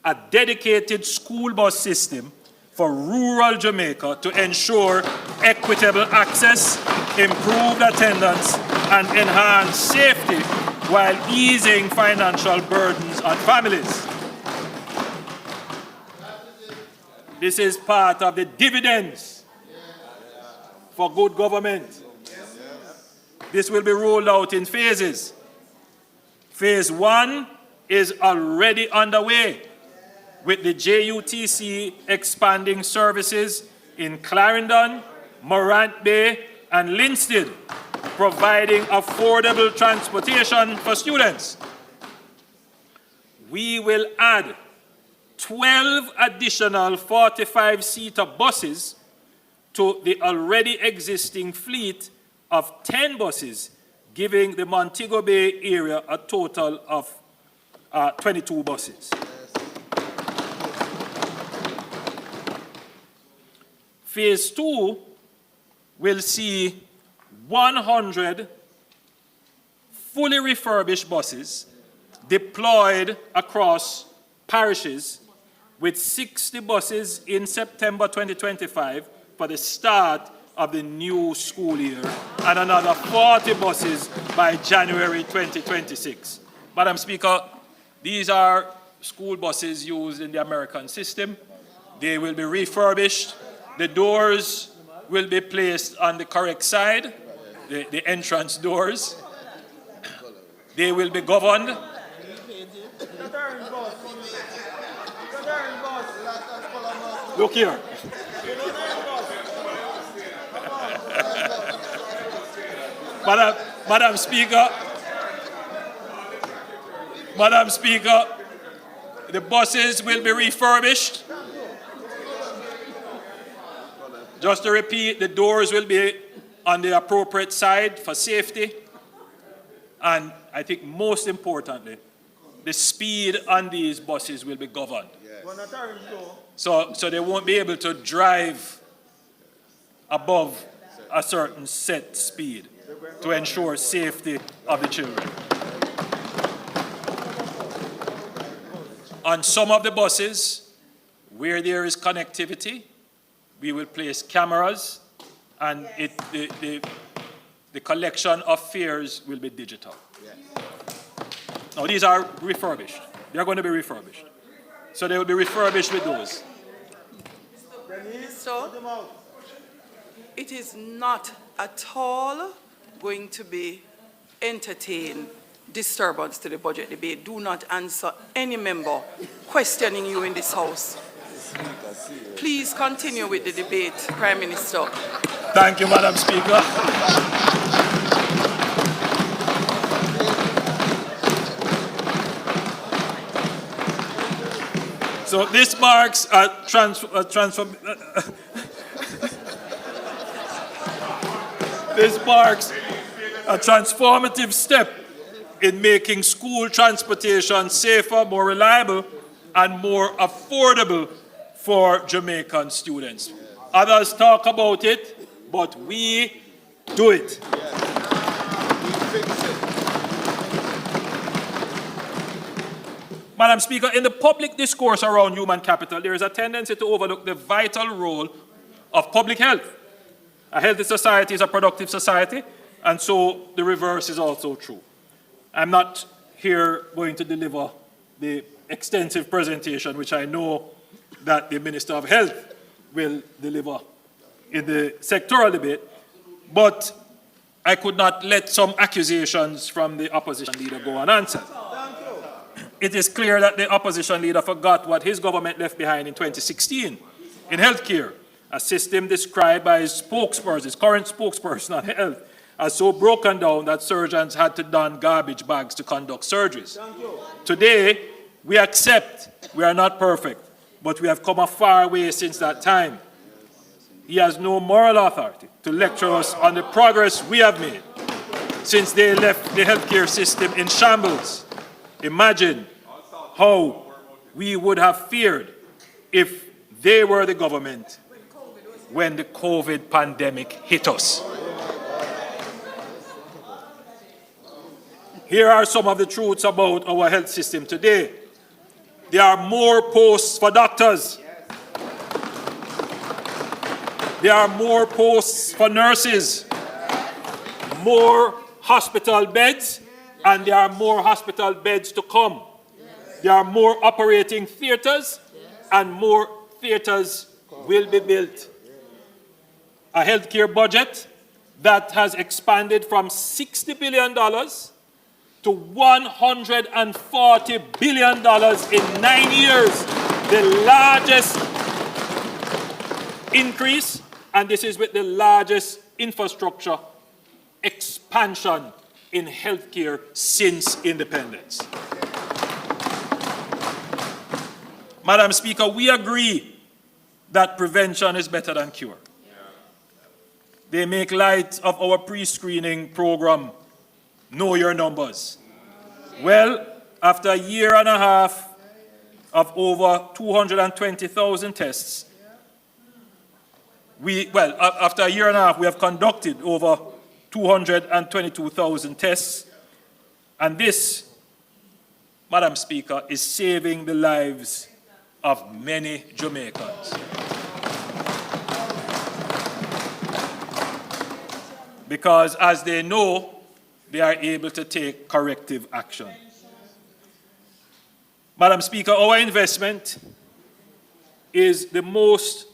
a dedicated school bus system for rural Jamaica to ensure equitable access, improved attendance, and enhanced safety while easing financial burdens on families. This is part of the dividends for good government. This will be rolled out in phases. Phase 1 is already underway, with the JUTC expanding services in Clarendon, Morant Bay, and Linstead, providing affordable transportation for students. We will add 12 additional 45-seater buses to the already existing fleet of 10 buses, giving the Montego Bay area a total of 22 buses. Phase 2 will see 100 fully refurbished buses deployed across parishes, with 60 buses in September 2025 for the start of the new school year, and another 40 buses by January 2026. Madam Speaker, these are school buses used in the American system. They will be refurbished. The doors will be placed on the correct side, the entrance doors. They will be governed. Look here. Madam Speaker, the buses will be refurbished. Just to repeat, the doors will be on the appropriate side for safety. And I think most importantly, the speed on these buses will be governed. So they won't be able to drive above a certain set speed to ensure safety of the children. On some of the buses, where there is connectivity, we will place cameras, and the collection of fares will be digital. Now, these are refurbished. They are going to be refurbished. So they will be refurbished with those. So, it is not at all going to be entertain disturbance to the budget debate. Do not answer any member questioning you in this House. Please continue with the debate, Prime Minister. Thank you, Madam Speaker. So this marks this marks a transformative step in making school transportation safer, more reliable, and more affordable for Jamaican students. Others talk about it, but we do it. Madam Speaker, in the public discourse around human capital, there is a tendency to overlook the vital role of public health. A healthy society is a productive society, and so the reverse is also true. I'm not here going to deliver the extensive presentation which I know that the Minister of Health will deliver in the sectoral debate, but I could not let some accusations from the opposition leader go unanswered. It is clear that the opposition leader forgot what his government left behind in 2016 in healthcare, a system described by his spokesperson, his current spokesperson on health, as so broken down that surgeons had to don garbage bags to conduct surgeries. Today, we accept we are not perfect, but we have come a far way since that time. He has no moral authority to lecture us on the progress we have made since they left the healthcare system in shambles. Imagine how we would have feared if they were the government when the COVID pandemic hit us. Here are some of the truths about our health system today. There are more posts for doctors. There are more posts for nurses, more hospital beds, and there are more hospital beds to come. There are more operating theaters, and more theaters will be built. A healthcare budget that has expanded from $60 billion to $140 billion in 9 years, the largest increase, and this is with the largest infrastructure expansion in healthcare since independence. Madam Speaker, we agree that prevention is better than cure. They make light of our pre-screening program, Know Your Numbers. Well, after a year and a half of over 220,000 tests, after a year and a half, we have conducted over 222,000 tests, and this, Madam Speaker, is saving the lives of many Jamaicans. Because as they know, they are able to take corrective action. Madam Speaker, our investment is the most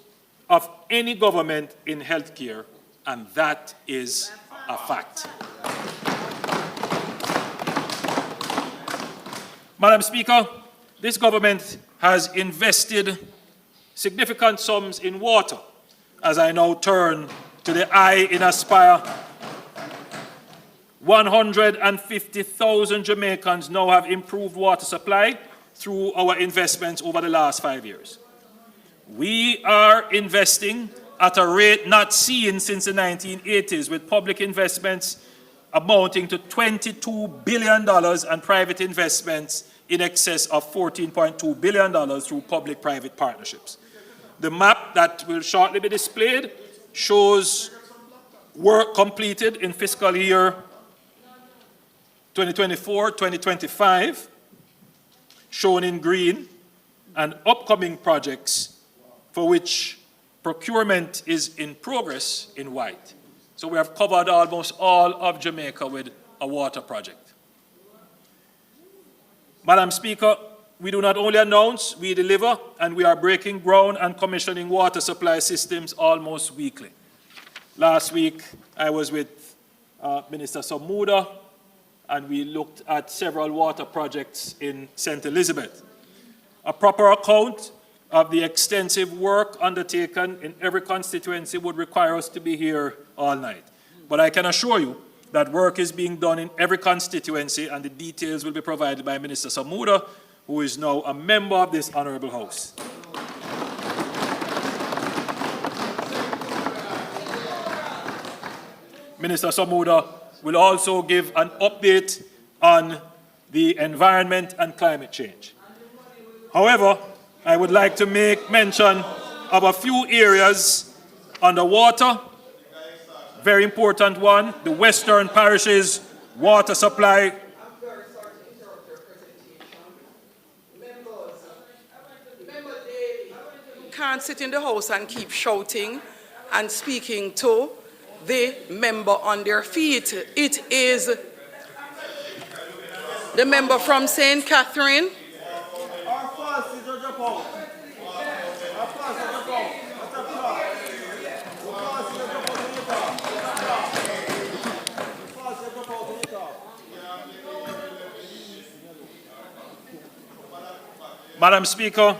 of any government in healthcare, and that is a fact. Madam Speaker, this government has invested significant sums in water. As I now turn to the I in Aspire, 150,000 Jamaicans now have improved water supply through our investments over the last 5 years. We are investing at a rate not seen since the 1980s, with public investments amounting to $22 billion and private investments in excess of $14.2 billion through public-private partnerships. The map that will shortly be displayed shows work completed in fiscal year 2024-2025, shown in green, and upcoming projects for which procurement is in progress in white. So we have covered almost all of Jamaica with a water project. Madam Speaker, we do not only announce, we deliver, and we are breaking ground and commissioning water supply systems almost weekly. Last week, I was with Minister Samuda, and we looked at several water projects in St. Elizabeth. A proper account of the extensive work undertaken in every constituency would require us to be here all night. But I can assure you that work is being done in every constituency, and the details will be provided by Minister Samuda, who is now a member of this Honourable House. Minister Samuda will also give an update on the environment and climate change. However, I would like to make mention of a few areas underwater. Very important one, the Western Parishes water supply. Can't sit in the house and keep shouting and speaking to the member on their feet. It is the member from St. Catherine. Madam Speaker,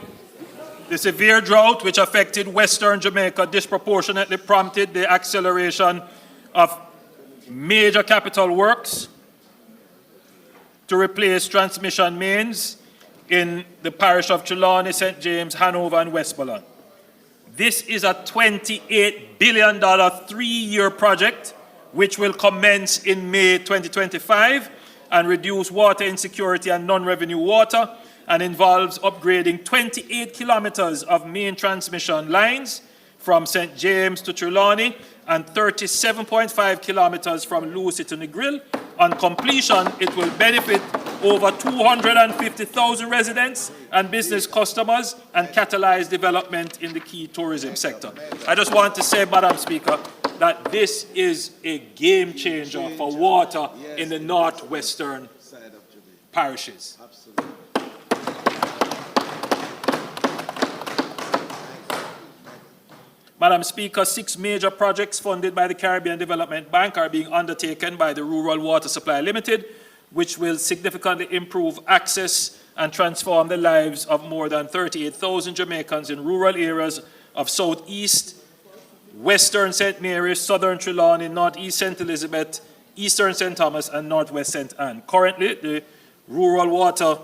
the severe drought which affected Western Jamaica disproportionately prompted the acceleration of major capital works to replace transmission mains in the parish of Trelawney, St. James, Hanover, and Westmoreland. This is a $28 billion three-year project which will commence in May 2025 and reduce water insecurity and non-revenue water and involves upgrading 28 kilometers of main transmission lines from St. James to Trelawney and 37.5 kilometers from Lucy to Negril. On completion, it will benefit over 250,000 residents and business customers and catalyze development in the key tourism sector. I just want to say, Madam Speaker, that this is a game changer for water in the northwestern parishes. Madam Speaker, 6 major projects funded by the Caribbean Development Bank are being undertaken by the Rural Water Supply Limited, which will significantly improve access and transform the lives of more than 38,000 Jamaicans in rural areas of Southeast, Western St. Mary's, Southern Trelawney, Northeast St. Elizabeth, Eastern St. Thomas, and Northwest St. Anne. Currently, the Rural Water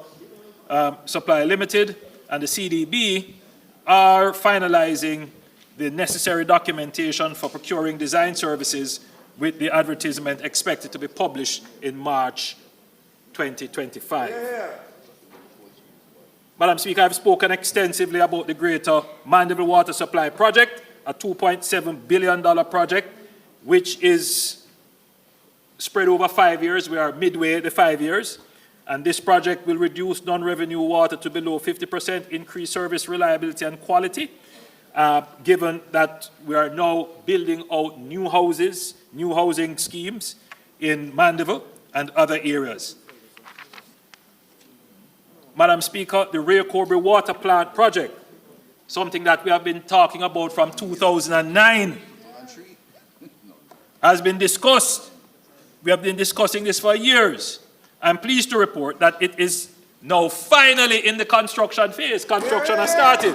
Supply Limited and the CDB are finalizing the necessary documentation for procuring design services, with the advertisement expected to be published in March 2025. Madam Speaker, I've spoken extensively about the Greater Mandeville Water Supply Project, a $2.7 billion project, which is spread over 5 years. We are midway the 5 years. And this project will reduce non-revenue water to below 50%, increase service reliability and quality, given that we are now building out new houses, new housing schemes in Mandeville and other areas. Madam Speaker, the Ray Corbry Water Plant Project, something that we have been talking about from 2009, has been discussed. We have been discussing this for years. I'm pleased to report that it is now finally in the construction phase. Construction has started.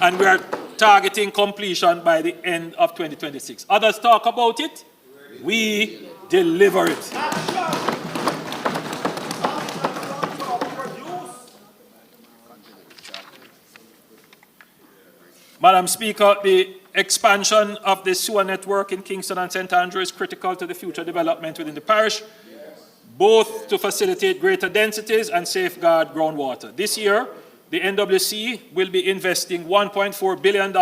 And we are targeting completion by the end of 2026. Others talk about it, we deliver it. Madam Speaker, the expansion of the sewer network in Kingston and St. Andrew is critical to the future development within the parish, both to facilitate greater densities and safeguard groundwater. This year, the NWC will be investing $1.4 billion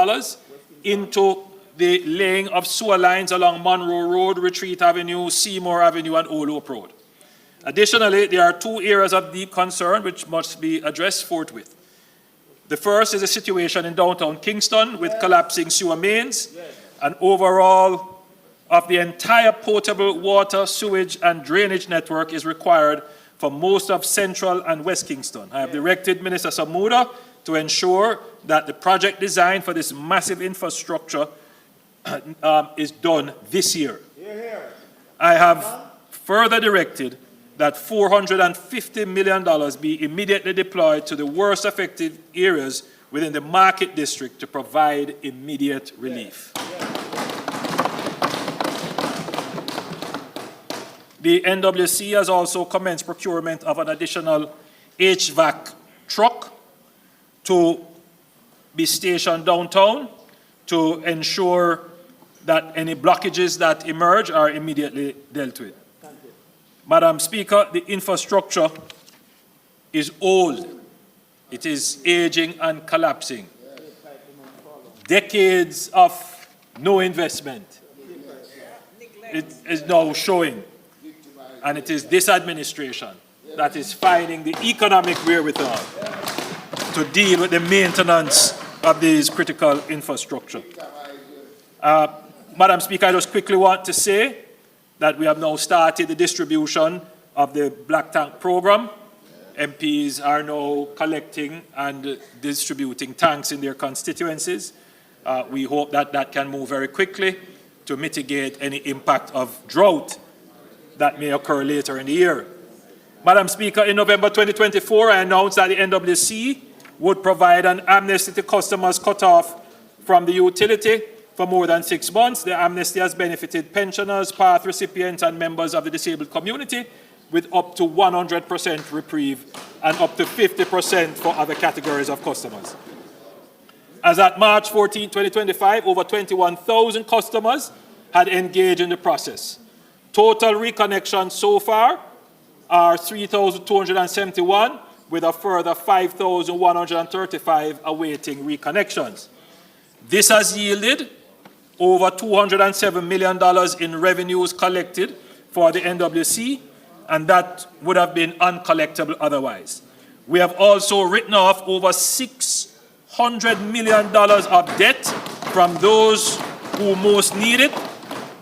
into the laying of sewer lines along Monroe Road, Retreat Avenue, Seymour Avenue, and Olope Road. Additionally, there are 2 areas of deep concern which must be addressed forthwith. The first is the situation in downtown Kingston with collapsing sewer mains, and overall of the entire potable water, sewage, and drainage network is required for most of Central and West Kingston. I have directed Minister Samuda to ensure that the project design for this massive infrastructure is done this year. I have further directed that $450 million be immediately deployed to the worst affected areas within the Market District to provide immediate relief. The NWC has also commenced procurement of an additional HVAC truck to be stationed downtown to ensure that any blockages that emerge are immediately dealt with. Madam Speaker, the infrastructure is old. It is aging and collapsing. Decades of no investment. It is now showing. And it is this administration that is finding the economic wherewithal to deal with the maintenance of these critical infrastructure. Madam Speaker, I just quickly want to say that we have now started the distribution of the Black Tank program. MPs are now collecting and distributing tanks in their constituencies. We hope that that can move very quickly to mitigate any impact of drought that may occur later in the year. Madam Speaker, in November 2024, I announced that the NWC would provide an amnesty to customers cut off from the utility for more than 6 months. The amnesty has benefited pensioners, PATH recipients, and members of the disabled community with up to 100% reprieve and up to 50% for other categories of customers. As at March 14, 2025, over 21,000 customers had engaged in the process. Total reconnection so far are 3,271, with a further 5,135 awaiting reconnections. This has yielded over $207 million in revenues collected for the NWC, and that would have been uncollectible otherwise. We have also written off over $600 million of debt from those who most need it,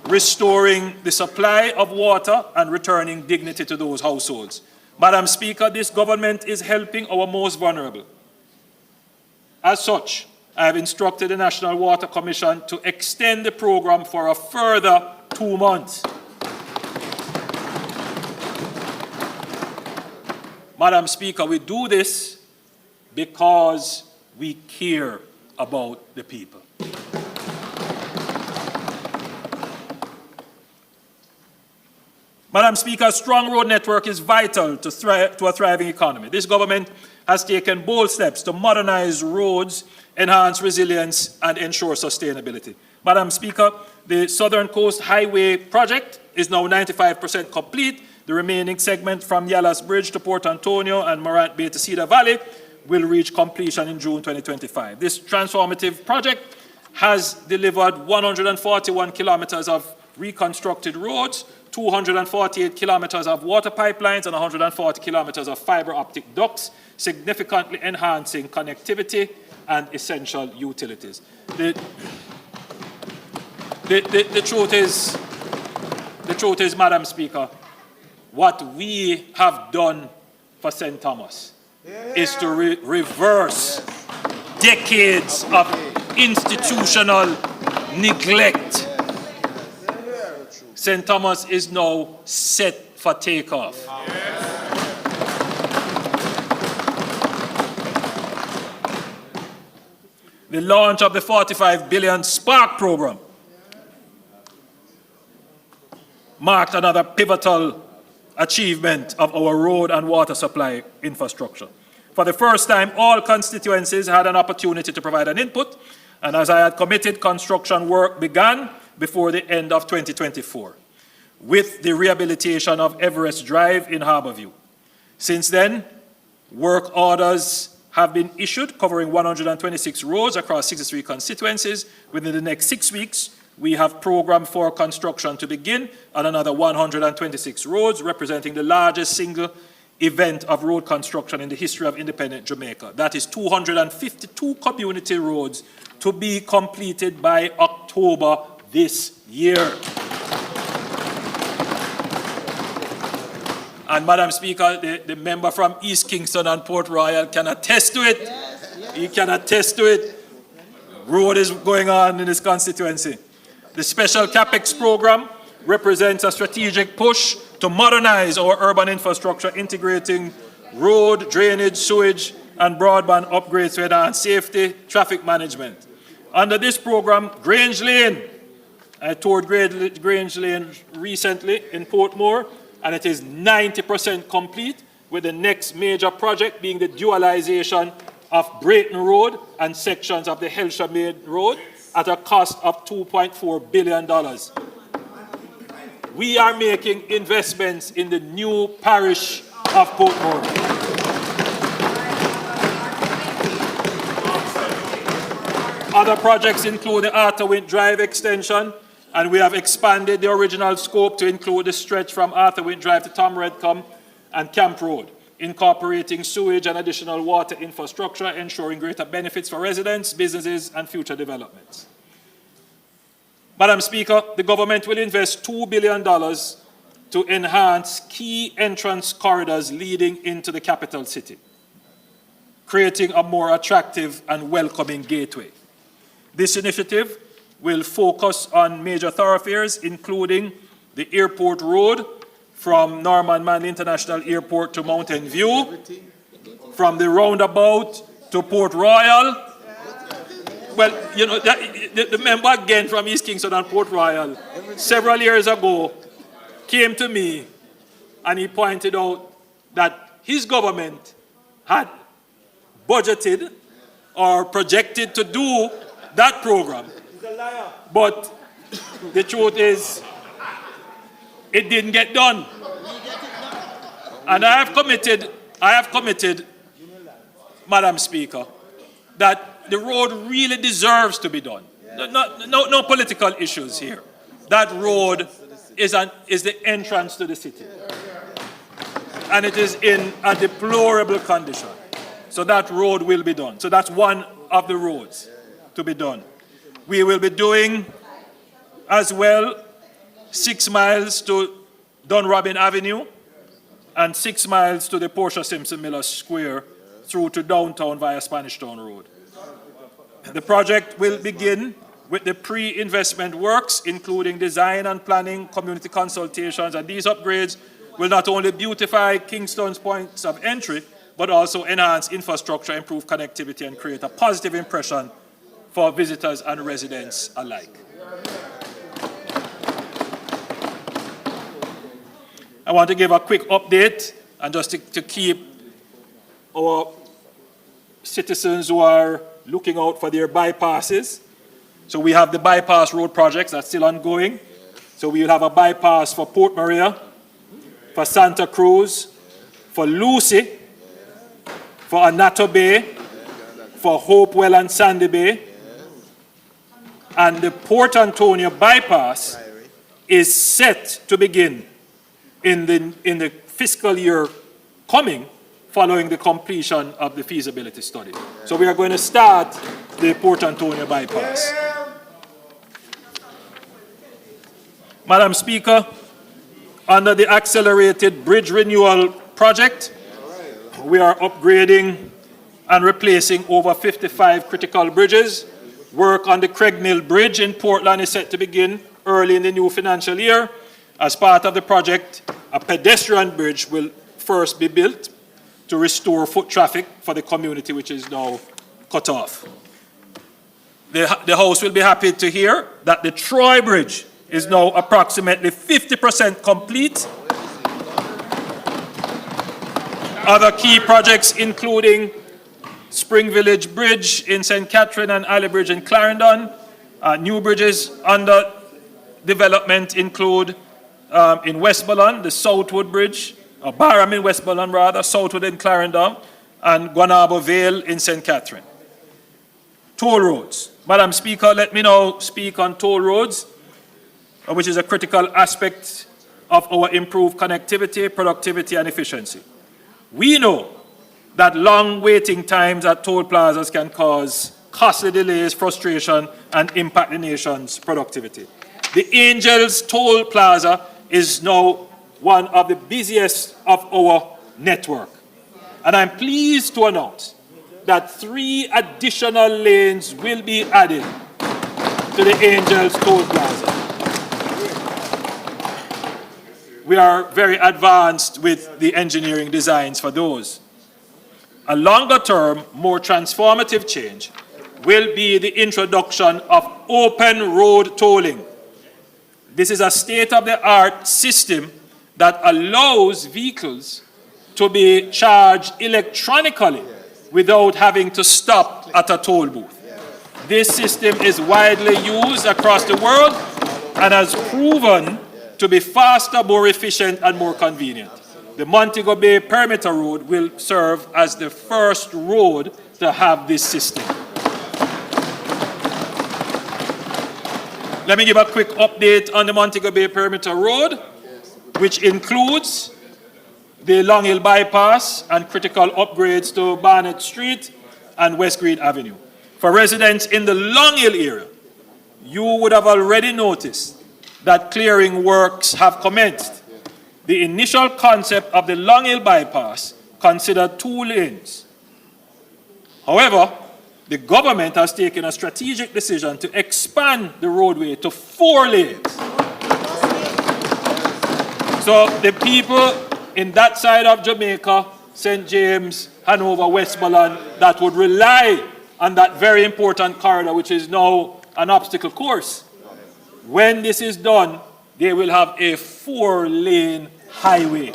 restoring the supply of water and returning dignity to those households. Madam Speaker, this government is helping our most vulnerable. As such, I have instructed the National Water Commission to extend the program for a further 2 months. Madam Speaker, we do this because we care about the people. Madam Speaker, a strong road network is vital to a thriving economy. This government has taken bold steps to modernize roads, enhance resilience, and ensure sustainability. Madam Speaker, the Southern Coast Highway project is now 95% complete. The remaining segment from Yallas Bridge to Port Antonio and Morant Bay to Cedar Valley will reach completion in June 2025. This transformative project has delivered 141 kilometers of reconstructed roads, 248 kilometers of water pipelines, and 140 kilometers of fiber optic ducts, significantly enhancing connectivity and essential utilities. The truth is, Madam Speaker, what we have done for St. Thomas is to reverse decades of institutional neglect. St. Thomas is now set for takeoff. The launch of the $45 billion Spark program marked another pivotal achievement of our road and water supply infrastructure. For the first time, all constituencies had an opportunity to provide an input, and as I had committed, construction work began before the end of 2024, with the rehabilitation of Everest Drive in Harborview. Since then, work orders have been issued covering 126 roads across 63 constituencies. Within the next 6 weeks, we have programmed for construction to begin on another 126 roads, representing the largest single event of road construction in the history of independent Jamaica. That is 252 community roads to be completed by October this year. And Madam Speaker, the member from East Kingston and Port Royal can attest to it. He can attest to it. Road is going on in this constituency. The special CapEx program represents a strategic push to modernize our urban infrastructure, integrating road, drainage, sewage, and broadband upgrades to enhance safety, traffic management. Under this program, Grange Lane, I toured Grange Lane recently in Portmore, and it is 90% complete, with the next major project being the dualization of Brayton Road and sections of the Helsha Main Road at a cost of $2.4 billion. We are making investments in the new parish of Portmore. Other projects include the Arthurwint Drive extension, and we have expanded the original scope to include the stretch from Arthurwint Drive to Tom Redcombe and Camp Road, incorporating sewage and additional water infrastructure, ensuring greater benefits for residents, businesses, and future developments. Madam Speaker, the government will invest $2 billion to enhance key entrance corridors leading into the capital city, creating a more attractive and welcoming gateway. This initiative will focus on major thoroughfares, including the Airport Road from Norman Manley International Airport to Mountain View, from the roundabout to Port Royal. Well, you know, the member again from East Kingston and Port Royal, several years ago, came to me and he pointed out that his government had budgeted or projected to do that program. But the truth is, it didn't get done. And I have committed, Madam Speaker, that the road really deserves to be done. No political issues here. That road is the entrance to the city. And it is in a deplorable condition. So that road will be done. So that's one of the roads to be done. We will be doing as well 6 miles to Dunrobin Avenue and 6 miles to the Portia Simpson Miller Square through to downtown via Spanish Town Road. The project will begin with the pre-investment works, including design and planning, community consultations, and these upgrades will not only beautify Kingston's points of entry, but also enhance infrastructure, improve connectivity, and create a positive impression for visitors and residents alike. I want to give a quick update and just to keep our citizens who are looking out for their bypasses. So we have the bypass road projects that's still ongoing. So we will have a bypass for Port Maria, for Santa Cruz, for Lucy, for Anato Bay, for Hopewell and Sandy Bay. And the Port Antonio bypass is set to begin in the fiscal year coming, following the completion of the feasibility study. So we are going to start the Port Antonio bypass. Madam Speaker, under the accelerated bridge renewal project, we are upgrading and replacing over 55 critical bridges. Work on the Craig Mill Bridge in Portland is set to begin early in the new financial year. As part of the project, a pedestrian bridge will first be built to restore foot traffic for the community, which is now cut off. The House will be happy to hear that the Troy Bridge is now approximately 50% complete. Other key projects including Spring Village Bridge in St. Catherine and Alley Bridge in Clarendon. New bridges under development include in Westmoreland, the Southwood Bridge, Barham in Westmoreland rather, Southwood in Clarendon, and Guanabo Vale in St. Catherine. Toll roads. Madam Speaker, let me now speak on toll roads, which is a critical aspect of our improved connectivity, productivity, and efficiency. We know that long waiting times at toll plazas can cause costly delays, frustration, and impact the nation's productivity. The Angels Toll Plaza is now one of the busiest of our network. And I'm pleased to announce that 3 additional lanes will be added to the Angels Toll Plaza. We are very advanced with the engineering designs for those. A longer term, more transformative change will be the introduction of open road tolling. This is a state-of-the-art system that allows vehicles to be charged electronically without having to stop at a toll booth. This system is widely used across the world and has proven to be faster, more efficient, and more convenient. The Montego Bay Perimeter Road will serve as the first road to have this system. Let me give a quick update on the Montego Bay Perimeter Road, which includes the Long Hill Bypass and critical upgrades to Barnett Street and West Green Avenue. For residents in the Long Hill area, you would have already noticed that clearing works have commenced. The initial concept of the Long Hill Bypass considered 2 lanes. However, the government has taken a strategic decision to expand the roadway to 4 lanes. So the people in that side of Jamaica, St. James, Hanover, Westmoreland, that would rely on that very important corridor, which is now an obstacle course. When this is done, they will have a 4-lane highway.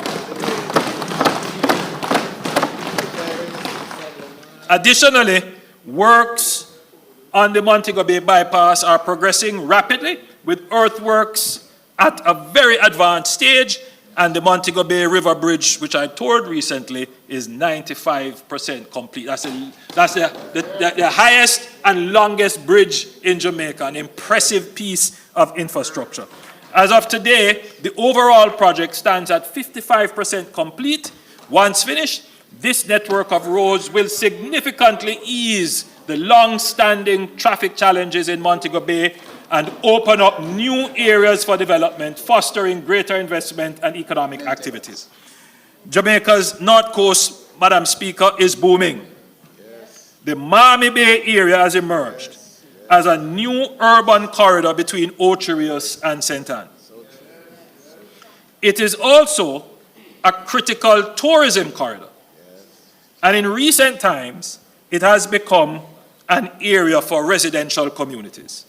Additionally, works on the Montego Bay Bypass are progressing rapidly, with earthworks at a very advanced stage, And the Montego Bay River Bridge, which I toured recently, is 95% complete. That's the highest and longest bridge in Jamaica, an impressive piece of infrastructure. As of today, the overall project stands at 55% complete. Once finished, this network of roads will significantly ease the long-standing traffic challenges in Montego Bay and open up new areas for development, fostering greater investment and economic activities. Jamaica's North Coast, Madam Speaker, is booming. The Miami Bay area has emerged as a new urban corridor between Ocho Rios and St. Anne. It is also a critical tourism corridor. And in recent times, it has become an area for residential communities.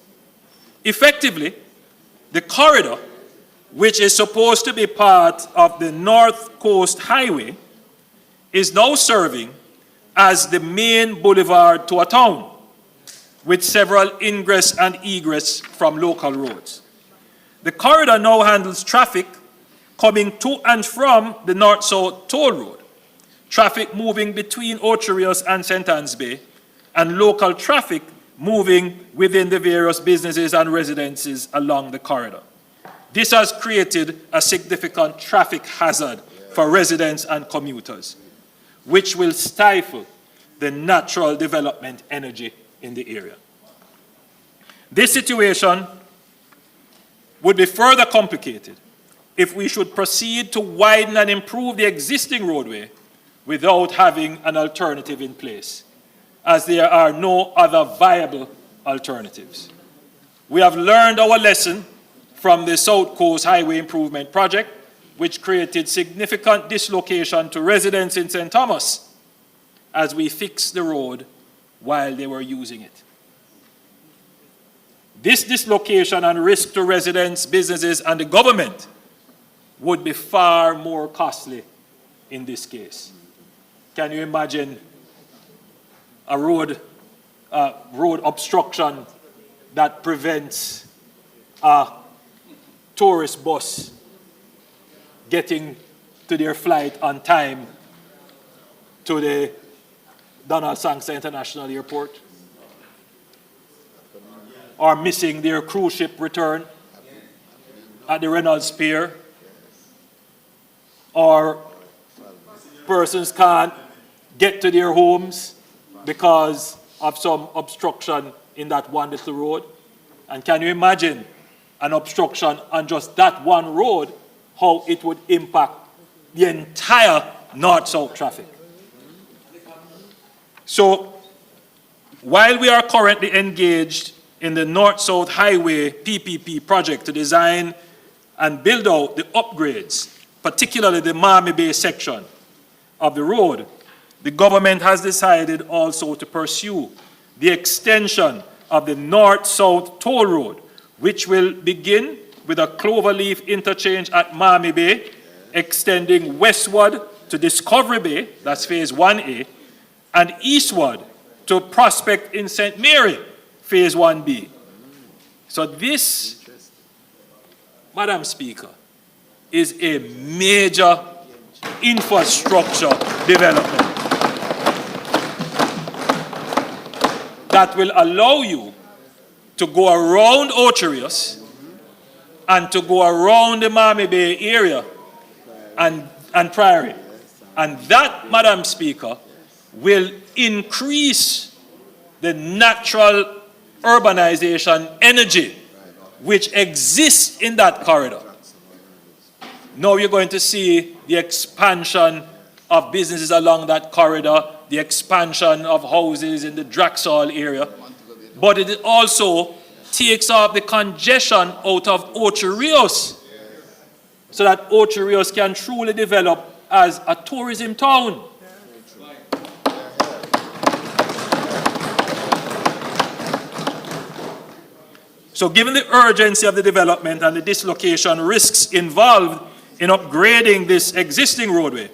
Effectively, the corridor, which is supposed to be part of the North Coast Highway, is now serving as the main boulevard to a town, with several ingress and egress from local roads. The corridor now handles traffic coming to and from the North-South Toll Road, traffic moving between Ocho Rios and St. Anne's Bay, and local traffic moving within the various businesses and residences along the corridor. This has created a significant traffic hazard for residents and commuters, which will stifle the natural development energy in the area. This situation would be further complicated if we should proceed to widen and improve the existing roadway without having an alternative in place, as there are no other viable alternatives. We have learned our lesson from the South Coast Highway Improvement Project, which created significant dislocation to residents in St. Thomas as we fixed the road while they were using it. This dislocation and risk to residents, businesses, and the government would be far more costly in this case. Can you imagine a road obstruction that prevents a tourist bus getting to their flight on time to the Donald Sangster International Airport, or missing their cruise ship return at the Reynolds Pier, or persons can't get to their homes because of some obstruction in that one little road. And can you imagine an obstruction on just that one road, how it would impact the entire north-south traffic? So, while we are currently engaged in the North-South Highway PPP project to design and build out the upgrades, particularly the Miami Bay section of the road, the government has decided also to pursue the extension of the North-South Toll Road, which will begin with a cloverleaf interchange at Miami Bay, extending westward to Discovery Bay, that's phase 1A, and eastward to Prospect in St. Mary, phase 1B. So this, Madam Speaker, is a major infrastructure development that will allow you to go around Ocho Rios and to go around the Miami Bay area and Prairie. And that, Madam Speaker, will increase the natural urbanization energy which exists in that corridor. Now you're going to see the expansion of businesses along that corridor, the expansion of houses in the Draxall area, but it also takes off the congestion out of Ocho Rios so that Ocho Rios can truly develop as a tourism town. So given the urgency of the development and the dislocation risks involved in upgrading this existing roadway,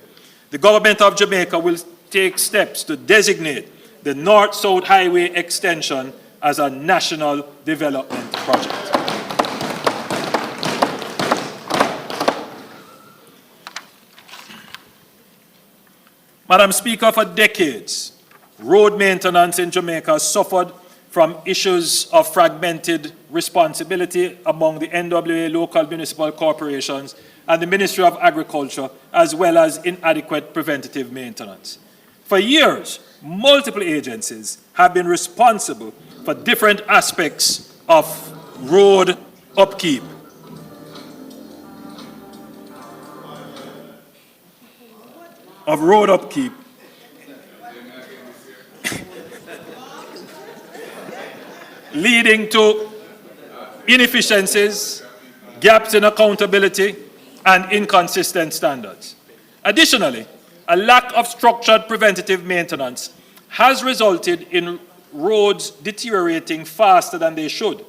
the government of Jamaica will take steps to designate the North-South Highway extension as a national development project. Madam Speaker, for decades, road maintenance in Jamaica has suffered from issues of fragmented responsibility among the NWA local municipal corporations and the Ministry of Agriculture, as well as inadequate preventative maintenance. For years, multiple agencies have been responsible for different aspects of road upkeep. Leading to inefficiencies, gaps in accountability, and inconsistent standards. Additionally, a lack of structured preventative maintenance has resulted in roads deteriorating faster than they should,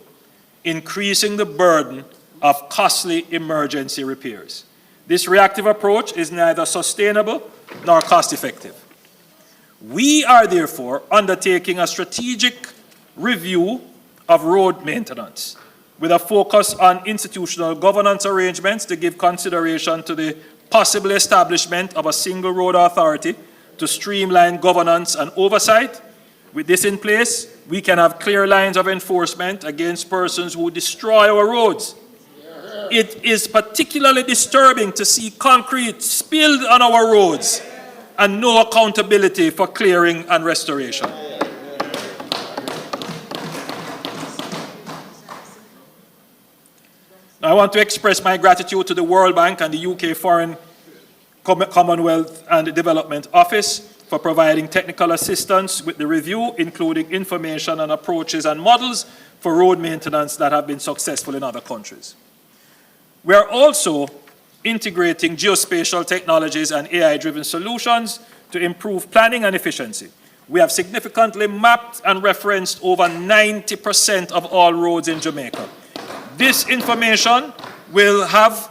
increasing the burden of costly emergency repairs. This reactive approach is neither sustainable nor cost-effective. We are therefore undertaking a strategic review of road maintenance with a focus on institutional governance arrangements to give consideration to the possible establishment of a single road authority to streamline governance and oversight. With this in place, we can have clear lines of enforcement against persons who destroy our roads. It is particularly disturbing to see concrete spilled on our roads and no accountability for clearing and restoration. I want to express my gratitude to the World Bank and the UK Foreign Commonwealth and Development Office for providing technical assistance with the review, including information on approaches and models for road maintenance that have been successful in other countries. We are also integrating geospatial technologies and AI-driven solutions to improve planning and efficiency. We have significantly mapped and referenced over 90% of all roads in Jamaica. This information will help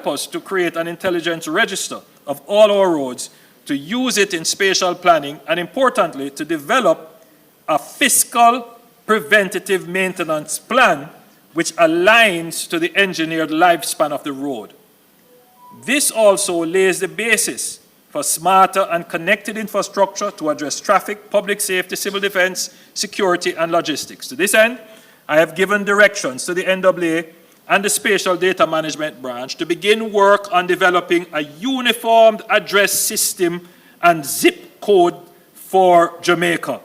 us to create an intelligence register of all our roads, to use it in spatial planning, and importantly, to develop a fiscal preventative maintenance plan which aligns to the engineered lifespan of the road. This also lays the basis for smarter and connected infrastructure to address traffic, public safety, civil defense, security, and logistics. To this end, I have given directions to the NWA and the Spatial Data Management Branch to begin work on developing a uniformed address system and zip code for Jamaica,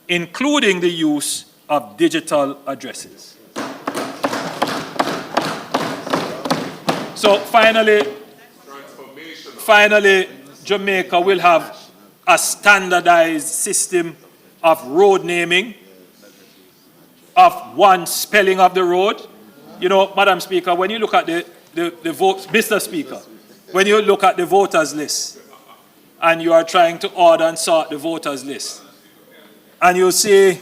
including the use of digital addresses. So finally, Jamaica will have a standardized system of road naming, of one spelling of the road. You know, Madam Speaker, when you look at the vote, Mr. Speaker, when you look at the voters list and you are trying to order and sort the voters list, and you see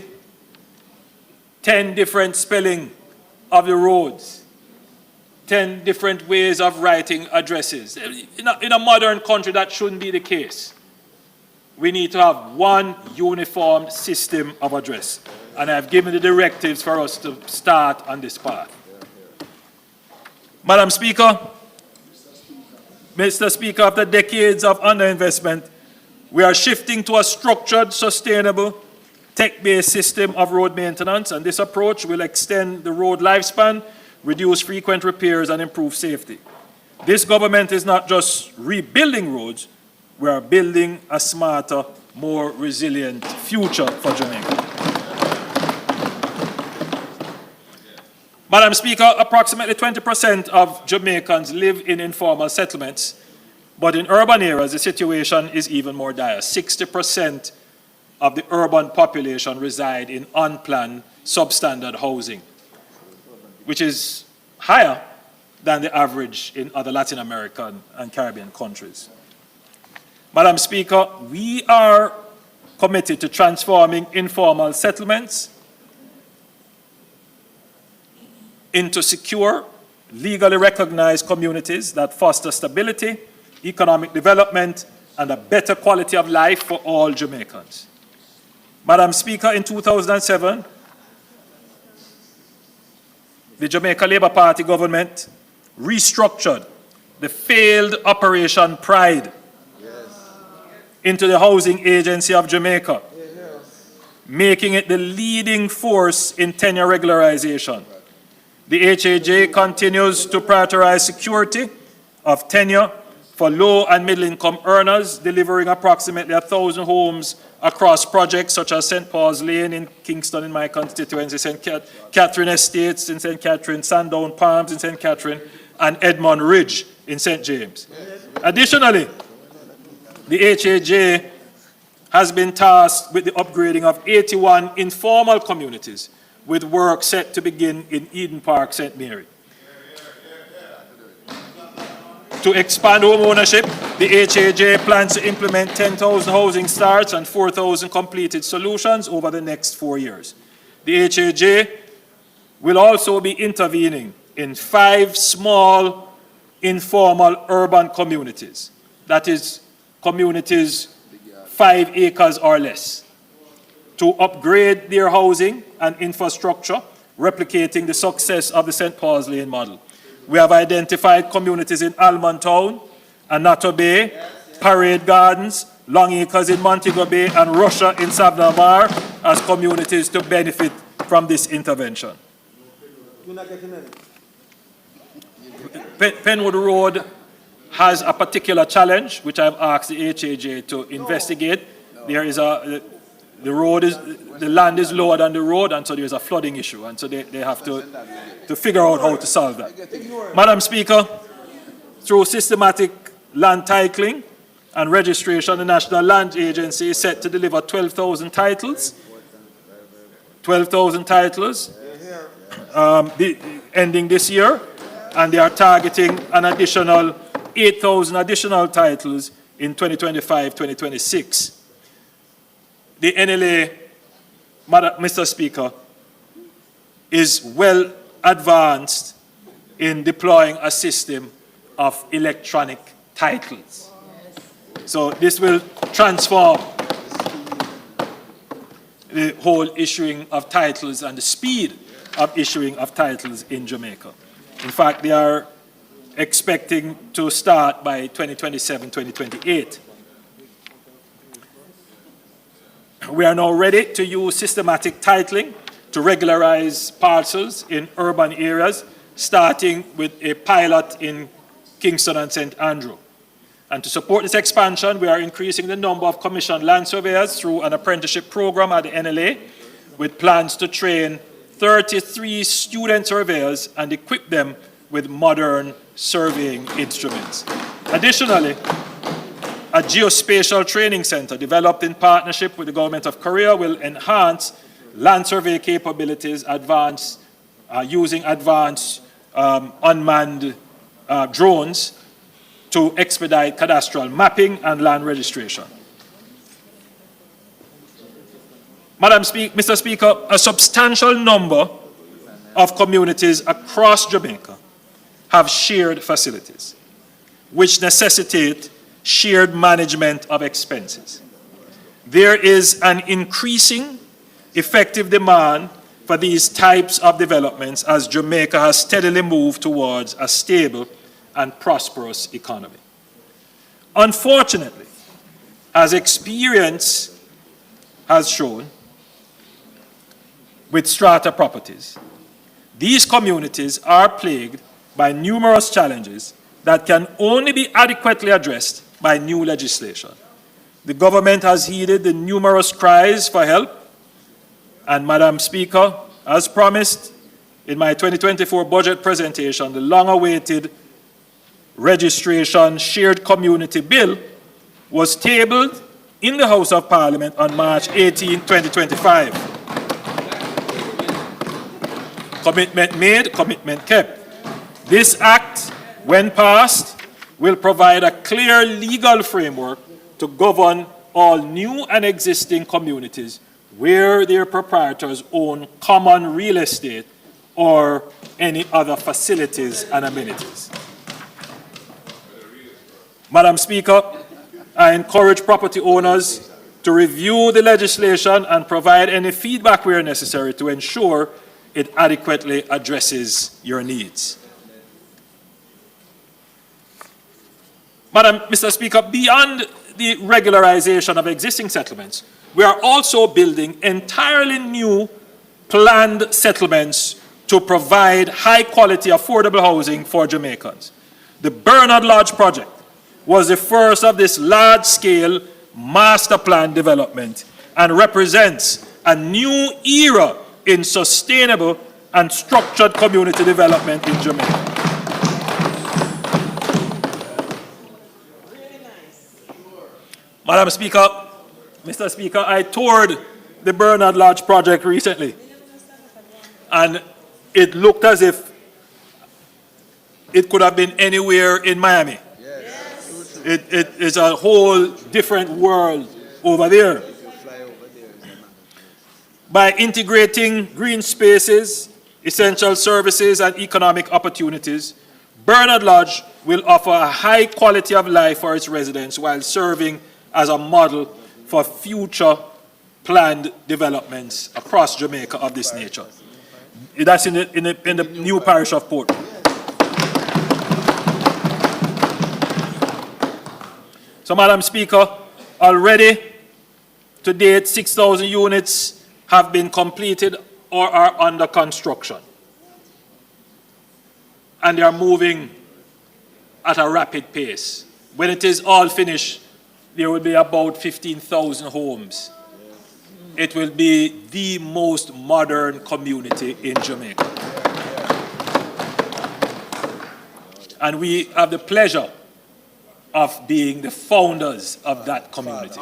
10 different spelling of the roads, 10 different ways of writing addresses. In a modern country, that shouldn't be the case. We need to have one uniform system of address. And I've given the directives for us to start on this path. Madam Speaker, Mr. Speaker, after decades of underinvestment, we are shifting to a structured, sustainable, tech-based system of road maintenance, and this approach will extend the road lifespan, reduce frequent repairs, and improve safety. This government is not just rebuilding roads, we are building a smarter, more resilient future for Jamaica. Madam Speaker, approximately 20% of Jamaicans live in informal settlements, but in urban areas, the situation is even more dire. 60% of the urban population reside in unplanned, substandard housing, which is higher than the average in other Latin American and Caribbean countries. Madam Speaker, we are committed to transforming informal settlements into secure, legally recognized communities that foster stability, economic development, and a better quality of life for all Jamaicans. Madam Speaker, in 2007, the Jamaica Labour Party government restructured the failed Operation Pride into the Housing Agency of Jamaica, making it the leading force in tenure regularization. The HAJ continues to prioritize security of tenure for low and middle income earners, delivering approximately 1,000 homes across projects such as St. Paul's Lane in Kingston in my constituency, St. Catherine Estates in St. Catherine, Sandown Palms in St. Catherine, and Edmond Ridge in St. James. Additionally, the HAJ has been tasked with the upgrading of 81 informal communities, with work set to begin in Eden Park, St. Mary. To expand home ownership, the HAJ plans to implement 10,000 housing starts and 4,000 completed solutions over the next 4 years. The HAJ will also be intervening in 5 small informal urban communities, that is, communities 5 acres or less, to upgrade their housing and infrastructure, replicating the success of the St. Paul's Lane model. We have identified communities in Almond Town, Anato Bay, Parade Gardens, Long Acres in Montego Bay, and Russia in Savnamar as communities to benefit from this intervention. Penwood Road has a particular challenge, which I've asked the HAJ to investigate. There is the land is lower than the road, and so there's a flooding issue, and so they have to figure out how to solve that. Madam Speaker, through systematic land titling and registration, the National Land Agency is set to deliver 12,000 titles. 12,000 titles ending this year, and they are targeting an additional 8,000 additional titles in 2025-2026. The NLA, Mr. Speaker, is well advanced in deploying a system of electronic titles. So this will transform the whole issuing of titles and the speed of issuing of titles in Jamaica. In fact, they are expecting to start by 2027-2028. We are now ready to use systematic titling to regularize parcels in urban areas, starting with a pilot in Kingston and St. Andrew. And to support this expansion, we are increasing the number of commissioned land surveyors through an apprenticeship program at the NLA, with plans to train 33 student surveyors and equip them with modern surveying instruments. Additionally, a geospatial training center developed in partnership with the Government of Korea will enhance land survey capabilities using advanced unmanned drones to expedite cadastral mapping and land registration. Mr. Speaker, a substantial number of communities across Jamaica have shared facilities, which necessitate shared management of expenses. There is an increasing effective demand for these types of developments as Jamaica has steadily moved towards a stable and prosperous economy. Unfortunately, as experience has shown with strata properties, these communities are plagued by numerous challenges that can only be adequately addressed by new legislation. The government has heeded the numerous cries for help, and Madam Speaker, as promised in my 2024 budget presentation, the long-awaited registration shared community bill was tabled in the House of Parliament on March 18, 2025. Commitment made, commitment kept. This act, when passed, will provide a clear legal framework to govern all new and existing communities where their proprietors own common real estate or any other facilities and amenities. Madam Speaker, I encourage property owners to review the legislation and provide any feedback where necessary to ensure it adequately addresses your needs. Mr. Speaker, beyond the regularization of existing settlements, we are also building entirely new planned settlements to provide high-quality, affordable housing for Jamaicans. The Bernard Lodge project was the first of this large-scale master plan development and represents a new era in sustainable and structured community development in Jamaica. Madam Speaker, Mr. Speaker, I toured the Bernard Lodge project recently, and it looked as if it could have been anywhere in Miami. Yes. It is a whole different world over there. By integrating green spaces, essential services, and economic opportunities, Bernard Lodge will offer a high quality of life for its residents while serving as a model for future planned developments across Jamaica of this nature. That's in the new parish of Port. So, Madam Speaker, already to date, 6,000 units have been completed or are under construction. And they are moving at a rapid pace. When it is all finished, there will be about 15,000 homes. It will be the most modern community in Jamaica. And we have the pleasure of being the founders of that community.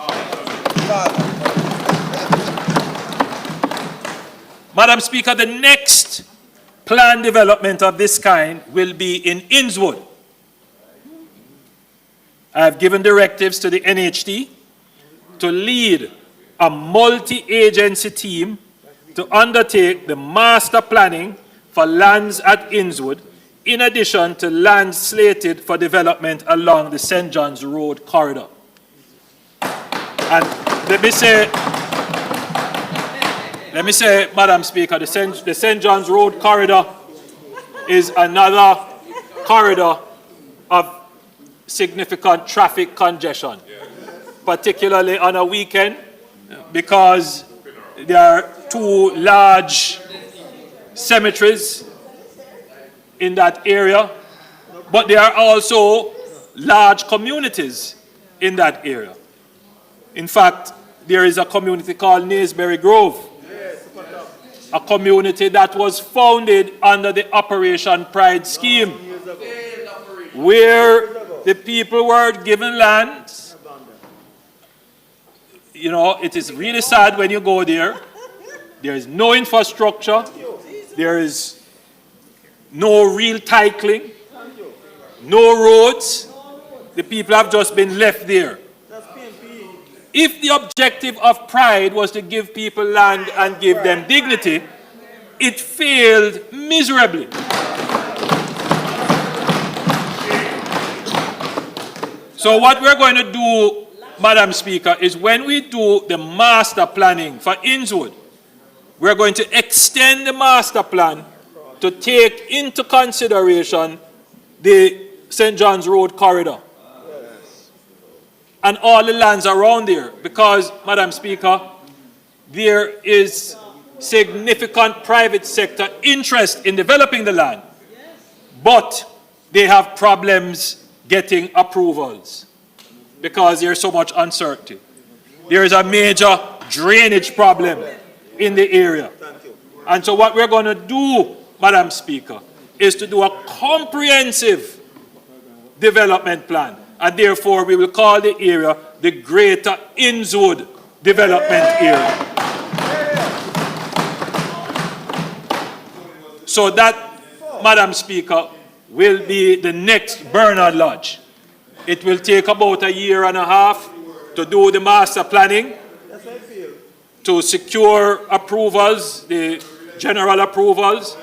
Madam Speaker, the next planned development of this kind will be in Innswood. I have given directives to the NHT to lead a multi-agency team to undertake the master planning for lands at Innswood, in addition to lands slated for development along the St. John's Road corridor. And let me say, Madam Speaker, the St. John's Road corridor is another corridor of significant traffic congestion, particularly on a weekend, because there are two large cemeteries in that area, but there are also large communities in that area. In fact, there is a community called Naysbury Grove, a community that was founded under the Operation Pride scheme, where the people were given lands. You know, it is really sad when you go there. There is no infrastructure. There is no real titling, no roads. The people have just been left there. If the objective of Pride was to give people land and give them dignity, it failed miserably. So what we're going to do, Madam Speaker, is when we do the master planning for Innswood, we're going to extend the master plan to take into consideration the St. John's Road corridor and all the lands around there, because, Madam Speaker, there is significant private sector interest in developing the land, but they have problems getting approvals because there's so much uncertainty. There is a major drainage problem in the area. And so what we're going to do, Madam Speaker, is to do a comprehensive development plan. And therefore, we will call the area the Greater Innswood Development Area. So that, Madam Speaker, will be the next Bernard Lodge. It will take about a year and a half to do the master planning, to secure approvals, the general approvals,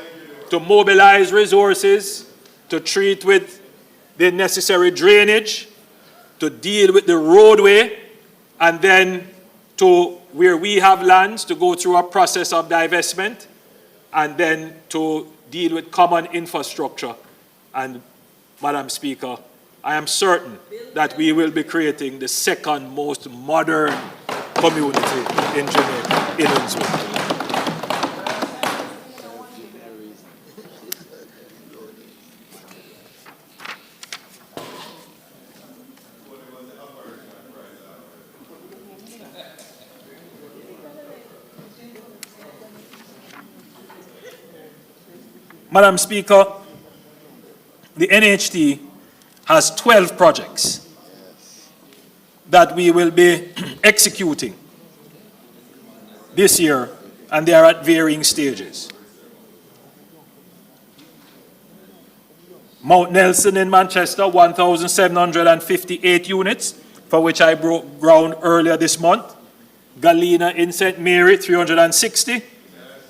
to mobilize resources, to treat with the necessary drainage, to deal with the roadway, and then to where we have lands to go through a process of divestment, and then to deal with common infrastructure. And, Madam Speaker, I am certain that we will be creating the second most modern community in Jamaica, in Innsbruck. Madam Speaker, the NHT has 12 projects that we will be executing this year, and they are at varying stages. Mount Nelson in Manchester, 1,758 units, for which I broke ground earlier this month. Galena in St. Mary, 360.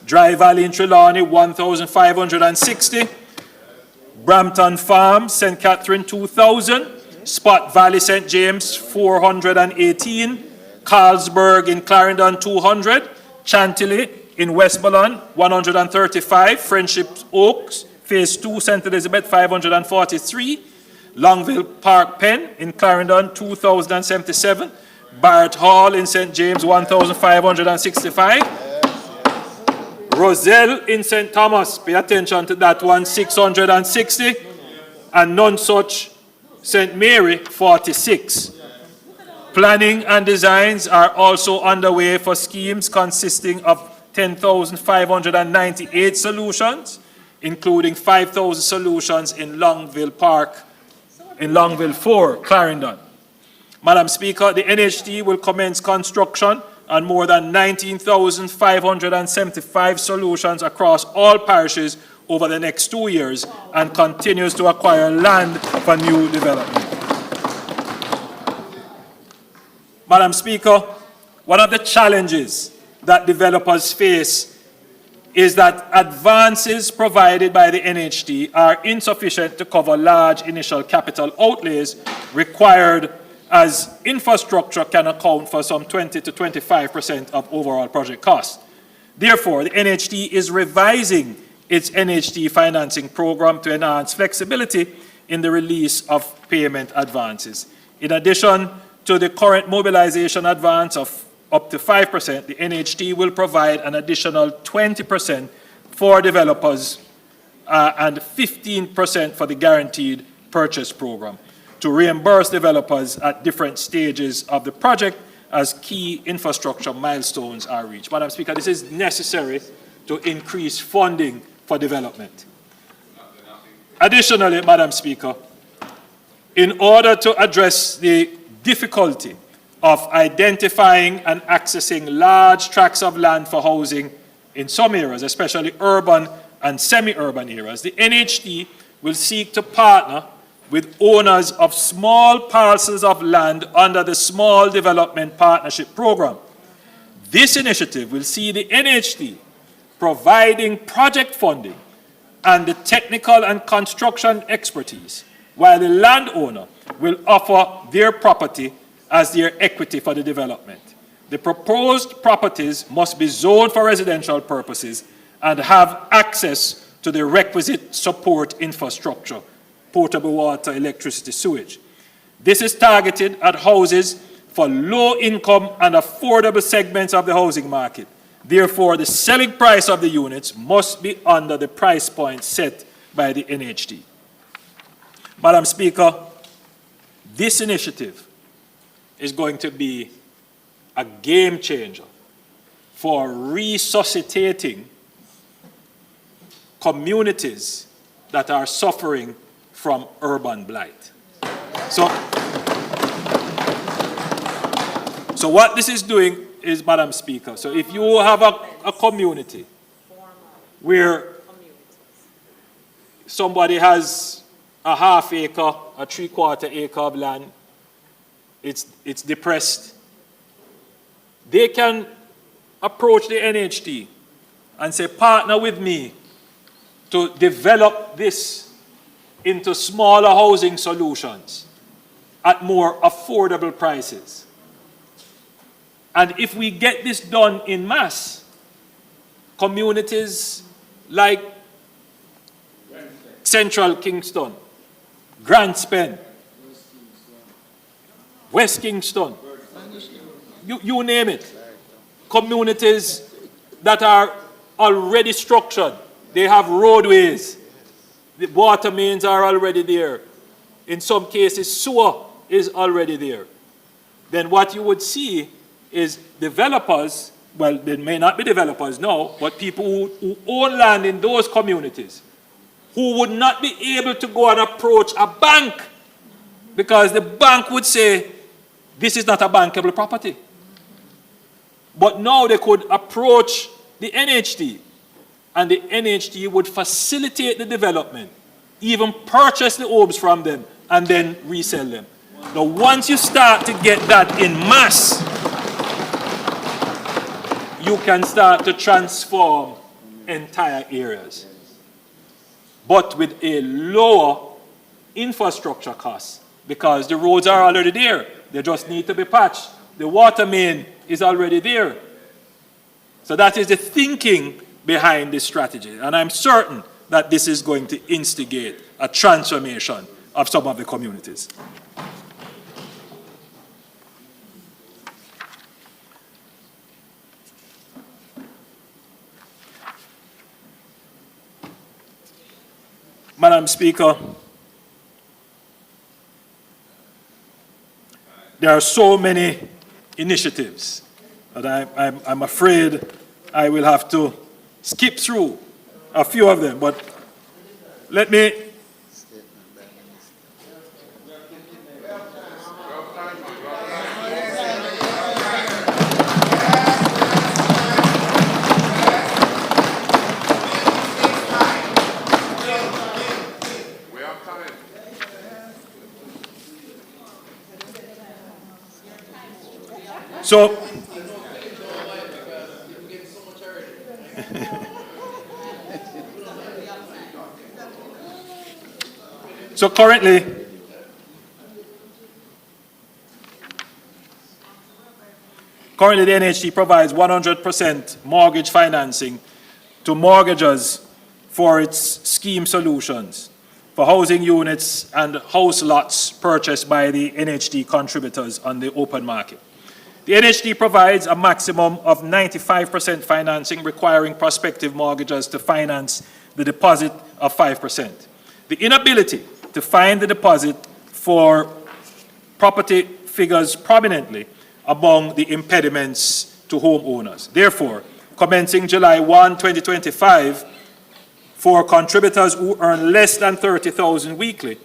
Dry Valley in Trelawney, 1,560. Brampton Farm, St. Catherine, 2,000. Spot Valley, St. James, 418. Carlsberg in Clarendon, 200. Chantilly in Westmoreland, 135. Friendship Oaks, Phase 2, St. Elizabeth, 543. Longville Park Pen in Clarendon, 2,077. Barrett Hall in St. James, 1,565. Roselle in St. Thomas, pay attention to that one, 660. And Nonsuch, St. Mary, 46. Planning and designs are also underway for schemes consisting of 10,598 solutions, including 5,000 solutions in Longville Park, in Longville 4, Clarendon. Madam Speaker, the NHT will commence construction on more than 19,575 solutions across all parishes over the next 2 years and continues to acquire land for new development. Madam Speaker, one of the challenges that developers face is that advances provided by the NHT are insufficient to cover large initial capital outlays required, as infrastructure can account for some 20 to 25% of overall project costs. Therefore, the NHT is revising its NHT financing program to enhance flexibility in the release of payment advances. In addition to the current mobilization advance of up to 5%, the NHT will provide an additional 20% for developers and 15% for the guaranteed purchase program to reimburse developers at different stages of the project as key infrastructure milestones are reached. Madam Speaker, this is necessary to increase funding for development. Additionally, Madam Speaker, in order to address the difficulty of identifying and accessing large tracts of land for housing in some areas, especially urban and semi-urban areas, the NHT will seek to partner with owners of small parcels of land under the Small Development Partnership Program. This initiative will see the NHT providing project funding and the technical and construction expertise, while the landowner will offer their property as their equity for the development. The proposed properties must be zoned for residential purposes and have access to the requisite support infrastructure, potable water, electricity, sewage. This is targeted at houses for low-income and affordable segments of the housing market. Therefore, the selling price of the units must be under the price point set by the NHT. Madam Speaker, this initiative is going to be a game changer for resuscitating communities that are suffering from urban blight. So what this is doing is, Madam Speaker, so if you have a community where somebody has a half acre, a 3/4 acre of land, it's depressed, they can approach the NHT and say, partner with me to develop this into smaller housing solutions at more affordable prices. And if we get this done in mass, communities like Central Kingston, Grants Pen, West Kingston, you name it. Communities that are already structured. They have roadways. The water mains are already there. In some cases, sewer is already there. Then what you would see is developers, well, they may not be developers now, but people who own land in those communities, who would not be able to go and approach a bank because the bank would say, this is not a bankable property. But now they could approach the NHT, and the NHT would facilitate the development, even purchase the homes from them, and then resell them. Now, once you start to get that in mass, you can start to transform entire areas, but with a lower infrastructure cost, because the roads are already there. They just need to be patched. The water main is already there. So that is the thinking behind this strategy. And I'm certain that this is going to instigate a transformation of some of the communities. Madam Speaker, there are so many initiatives that I'm afraid I will have to skip through a few of them, but let me So currently, the NHT provides 100% mortgage financing to mortgagors for its scheme solutions for housing units and house lots purchased by the NHT contributors on the open market. The NHT provides a maximum of 95% financing, requiring prospective mortgagors to finance the deposit of 5%. The inability to find the deposit for property figures prominently among the impediments to homeowners. Therefore, commencing July 1, 2025, for contributors who earn less than $30,000 weekly,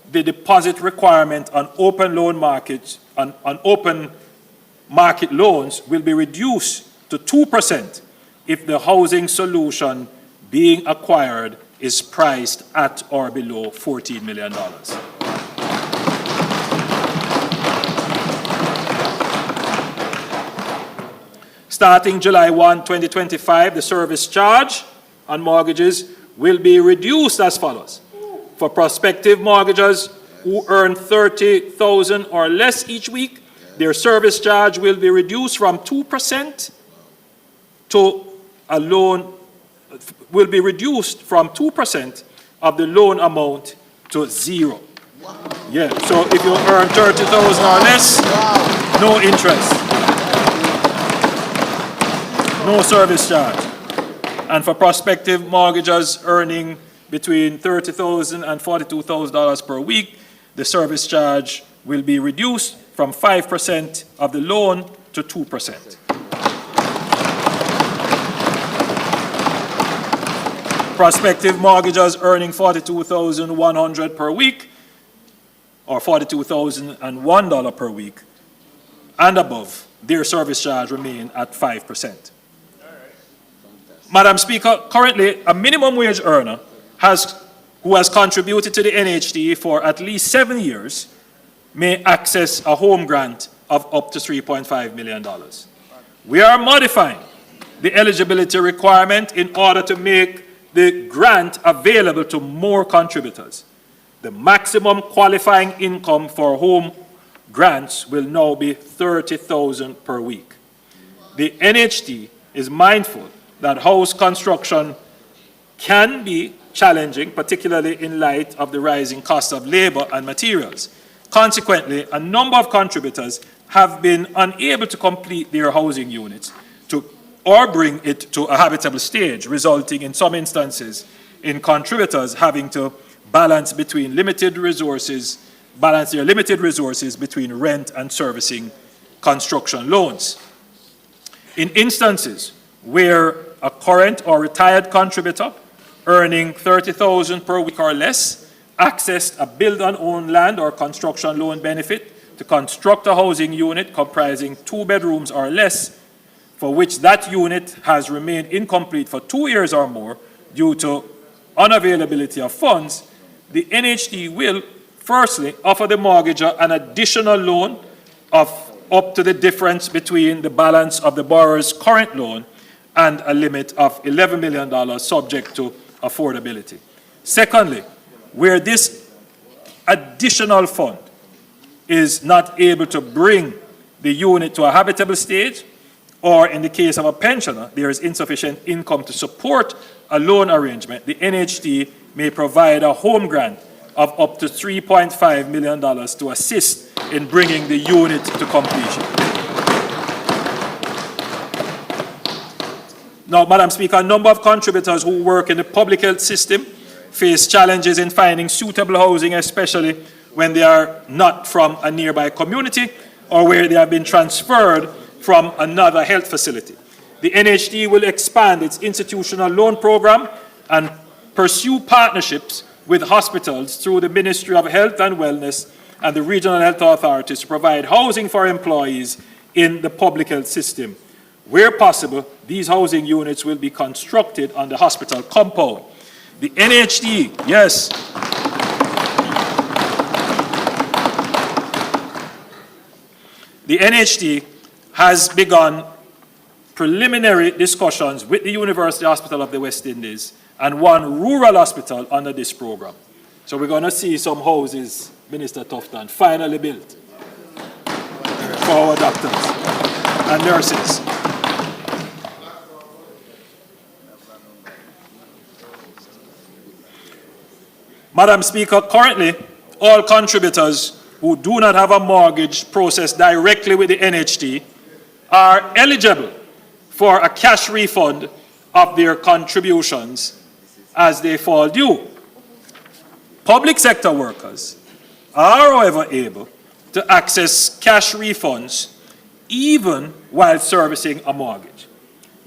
the deposit requirement on open market loans will be reduced to 2% if the housing solution being acquired is priced at or below $14 million. Starting July 1, 2025, the service charge on mortgages will be reduced as follows. For prospective mortgagors who earn $30,000 or less each week, their service charge will be reduced from 2% to a loan, will be reduced from 2% of the loan amount to 0. Yeah, so if you earn $30,000 or less, no interest, no service charge. And for prospective mortgagors earning between $30,000 and $42,000 per week, the service charge will be reduced from 5% of the loan to 2%. Prospective mortgagors earning $42,100 per week or $42,001 per week and above, their service charge remain at 5%. Madam Speaker, currently a minimum wage earner who has contributed to the NHT for at least 7 years may access a home grant of up to $3.5 million. We are modifying the eligibility requirement in order to make the grant available to more contributors. The maximum qualifying income for home grants will now be $30,000 per week. The NHT is mindful that house construction can be challenging, particularly in light of the rising cost of labor and materials. Consequently, a number of contributors have been unable to complete their housing units or bring it to a habitable stage, resulting in some instances in contributors having to balance their limited resources between rent and servicing construction loans. In instances where a current or retired contributor earning $30,000 per week or less accessed a build-and-own land or construction loan benefit to construct a housing unit comprising 2 bedrooms or less, for which that unit has remained incomplete for 2 years or more due to unavailability of funds, the NHD will firstly offer the mortgager an additional loan of up to the difference between the balance of the borrower's current loan and a limit of $11 million subject to affordability. Secondly, where this additional fund is not able to bring the unit to a habitable stage, or in the case of a pensioner, there is insufficient income to support a loan arrangement, the NHD may provide a home grant of up to $3.5 million to assist in bringing the unit to completion. Now, Madam Speaker, a number of contributors who work in the public health system face challenges in finding suitable housing, especially when they are not from a nearby community or where they have been transferred from another health facility. The NHD will expand its institutional loan program and pursue partnerships with hospitals through the Ministry of Health and Wellness and the regional health authorities to provide housing for employees in the public health system. Where possible, these housing units will be constructed on the hospital compound. The NHD, yes. The NHD has begun preliminary discussions with the University Hospital of the West Indies and one rural hospital under this program. So we're going to see some houses, Minister Tufton, finally built for our doctors and nurses. Madam Speaker, currently, all contributors who do not have a mortgage processed directly with the NHD are eligible for a cash refund of their contributions as they fall due. Public sector workers are, however, able to access cash refunds even while servicing a mortgage.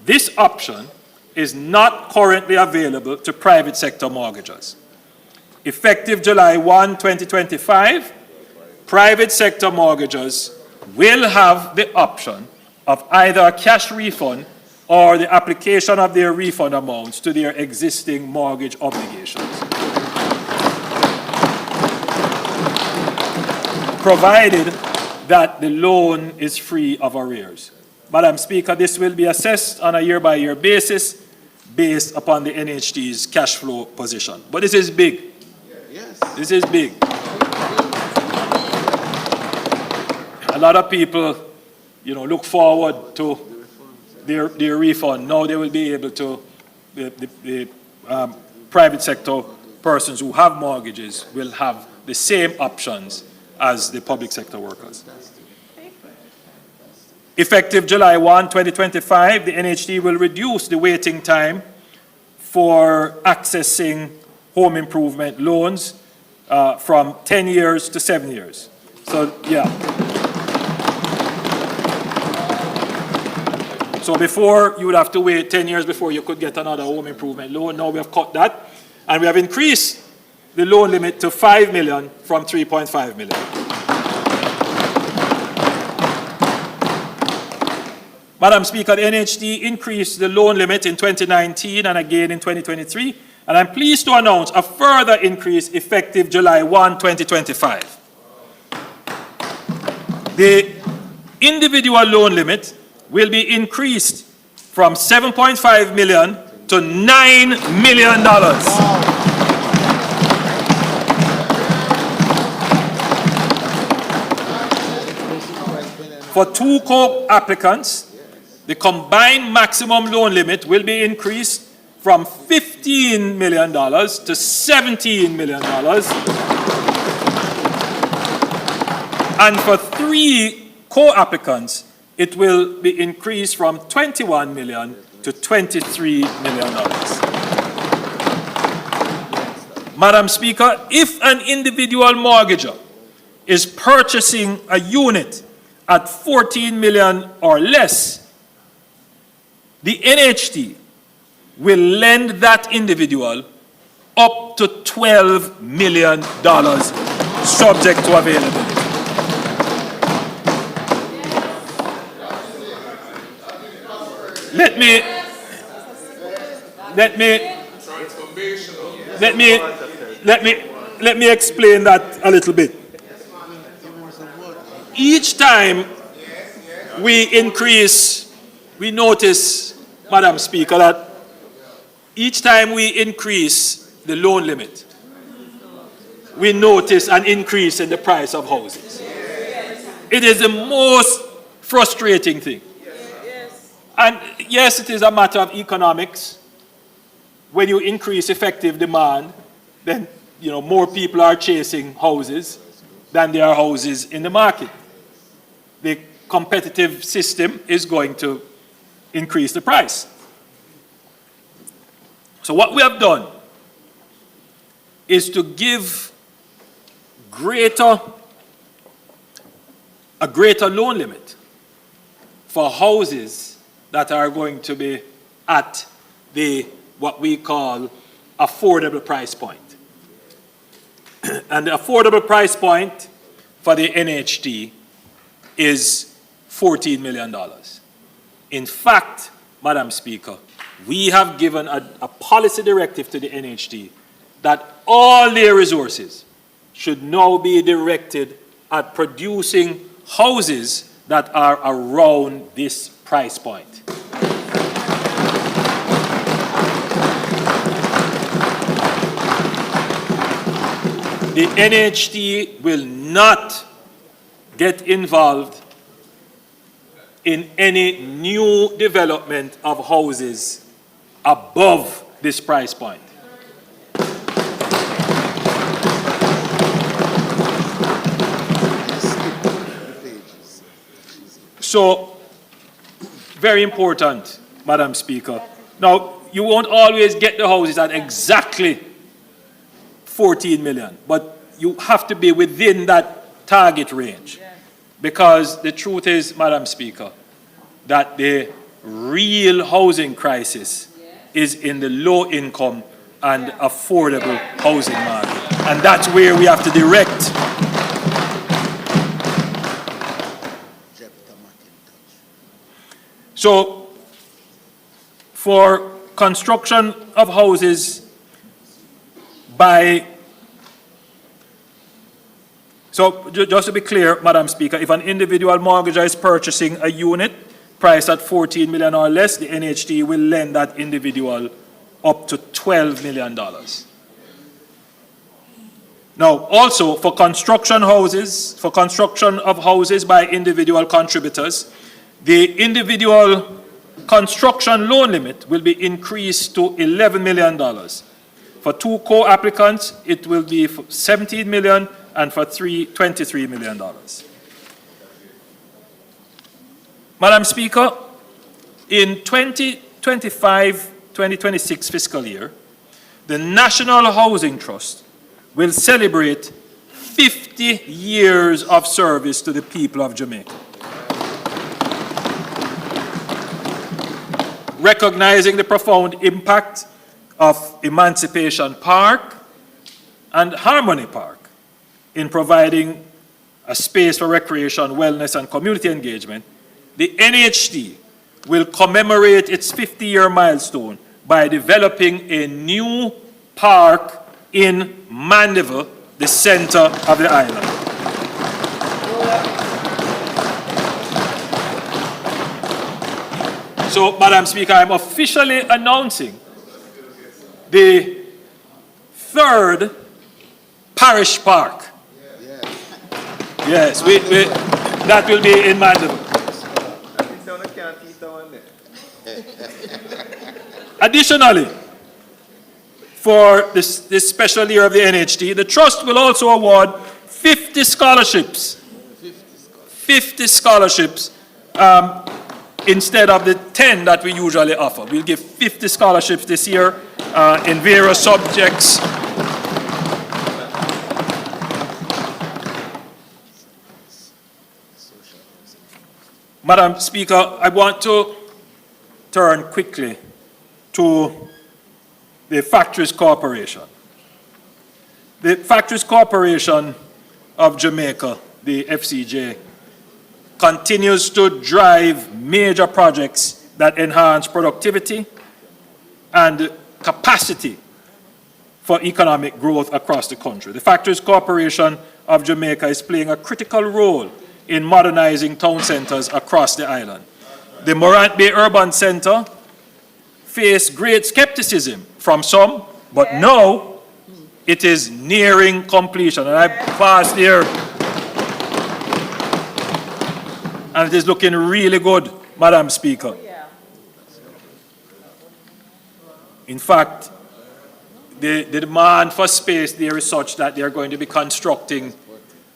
This option is not currently available to private sector mortgagors. Effective July 1, 2025, private sector mortgagors will have the option of either a cash refund or the application of their refund amounts to their existing mortgage obligations, provided that the loan is free of arrears. Madam Speaker, this will be assessed on a year-by-year basis based upon the NHD's cash flow position. But this is big. Yes. This is big. A lot of people, look forward to their refund. Now they will be able to, the private sector persons who have mortgages will have the same options as the public sector workers. Effective July 1, 2025, the NHD will reduce the waiting time for accessing home improvement loans from 10 years to 7 years. So, yeah. So before, you would have to wait 10 years before you could get another home improvement loan. Now we have cut that, and we have increased the loan limit to $5 million from $3.5 million. Madam Speaker, the NHD increased the loan limit in 2019 and again in 2023, and I'm pleased to announce a further increase effective July 1, 2025. The individual loan limit will be increased from $7.5 million to $9 million. For 2 co-applicants, the combined maximum loan limit will be increased from $15 million to $17 million. And for 3 co-applicants, it will be increased from $21 million to $23 million. Madam Speaker, if an individual mortgager is purchasing a unit at $14 million or less, the NHT will lend that individual up to $12 million subject to availability. Let me explain that a little bit. Each time we increase, we notice, Madam Speaker, that each time we increase the loan limit, we notice an increase in the price of houses. It is the most frustrating thing. And yes, it is a matter of economics. When you increase effective demand, then more people are chasing houses than there are houses in the market. The competitive system is going to increase the price. So what we have done is to give a greater loan limit for houses that are going to be at what we call affordable price point. And the affordable price point for the NHT is $14 million. In fact, Madam Speaker, we have given a policy directive to the NHT that all their resources should now be directed at producing houses that are around this price point. The NHT will not get involved in any new development of houses above this price point. So, very important, Madam Speaker. Now, you won't always get the houses at exactly 14 million, but you have to be within that target range. Because the truth is, Madam Speaker, that the real housing crisis is in the low income and affordable housing market. And that's where we have to direct. So, for construction of houses so just to be clear, Madam Speaker, if an individual mortgager is purchasing a unit priced at $14 million or less, the NHT will lend that individual up to $12 million. Now, also for construction of houses by individual contributors, the individual construction loan limit will be increased to $11 million. For 2 co-applicants, it will be $17 million, and for 3, $23 million. Madam Speaker, in 2025-2026 fiscal year, the National Housing Trust will celebrate 50 years of service to the people of Jamaica. Recognizing the profound impact of Emancipation Park and Harmony Park in providing a space for recreation, wellness, and community engagement, the NHT will commemorate its 50-year milestone by developing a new park in Mandeville, the center of the island. So, Madam Speaker, I'm officially announcing the 3rd parish park. Yes, that will be in Mandeville. Additionally, for this special year of the NHT, the Trust will also award 50 scholarships 50 scholarships instead of the 10 that we usually offer. We'll give 50 scholarships this year in various subjects. Madam Speaker, I want to turn quickly to the Factories Corporation. The Factories Corporation of Jamaica, the FCJ, continues to drive major projects that enhance productivity and capacity for economic growth across the country. The Factories Corporation of Jamaica is playing a critical role in modernizing town centers across the island. The Morant Bay Urban Center faced great skepticism from some, but now it is nearing completion. And I passed here, and it is looking really good, Madam Speaker. In fact, the demand for space there is such that they are going to be constructing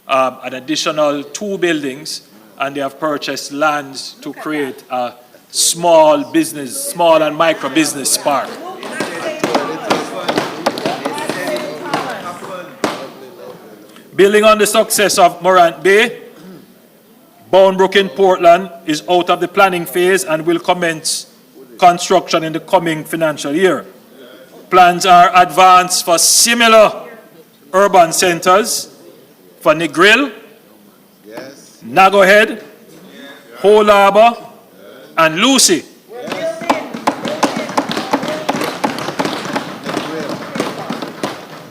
an additional 2 buildings, and they have purchased lands to create a small and micro business park. Building on the success of Morant Bay, Boundbrook in Portland is out of the planning phase and will commence construction in the coming financial year. Plans are advanced for similar urban centers for Negril, Nagohead, Whole Harbour, and Lucy.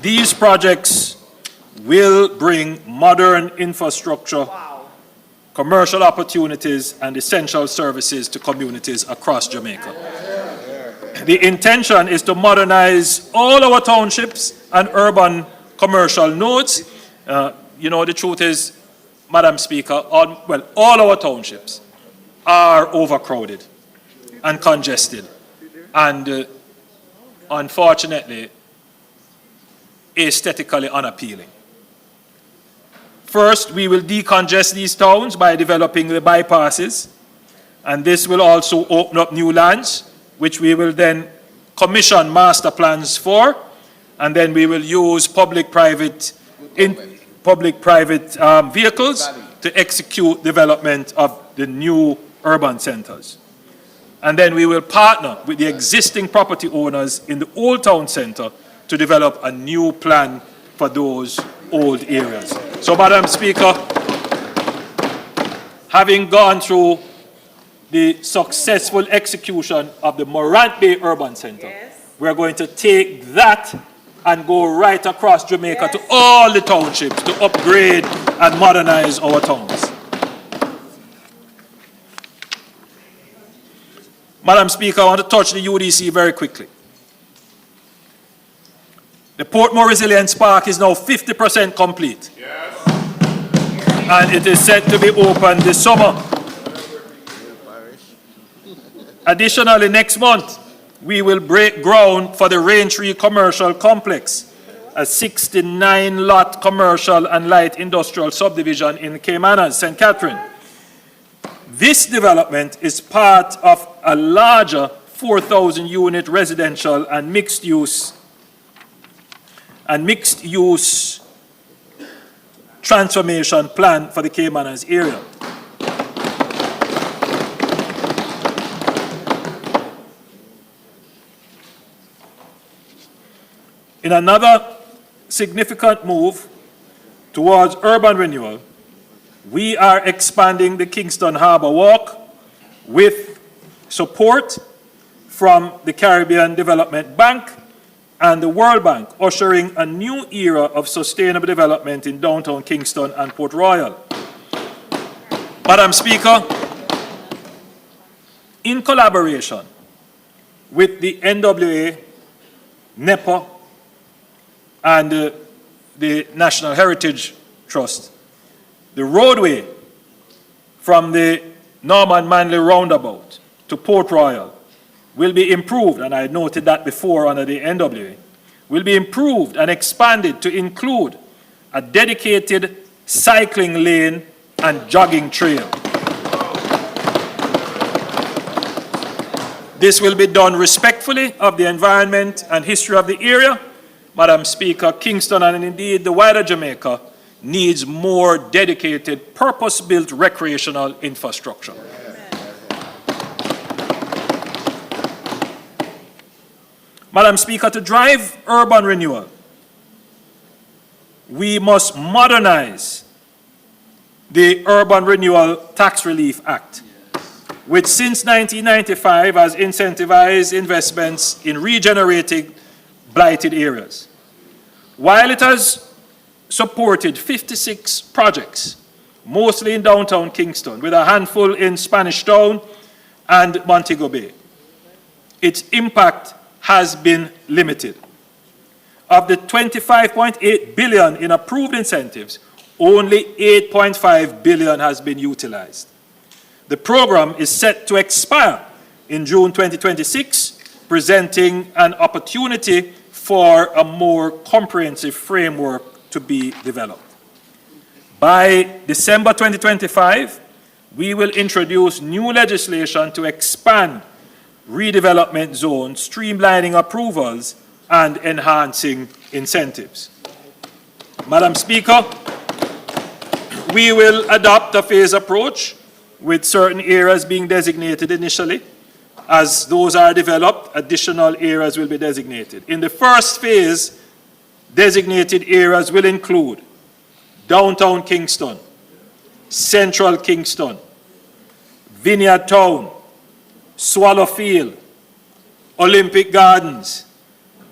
These projects will bring modern infrastructure, commercial opportunities, and essential services to communities across Jamaica. The intention is to modernize all our townships and urban commercial nodes. The truth is, Madam Speaker, all our townships are overcrowded and congested, and unfortunately, aesthetically unappealing. First, we will decongest these towns by developing the bypasses, and this will also open up new lands, which we will then commission master plans for, and then we will use public-private vehicles to execute development of the new urban centers. And then we will partner with the existing property owners in the Old Town Center to develop a new plan for those old areas. So, Madam Speaker, having gone through the successful execution of the Morant Bay Urban Center, we're going to take that and go right across Jamaica to all the townships to upgrade and modernize our towns. Madam Speaker, I want to touch the UDC very quickly. The Portmore Resilience Park is now 50% complete. And it is set to be open this summer. Additionally, next month, we will break ground for the Raintree Commercial Complex, a 69-lot commercial and light industrial subdivision in Caymanas, St. Catherine. This development is part of a larger 4,000-unit residential and mixed-use transformation plan for the Caymanas area. In another significant move towards urban renewal, we are expanding the Kingston Harbour Walk with support from the Caribbean Development Bank and the World Bank, ushering a new era of sustainable development in downtown Kingston and Port Royal. Madam Speaker, in collaboration with the NWA, NEPA, and the National Heritage Trust, the roadway from the Norman Manley Roundabout to Port Royal will be improved, and I noted that before under the NWA, will be improved and expanded to include a dedicated cycling lane and jogging trail. This will be done respectfully of the environment and history of the area. Madam Speaker, Kingston and indeed the wider Jamaica needs more dedicated, purpose-built recreational infrastructure. Madam Speaker, to drive urban renewal, we must modernize the Urban Renewal Tax Relief Act, which since 1995 has incentivized investments in regenerating blighted areas. While it has supported 56 projects, mostly in downtown Kingston, with a handful in Spanish Town and Montego Bay, its impact has been limited. Of the 25.8 billion in approved incentives, only 8.5 billion has been utilized. The program is set to expire in June 2026, presenting an opportunity for a more comprehensive framework to be developed. By December 2025, we will introduce new legislation to expand redevelopment zones, streamlining approvals, and enhancing incentives. Madam Speaker, we will adopt a phased approach with certain areas being designated initially. As those are developed, additional areas will be designated. In the first phase, designated areas will include downtown Kingston, central Kingston, Vineyard Town, Swallowfield, Olympic Gardens,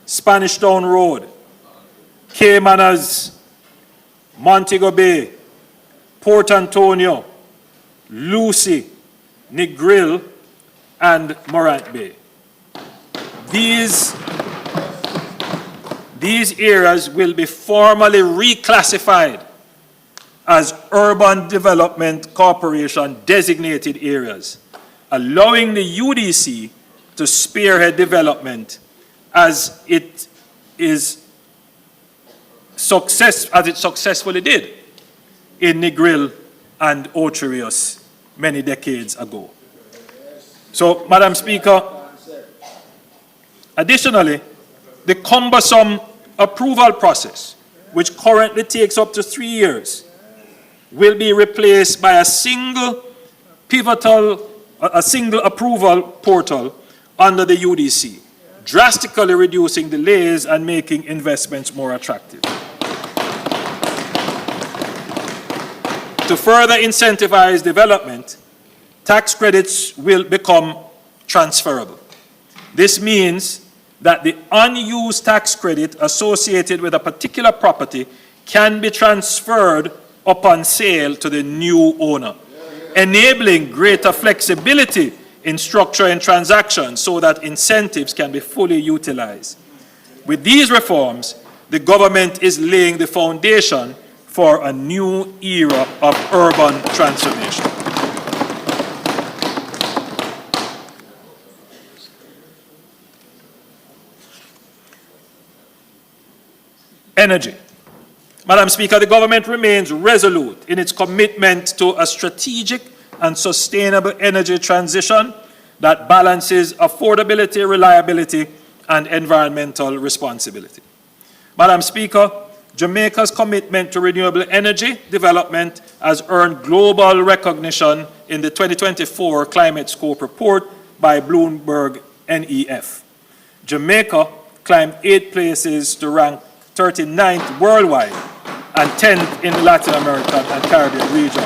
Spanish Town Road, Caymanas, Montego Bay, Port Antonio, Lucy, Negril, and Morant Bay. These areas will be formally reclassified as Urban Development Corporation designated areas, allowing the UDC to spearhead development as it successfully did in Negril and Ocherius many decades ago. So, Madam Speaker, additionally, the cumbersome approval process, which currently takes up to 3 years, will be replaced by a single approval portal under the UDC, drastically reducing delays and making investments more attractive. To further incentivize development, tax credits will become transferable. This means that the unused tax credit associated with a particular property can be transferred upon sale to the new owner, enabling greater flexibility in structuring transactions so that incentives can be fully utilized. With these reforms, the government is laying the foundation for a new era of urban transformation. Energy. Madam Speaker, the government remains resolute in its commitment to a strategic and sustainable energy transition that balances affordability, reliability, and environmental responsibility. Madam Speaker, Jamaica's commitment to renewable energy development has earned global recognition in the 2024 Climate Scope Report by Bloomberg NEF. Jamaica climbed 8 places to rank 39th worldwide and 10th in the Latin American and Caribbean region.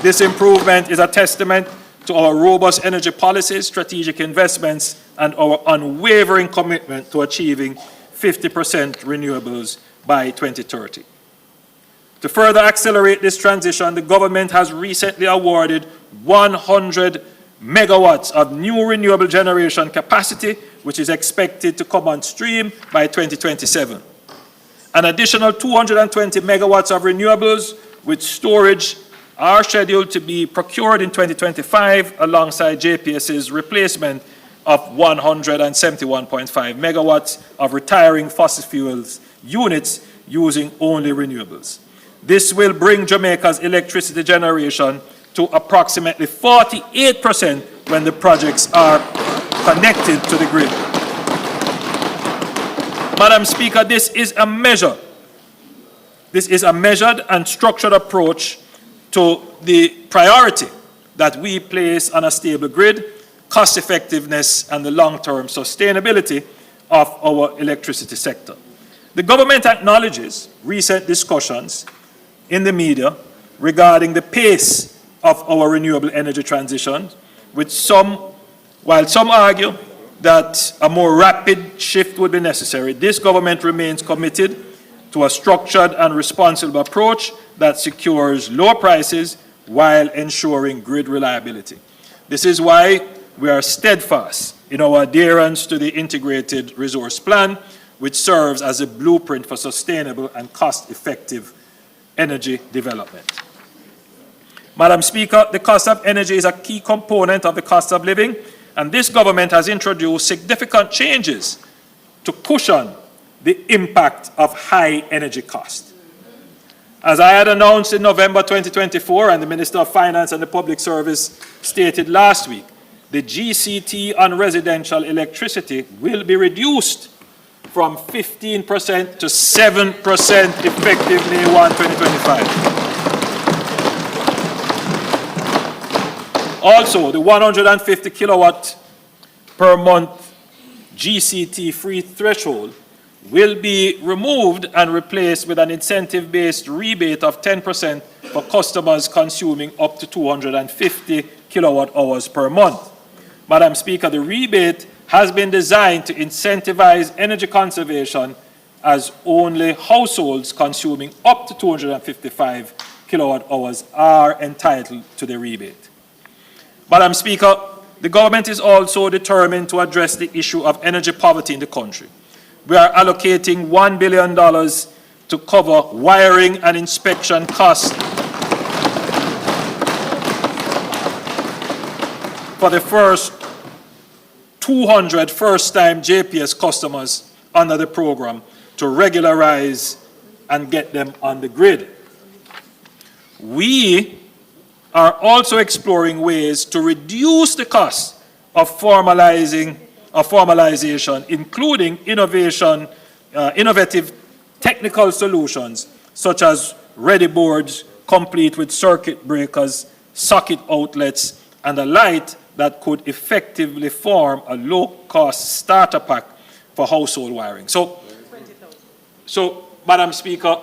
This improvement is a testament to our robust energy policies, strategic investments, and our unwavering commitment to achieving 50% renewables by 2030. To further accelerate this transition, the government has recently awarded 100 megawatts of new renewable generation capacity, which is expected to come on stream by 2027. An additional 220 megawatts of renewables with storage are scheduled to be procured in 2025 alongside JPS's replacement of 171.5 megawatts of retiring fossil fuels units using only renewables. This will bring Jamaica's electricity generation to approximately 48% when the projects are connected to the grid. Madam Speaker, this is a measured and structured approach to the priority that we place on a stable grid, cost effectiveness, and the long-term sustainability of our electricity sector. The government acknowledges recent discussions in the media regarding the pace of our renewable energy transition, while some argue that a more rapid shift would be necessary. This government remains committed to a structured and responsible approach that secures low prices while ensuring grid reliability. This is why we are steadfast in our adherence to the Integrated Resource Plan, which serves as a blueprint for sustainable and cost-effective energy development. Madam Speaker, the cost of energy is a key component of the cost of living, and this government has introduced significant changes to cushion the impact of high energy costs. As I had announced in November 2024, and the Minister of Finance and the Public Service stated last week, the GCT on residential electricity will be reduced from 15% to 7% effective May 1, 2025. Also, the 150 kilowatt per month GCT free threshold will be removed and replaced with an incentive-based rebate of 10% for customers consuming up to 250 kilowatt hours per month. Madam Speaker, the rebate has been designed to incentivize energy conservation, as only households consuming up to 255 kilowatt hours are entitled to the rebate. Madam Speaker, the government is also determined to address the issue of energy poverty in the country. We are allocating $1 billion to cover wiring and inspection costs for the first 200 first-time JPS customers under the program to regularize and get them on the grid. We are also exploring ways to reduce the cost of formalization, including innovative technical solutions such as ready boards complete with circuit breakers, socket outlets, and a light that could effectively form a low-cost starter pack for household wiring. So, Madam Speaker,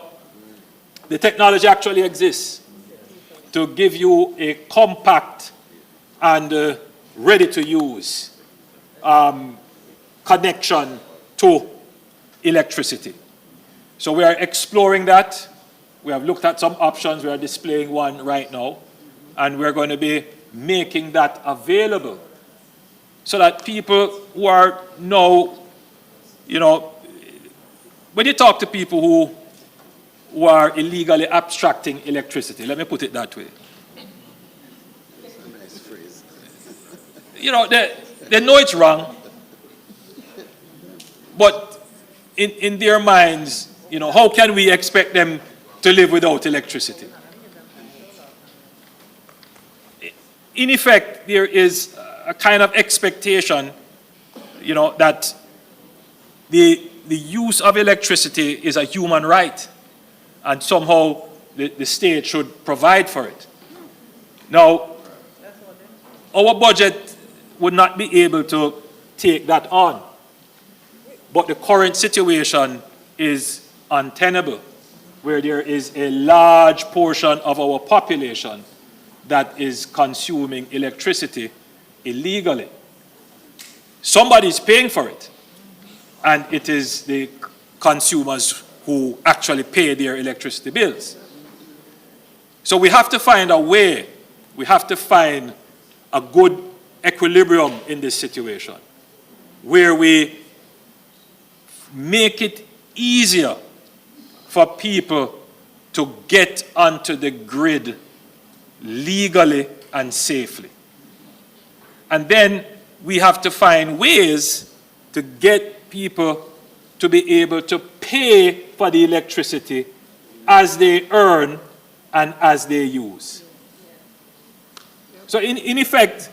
the technology actually exists to give you a compact and ready-to-use connection to electricity. So we are exploring that. We have looked at some options. We are displaying one right now. And we're going to be making that available so that people who are now, when you talk to people who are illegally abstracting electricity, let me put it that way. They know it's wrong, but in their minds, how can we expect them to live without electricity? In effect, there is a kind of expectation, that the use of electricity is a human right, and somehow the state should provide for it. Now, our budget would not be able to take that on, but the current situation is untenable, where there is a large portion of our population that is consuming electricity illegally. Somebody's paying for it, and it is the consumers who actually pay their electricity bills. So we have to find a way, we have to find a good equilibrium in this situation, where we make it easier for people to get onto the grid legally and safely. And then we have to find ways to get people to be able to pay for the electricity as they earn and as they use. So in effect,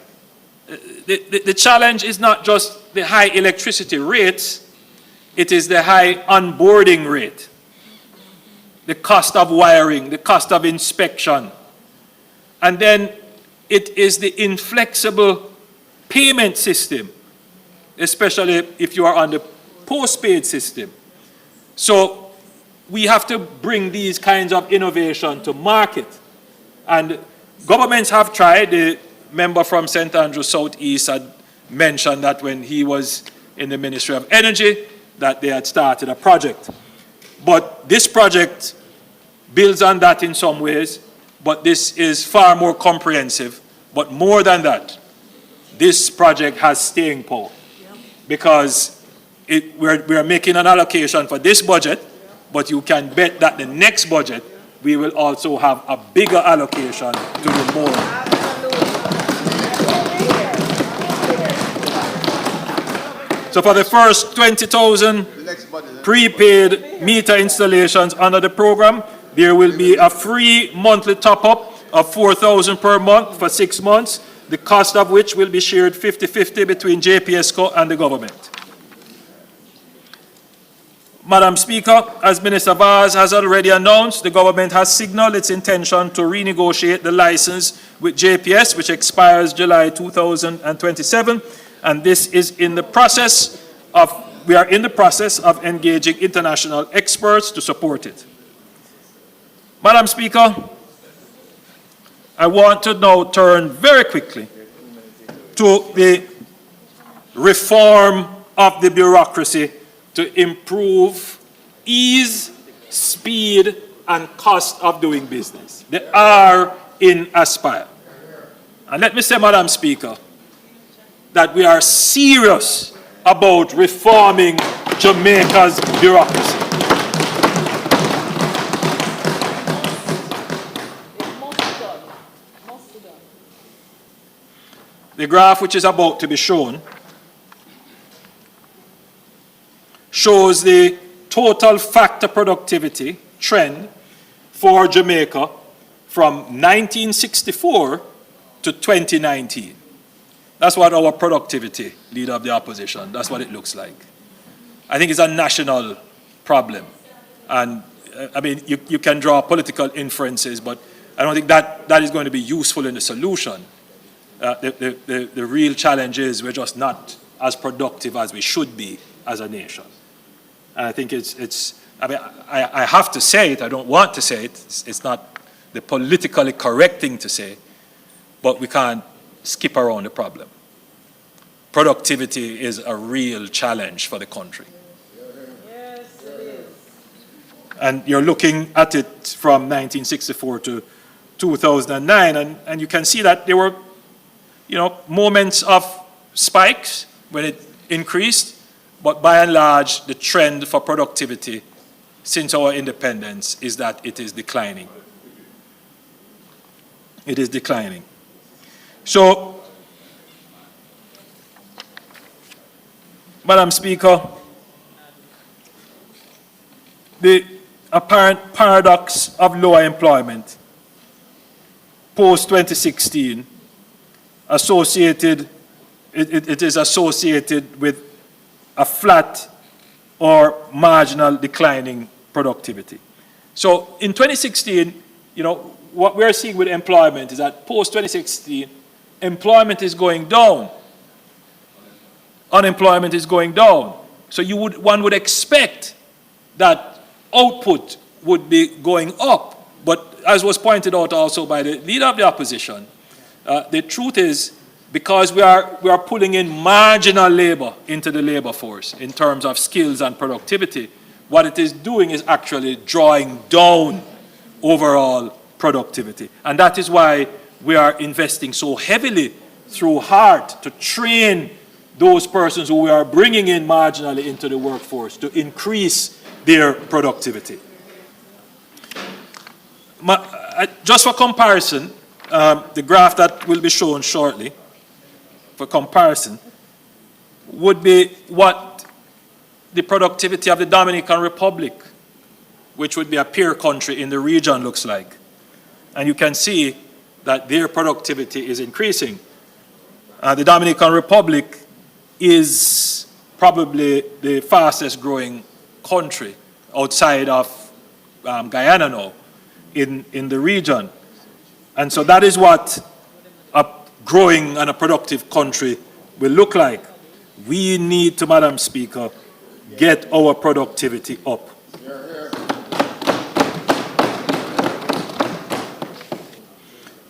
the challenge is not just the high electricity rates, it is the high onboarding rate, the cost of wiring, the cost of inspection, and then it is the inflexible payment system, especially if you are on the postpaid system. So we have to bring these kinds of innovation to market. And governments have tried. The member from St. Andrews Southeast had mentioned that when he was in the Ministry of Energy, that they had started a project. But this project builds on that in some ways, but this is far more comprehensive. But more than that, this project has staying power because we're making an allocation for this budget, but you can bet that the next budget we will also have a bigger allocation to do more. So for the first 20,000 prepaid meter installations under the program, there will be a free monthly top-up of 4,000 per month for 6 months, the cost of which will be shared 50-50 between JPSCO and the government. Madam Speaker, as Minister Vaz has already announced, the government has signaled its intention to renegotiate the license with JPS, which expires July 2027, and this is in the process of, we are in the process of engaging international experts to support it. Madam Speaker, I want to now turn very quickly to the reform of the bureaucracy to improve ease, speed, and cost of doing business. The R in Aspire. And let me say, Madam Speaker, that we are serious about reforming Jamaica's bureaucracy. The graph which is about to be shown shows the total factor productivity trend for Jamaica from 1964 to 2019. That's what our productivity, Leader of the Opposition, that's what it looks like. I think it's a national problem. And I mean, you can draw political inferences, but I don't think that is going to be useful in the solution. The real challenge is we're just not as productive as we should be as a nation. And I think I mean, I have to say it, I don't want to say it, it's not the politically correct thing to say, but we can't skip around the problem. Productivity is a real challenge for the country. Yes, it is. And you're looking at it from 1964 to 2009, and you can see that there were, you know, moments of spikes when it increased, but by and large, the trend for productivity since our independence is that it is declining. It is declining. So, Madam Speaker, the apparent paradox of lower employment post-2016 it is associated with a flat or marginal declining productivity. So in 2016, you know, what we're seeing with employment is that post-2016, employment is going down. Unemployment is going down. So one would expect that output would be going up. But as was pointed out also by the Leader of the Opposition, the truth is, because we are pulling in marginal labor into the labor force in terms of skills and productivity, what it is doing is actually drawing down overall productivity. And that is why we are investing so heavily through HEART to train those persons who we are bringing in marginally into the workforce to increase their productivity. Just for comparison, the graph that will be shown shortly, for comparison, would be what the productivity of the Dominican Republic which would be a peer country in the region, looks like. And you can see that their productivity is increasing. The Dominican Republic is probably the fastest growing country outside of Guyana now in the region. And so that is what a growing and a productive country will look like. We need to, Madam Speaker, get our productivity up.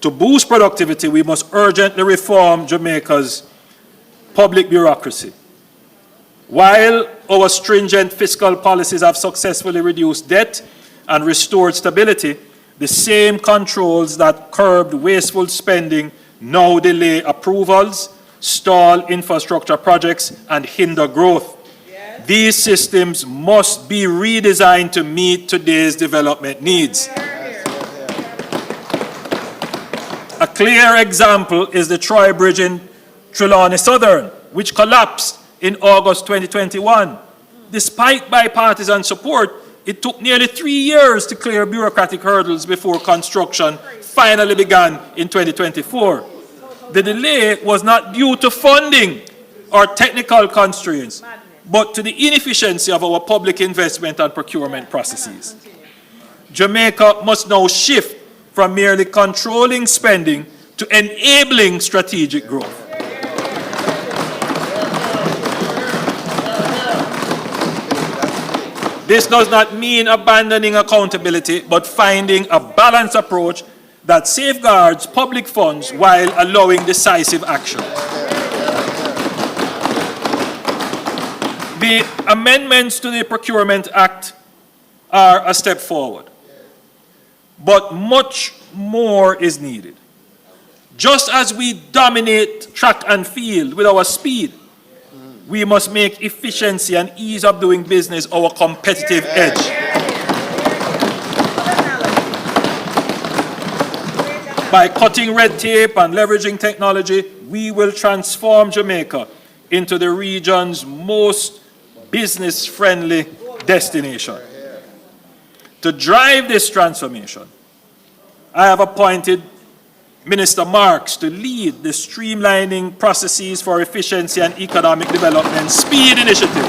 To boost productivity, we must urgently reform Jamaica's public bureaucracy. While our stringent fiscal policies have successfully reduced debt and restored stability, the same controls that curbed wasteful spending now delay approvals, stall infrastructure projects, and hinder growth. These systems must be redesigned to meet today's development needs. A clear example is the Troy Bridge in Trelawney Southern, which collapsed in August 2021. Despite bipartisan support, it took nearly 3 years to clear bureaucratic hurdles before construction finally began in 2024. The delay was not due to funding or technical constraints, but to the inefficiency of our public investment and procurement processes. Jamaica must now shift from merely controlling spending to enabling strategic growth. This does not mean abandoning accountability, but finding a balanced approach that safeguards public funds while allowing decisive action. The amendments to the Procurement Act are a step forward, but much more is needed. Just as we dominate track and field with our speed, we must make efficiency and ease of doing business our competitive edge. By cutting red tape and leveraging technology, we will transform Jamaica into the region's most business-friendly destination. To drive this transformation, I have appointed Minister Marks to lead the Streamlining Processes for Efficiency and Economic Development SPEED initiative.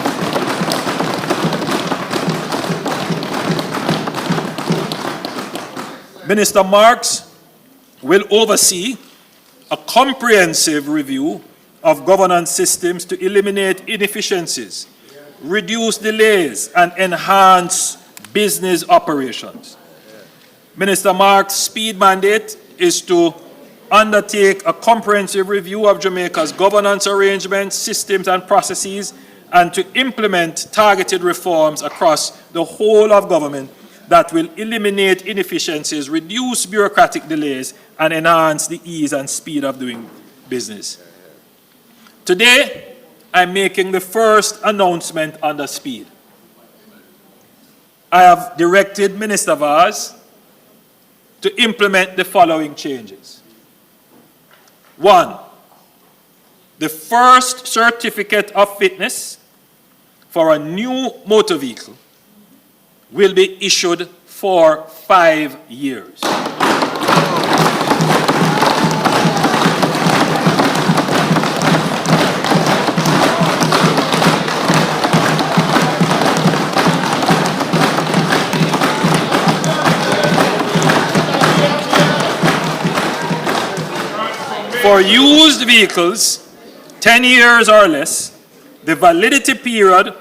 Minister Marks will oversee a comprehensive review of governance systems to eliminate inefficiencies, reduce delays, and enhance business operations. Minister Marks' SPEED mandate is to undertake a comprehensive review of Jamaica's governance arrangements, systems, and processes, and to implement targeted reforms across the whole of government that will eliminate inefficiencies, reduce bureaucratic delays, and enhance the ease and speed of doing business. Today, I'm making the first announcement under SPEED. I have directed Minister Vaz to implement the following changes. 1, the first certificate of fitness for a new motor vehicle will be issued for 5 years. For used vehicles, 10 years or less, the validity period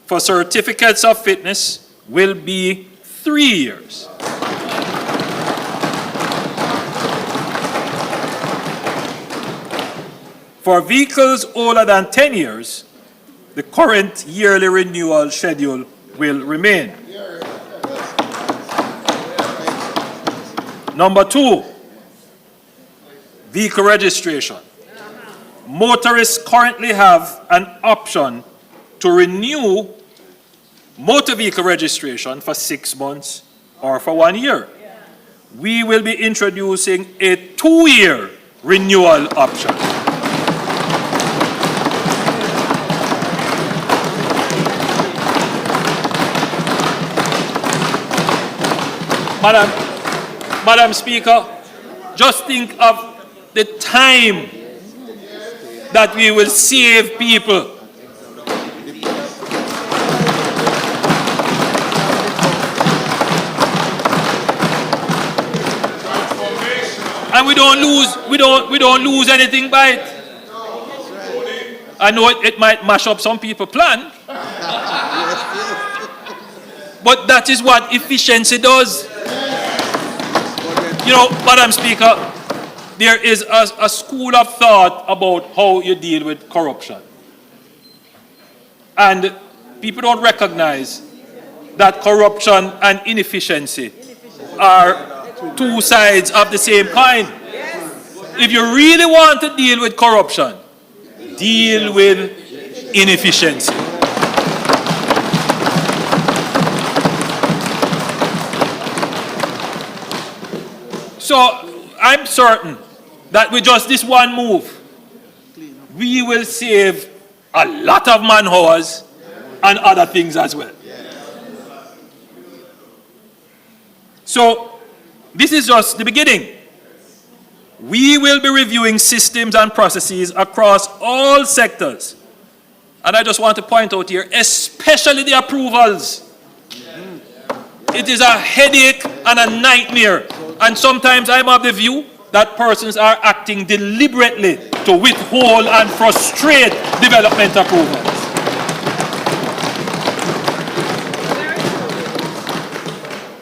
for certificates of fitness will be 3 years. For vehicles older than 10 years, the current yearly renewal schedule will remain. Number 2, vehicle registration. Motorists currently have an option to renew motor vehicle registration for 6 months or for 1 year. We will be introducing a 2-year renewal option. Madam Speaker, just think of the time that we will save people. And we don't lose anything by it. I know it might mash up some people's plan. But that is what efficiency does. You know, Madam Speaker, there is a school of thought about how you deal with corruption. And people don't recognize that corruption and inefficiency are two sides of the same coin. If you really want to deal with corruption, deal with inefficiency. So I'm certain that with just this one move, we will save a lot of man hours and other things as well. So this is just the beginning. We will be reviewing systems and processes across all sectors. And I just want to point out here, especially the approvals. It is a headache and a nightmare. And sometimes I'm of the view that persons are acting deliberately to withhold and frustrate development approvals.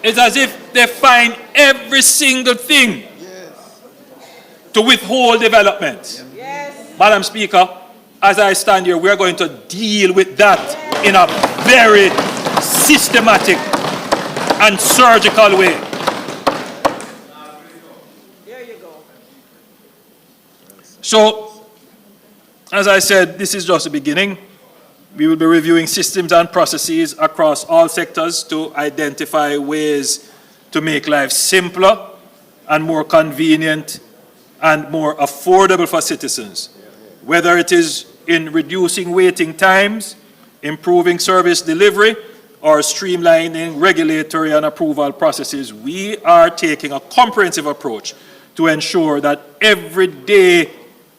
It's as if they find every single thing to withhold development. Madam Speaker, as I stand here, we're going to deal with that in a very systematic and surgical way. So, as I said, this is just the beginning. We will be reviewing systems and processes across all sectors to identify ways to make life simpler and more convenient and more affordable for citizens. Whether it is in reducing waiting times, improving service delivery, or streamlining regulatory and approval processes, we are taking a comprehensive approach to ensure that everyday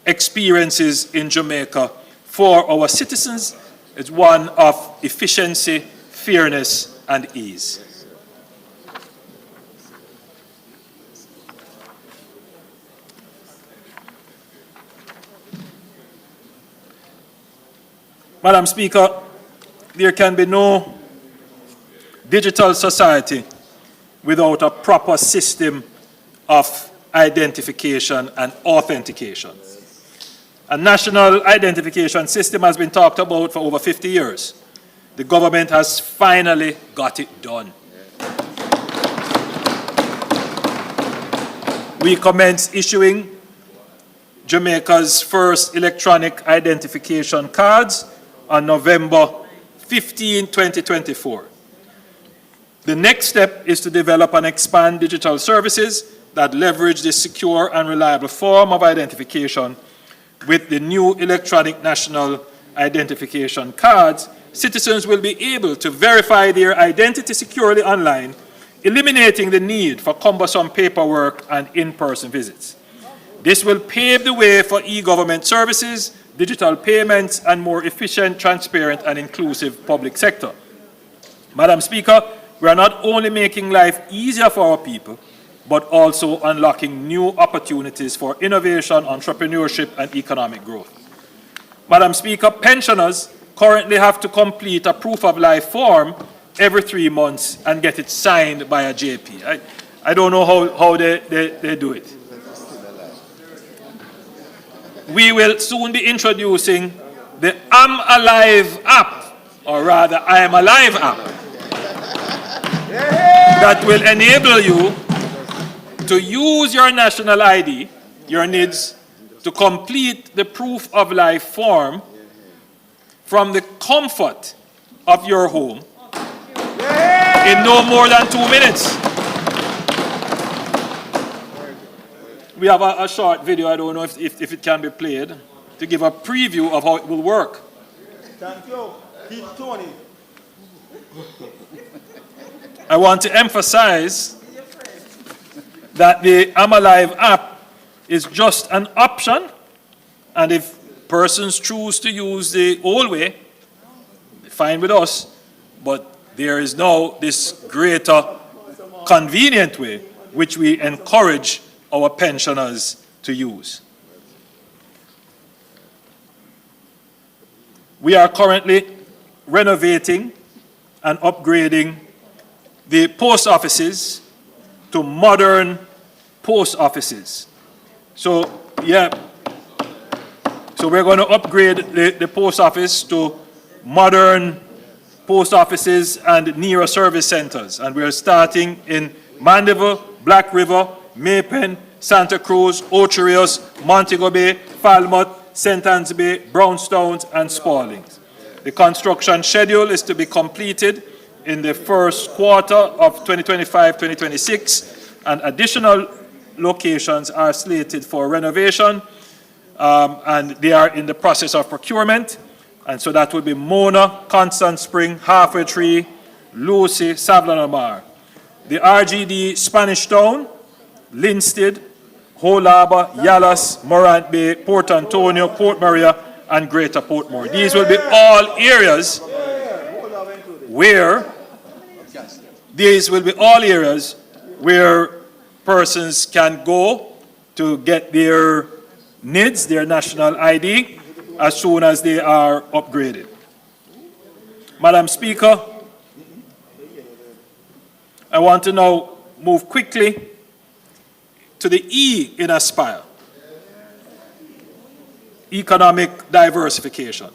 experiences in Jamaica for our citizens is one of efficiency, fairness, and ease. Madam Speaker, there can be no digital society without a proper system of identification and authentication. A national identification system has been talked about for over 50 years. The government has finally got it done. We commenced issuing Jamaica's first electronic identification cards on November 15, 2024. The next step is to develop and expand digital services that leverage this secure and reliable form of identification. With the new electronic national identification cards, citizens will be able to verify their identity securely online, eliminating the need for cumbersome paperwork and in-person visits. This will pave the way for e-government services, digital payments, and more efficient, transparent, and inclusive public sector. Madam Speaker, we are not only making life easier for our people, but also unlocking new opportunities for innovation, entrepreneurship, and economic growth. Madam Speaker, pensioners currently have to complete a proof of life form every 3 months and get it signed by a JP. I don't know how they do it. We will soon be introducing the I'm Alive app, or rather I Am Alive app, that will enable you to use your national ID, your NIDS, to complete the proof of life form from the comfort of your home in no more than 2 minutes. We have a short video, I don't know if it can be played, to give a preview of how it will work. Thank you. Keep Tony. I want to emphasize that the I'm Alive app is just an option, and if persons choose to use the old way, fine with us, but there is now this greater convenient way which we encourage our pensioners to use. We are currently renovating and upgrading the post offices to modern post offices. So we're going to upgrade the post office to modern post offices and nearer service centers. And we're starting in Mandeville, Black River, Maypen, Santa Cruz, Ocho Rios, Montego Bay, Falmouth, St. Anne's Bay, Brownstown, and Spaldings. The construction schedule is to be completed in the first quarter of 2025-2026, and additional locations are slated for renovation, and they are in the process of procurement. And so that would be Mona, Constant Spring, Halfway Tree, Lucy, Savlon Amar. The RGD Spanish Town, Linstead, Hull Harbour, Yallas, Morant Bay, Port Antonio, Port Maria, and Greater Portmore. These will be all areas where persons can go to get their NIDs, their national ID, as soon as they are upgraded. Madam Speaker, I want to now move quickly to the E in Aspire, economic diversification.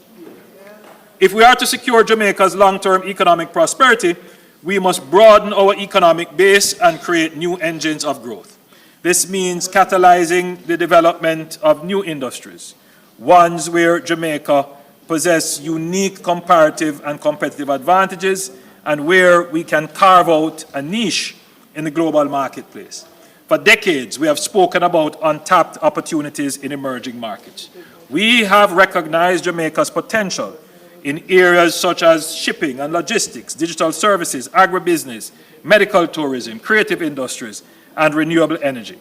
If we are to secure Jamaica's long-term economic prosperity, we must broaden our economic base and create new engines of growth. This means catalyzing the development of new industries, ones where Jamaica possesses unique comparative and competitive advantages and where we can carve out a niche in the global marketplace. For decades, we have spoken about untapped opportunities in emerging markets. We have recognized Jamaica's potential in areas such as shipping and logistics, digital services, agribusiness, medical tourism, creative industries, and renewable energy.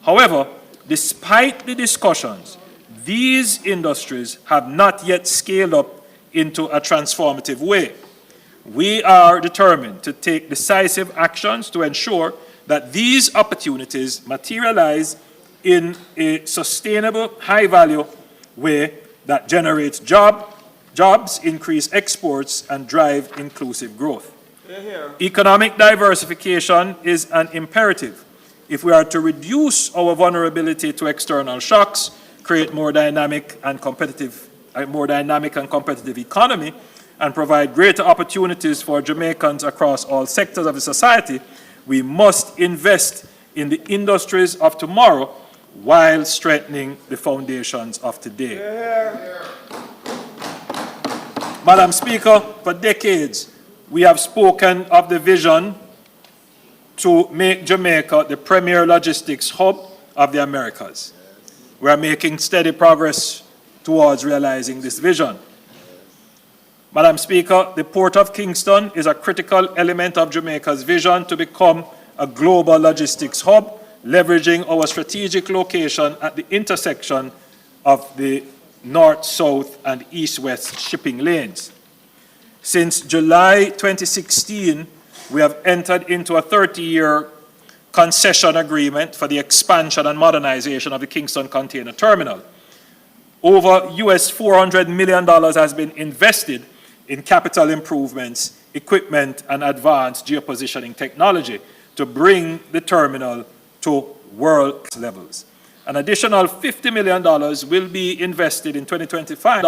However, despite the discussions, these industries have not yet scaled up into a transformative way. We are determined to take decisive actions to ensure that these opportunities materialize in a sustainable, high-value way that generates jobs, increase exports, and drive inclusive growth. Economic diversification is an imperative if we are to reduce our vulnerability to external shocks, create a more dynamic and competitive economy, and provide greater opportunities for Jamaicans across all sectors of the society. We must invest in the industries of tomorrow while strengthening the foundations of today. Madam Speaker, for decades, we have spoken of the vision to make Jamaica the premier logistics hub of the Americas. We are making steady progress towards realizing this vision. Madam Speaker, the Port of Kingston is a critical element of Jamaica's vision to become a global logistics hub, leveraging our strategic location at the intersection of the north-south and east-west shipping lanes. Since July 2016, we have entered into a 30-year concession agreement for the expansion and modernization of the Kingston Container Terminal. Over US $400 million has been invested in capital improvements, equipment, and advanced geopositioning technology to bring the terminal to world levels. An additional $50 million will be invested in 2025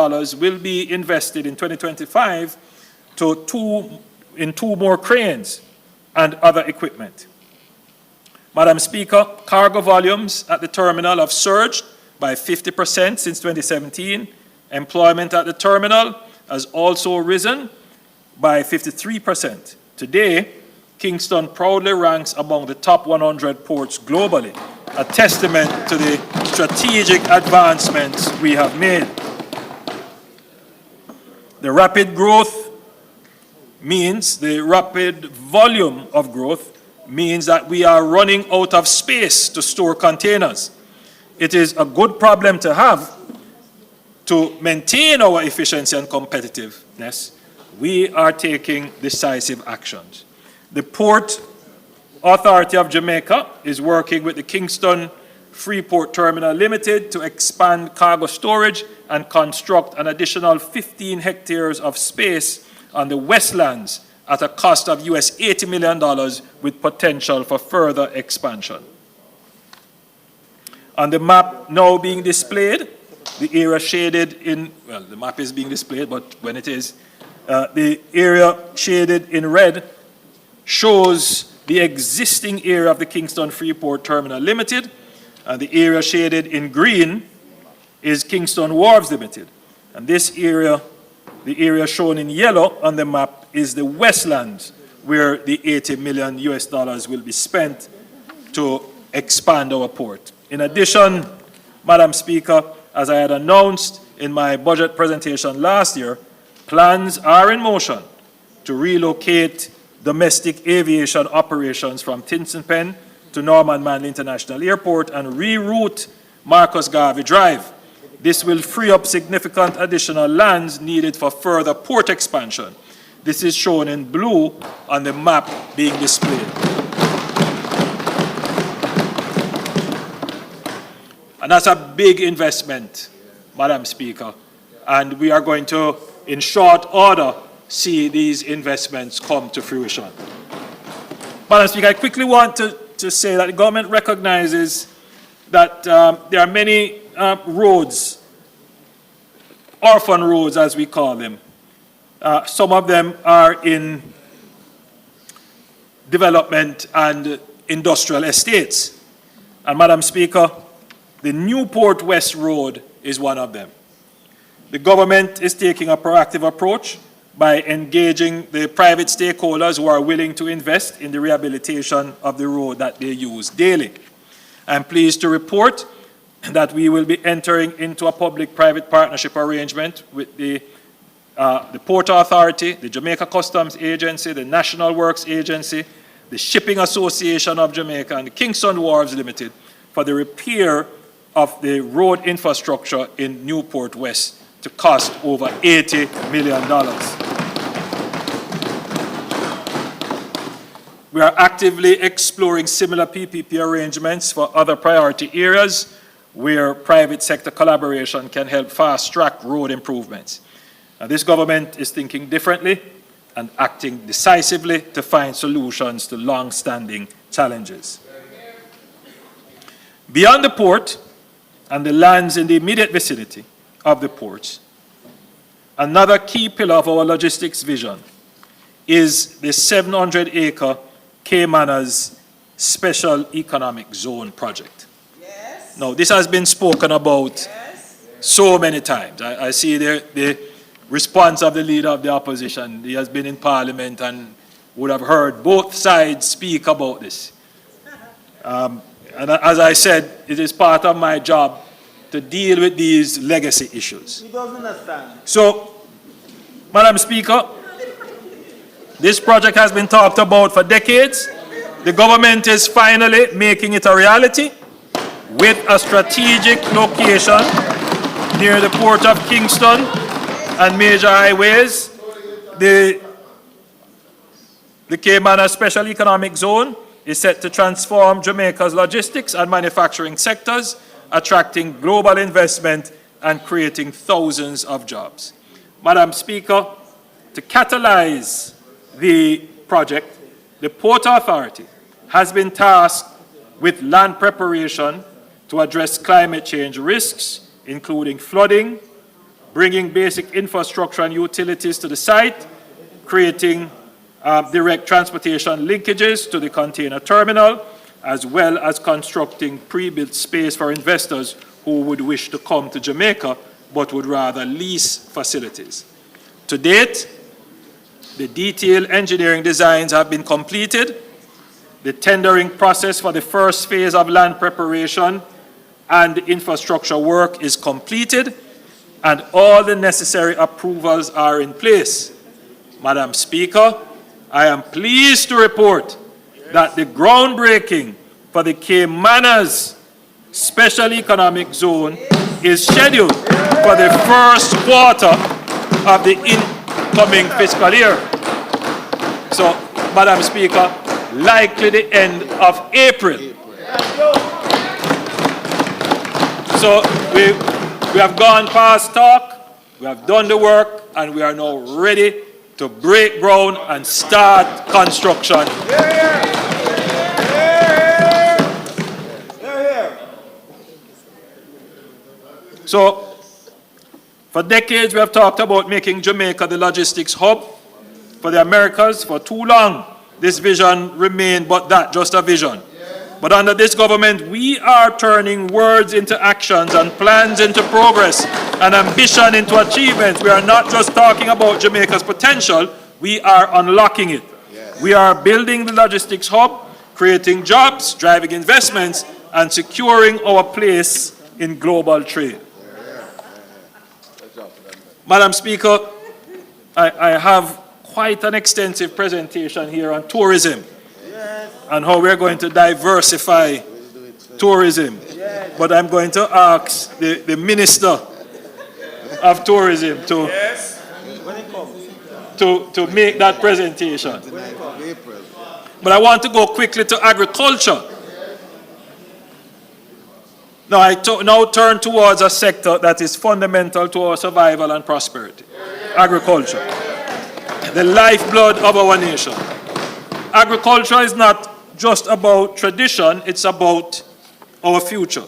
in two more cranes and other equipment. Madam Speaker, cargo volumes at the terminal have surged by 50% since 2017. Employment at the terminal has also risen by 53%. Today, Kingston proudly ranks among the top 100 ports globally, a testament to the strategic advancements we have made. The rapid volume of growth means that we are running out of space to store containers. It is a good problem to have to maintain our efficiency and competitiveness. We are taking decisive actions. The Port Authority of Jamaica is working with the Kingston Freeport Terminal Limited to expand cargo storage and construct an additional 15 hectares of space on the Westlands at a cost of US $80 million with potential for further expansion. On the map now being displayed, the area shaded in, well, the map is being displayed, but when it is, the area shaded in red shows the existing area of the Kingston Freeport Terminal Limited, and the area shaded in green is Kingston Wharves Limited. And this area, the area shown in yellow on the map, is the Westlands, where the $80 million will be spent to expand our port. In addition, Madam Speaker, as I had announced in my budget presentation last year, plans are in motion to relocate domestic aviation operations from Tinson Pen to Norman Manley International Airport and reroute Marcus Garvey Drive. This will free up significant additional lands needed for further port expansion. This is shown in blue on the map being displayed. And that's a big investment, Madam Speaker. And we are going to, in short order, see these investments come to fruition. Madam Speaker, I quickly want to say that the government recognizes that there are many roads, orphan roads as we call them. Some of them are in development and industrial estates. And Madam Speaker, the Newport West Road is one of them. The government is taking a proactive approach by engaging the private stakeholders who are willing to invest in the rehabilitation of the road that they use daily. I'm pleased to report that we will be entering into a public-private partnership arrangement with the Port Authority, the Jamaica Customs Agency, the National Works Agency, the Shipping Association of Jamaica, and the Kingston Wharves Limited for the repair of the road infrastructure in Newport West to cost over $80 million. We are actively exploring similar PPP arrangements for other priority areas where private sector collaboration can help fast-track road improvements. Now, this government is thinking differently and acting decisively to find solutions to long-standing challenges. Beyond the port and the lands in the immediate vicinity of the ports, another key pillar of our logistics vision is the 700-acre Caymanas Special Economic Zone project. Yes. Now, this has been spoken about so many times. I see the response of the leader of the opposition. He has been in Parliament and would have heard both sides speak about this. And as I said, it is part of my job to deal with these legacy issues. He doesn't understand. So, Madam Speaker, this project has been talked about for decades. The government is finally making it a reality with a strategic location near the Port of Kingston and major highways. The Caymanas Special Economic Zone is set to transform Jamaica's logistics and manufacturing sectors, attracting global investment and creating thousands of jobs. Madam Speaker, to catalyze the project, the Port Authority has been tasked with land preparation to address climate change risks, including flooding, bringing basic infrastructure and utilities to the site, creating direct transportation linkages to the container terminal, as well as constructing pre-built space for investors who would wish to come to Jamaica but would rather lease facilities. To date, the detailed engineering designs have been completed. The tendering process for the first phase of land preparation and infrastructure work is completed, and all the necessary approvals are in place. Madam Speaker, I am pleased to report that the groundbreaking for the Caymanas Special Economic Zone is scheduled for the first quarter of the incoming fiscal year. So, Madam Speaker, likely the end of April. So we have gone past talk, we have done the work, and we are now ready to break ground and start construction. So, for decades we have talked about making Jamaica the logistics hub for the Americas. For too long, this vision remained but that, just a vision. But under this government, we are turning words into actions and plans into progress and ambition into achievements. We are not just talking about Jamaica's potential, we are unlocking it. Yes. We are building the logistics hub, creating jobs, driving investments, and securing our place in global trade. Madam Speaker, I have quite an extensive presentation here on tourism and how we're going to diversify tourism. But I'm going to ask the Minister of Tourism to make that presentation. But I want to go quickly to agriculture. Now, I now turn towards a sector that is fundamental to our survival and prosperity. Agriculture. The lifeblood of our nation. Agriculture is not just about tradition, it's about our future.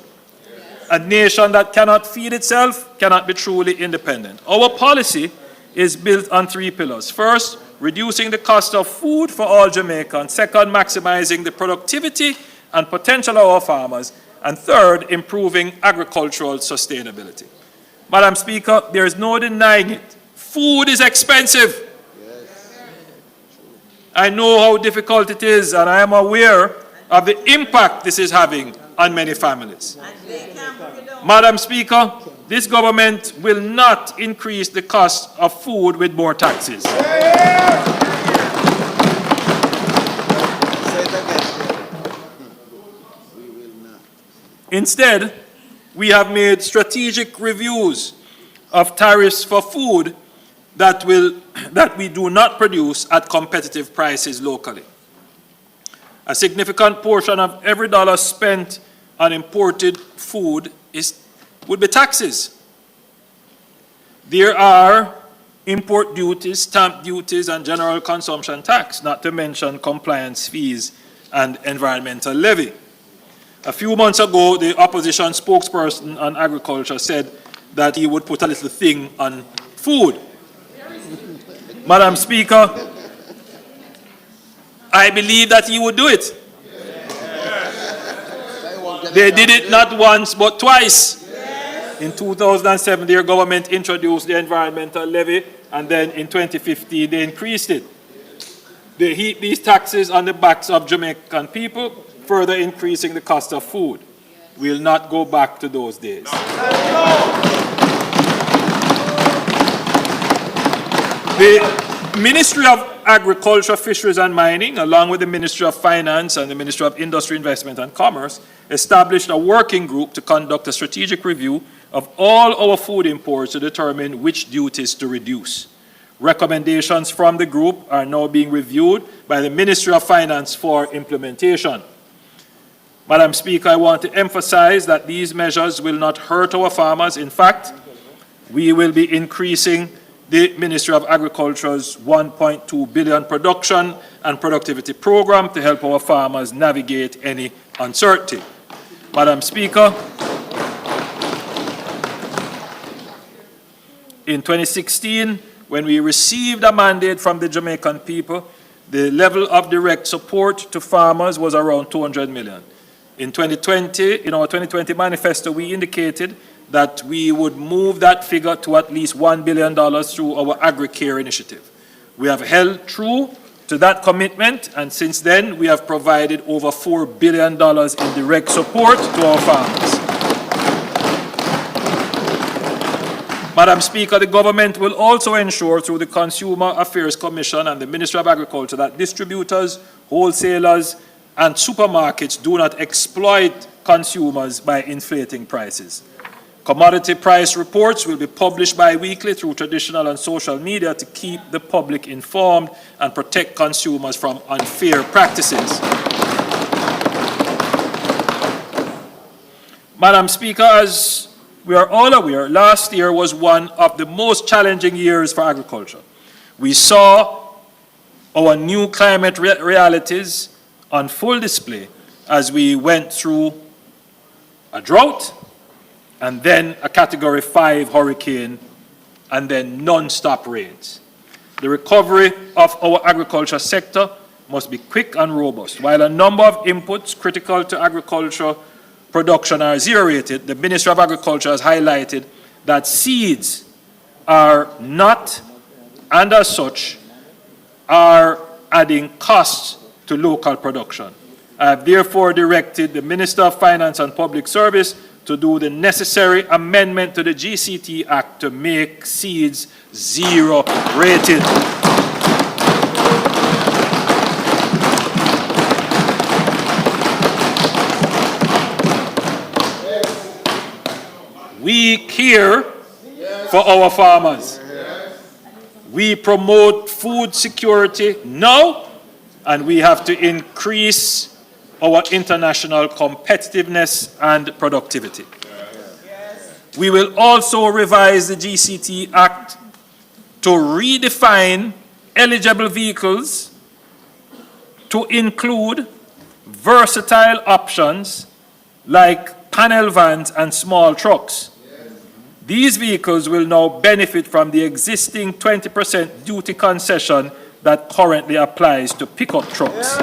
A nation that cannot feed itself cannot be truly independent. Our policy is built on 3 pillars. First, reducing the cost of food for all Jamaicans. Second, maximizing the productivity and potential of our farmers. And third, improving agricultural sustainability. Madam Speaker, there is no denying it. Food is expensive. I know how difficult it is, and I am aware of the impact this is having on many families. Madam Speaker, this government will not increase the cost of food with more taxes. Instead, we have made strategic reviews of tariffs for food that we do not produce at competitive prices locally. A significant portion of every dollar spent on imported food would be taxes. There are import duties, stamp duties, and general consumption tax, not to mention compliance fees and environmental levy. A few months ago, the opposition spokesperson on agriculture said that he would put a little thing on food. Madam Speaker, I believe that he would do it. They did it not once but twice. In 2007, their government introduced the environmental levy, and then in 2015, they increased it. They heap these taxes on the backs of Jamaican people, further increasing the cost of food. We'll not go back to those days. The Ministry of Agriculture, Fisheries and Mining, along with the Ministry of Finance and the Ministry of Industry, Investment and Commerce, established a working group to conduct a strategic review of all our food imports to determine which duties to reduce. Recommendations from the group are now being reviewed by the Ministry of Finance for implementation. Madam Speaker, I want to emphasize that these measures will not hurt our farmers. In fact, we will be increasing the Ministry of Agriculture's $1.2 billion production and productivity program to help our farmers navigate any uncertainty. Madam Speaker, in 2016, when we received a mandate from the Jamaican people, the level of direct support to farmers was around $200 million. In 2020, in our 2020 manifesto, we indicated that we would move that figure to at least $1 billion through our AgriCare initiative. We have held true to that commitment, and since then, we have provided over $4 billion in direct support to our farmers. Madam Speaker, the government will also ensure through the Consumer Affairs Commission and the Ministry of Agriculture that distributors, wholesalers, and supermarkets do not exploit consumers by inflating prices. Commodity price reports will be published bi-weekly through traditional and social media to keep the public informed and protect consumers from unfair practices. Madam Speaker, as we are all aware, last year was one of the most challenging years for agriculture. We saw our new climate realities on full display as we went through a drought, and then a Category 5 hurricane, and then non-stop rains. The recovery of our agriculture sector must be quick and robust. While a number of inputs critical to agriculture production are zero-rated, the Ministry of Agriculture has highlighted that seeds are not, and as such, are adding costs to local production. I have therefore directed the Minister of Finance and Public Service to do the necessary amendment to the GCT Act to make seeds zero-rated. We care for our farmers. We promote food security now, and we have to increase our international competitiveness and productivity. We will also revise the GCT Act to redefine eligible vehicles to include versatile options like panel vans and small trucks. These vehicles will now benefit from the existing 20% duty concession that currently applies to pickup trucks.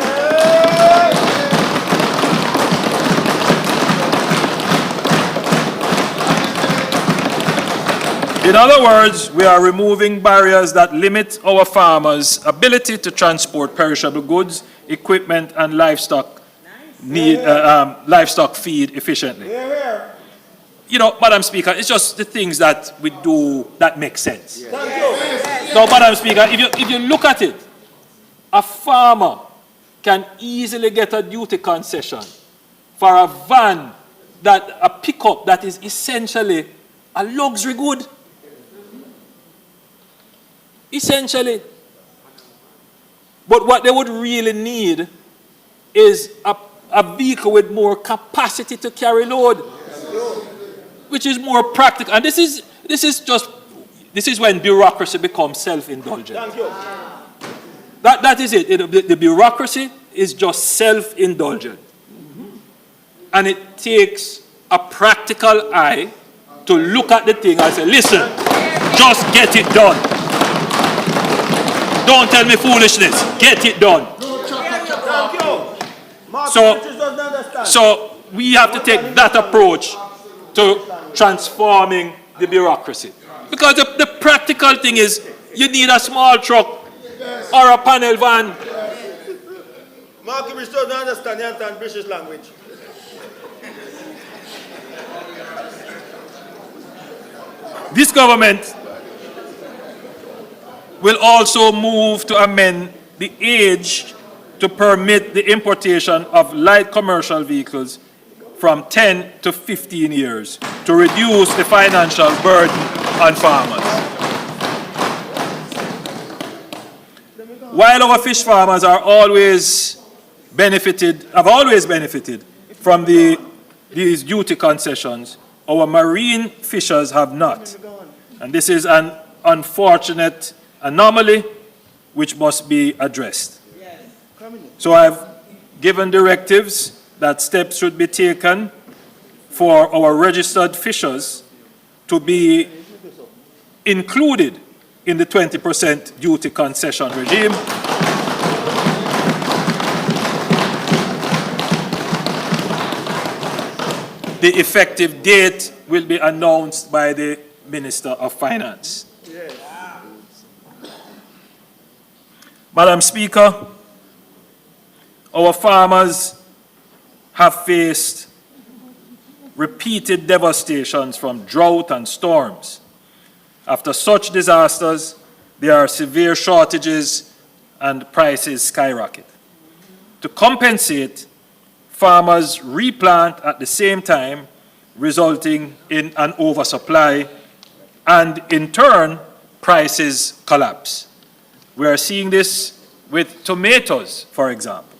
In other words, we are removing barriers that limit our farmers' ability to transport perishable goods, equipment, and livestock feed efficiently. You know, Madam Speaker, it's just the things that we do that make sense. Now, Madam Speaker, if you look at it, a farmer can easily get a duty concession for a van, a pickup that is essentially a luxury good. Essentially. But what they would really need is a vehicle with more capacity to carry load, which is more practical. And this is when bureaucracy becomes self-indulgent. Thank you. That is it. The bureaucracy is just self-indulgent. And it takes a practical eye to look at the thing and say, listen, just get it done. Don't tell me foolishness. Get it done. So we have to take that approach to transforming the bureaucracy. Because the practical thing is, you need a small truck or a panel van. Mark, we still don't understand British language. This government will also move to amend the age to permit the importation of light commercial vehicles from 10 to 15 years to reduce the financial burden on farmers. While our fish farmers have always benefited from these duty concessions, our marine fishers have not. And this is an unfortunate anomaly which must be addressed. So I've given directives that steps should be taken for our registered fishers to be included in the 20% duty concession regime. The effective date will be announced by the Minister of Finance. Madam Speaker, our farmers have faced repeated devastations from drought and storms. After such disasters, there are severe shortages and prices skyrocket. To compensate, farmers replant at the same time, resulting in an oversupply, and in turn, prices collapse. We are seeing this with tomatoes, for example.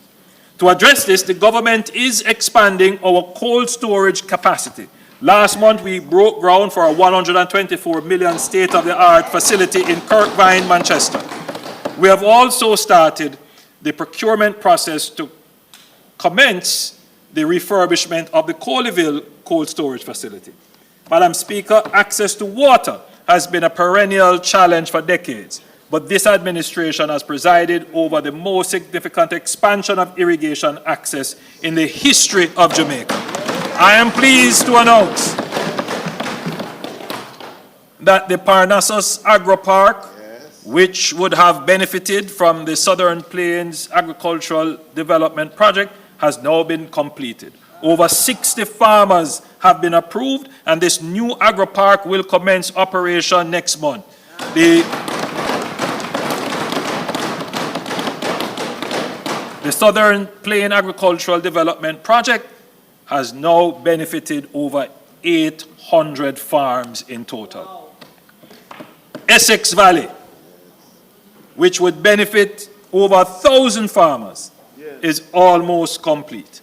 To address this, the government is expanding our cold storage capacity. Last month, we broke ground for a $124 million state-of-the-art facility in Kirkvine, Manchester. We have also started the procurement process to commence the refurbishment of the Colleyville cold storage facility. Madam Speaker, access to water has been a perennial challenge for decades, but this administration has presided over the most significant expansion of irrigation access in the history of Jamaica. I am pleased to announce that the Parnassus Agro Park, which would have benefited from the Southern Plains Agricultural Development Project, has now been completed. Over 60 farmers have been approved, and this new agro park will commence operation next month. The Southern Plain Agricultural Development Project has now benefited over 800 farms in total. Essex Valley, which would benefit over 1,000 farmers, is almost complete.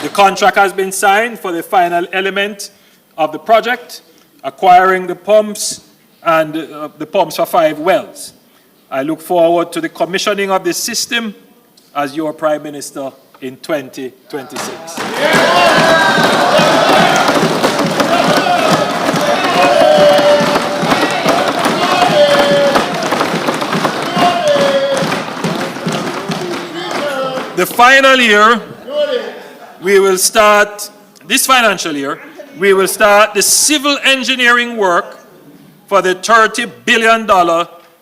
The contract has been signed for the final element of the project, acquiring the pumps and the pumps for 5 wells. I look forward to the commissioning of this system as your Prime Minister in 2026. The final year, this financial year, we will start the civil engineering work for the $30 billion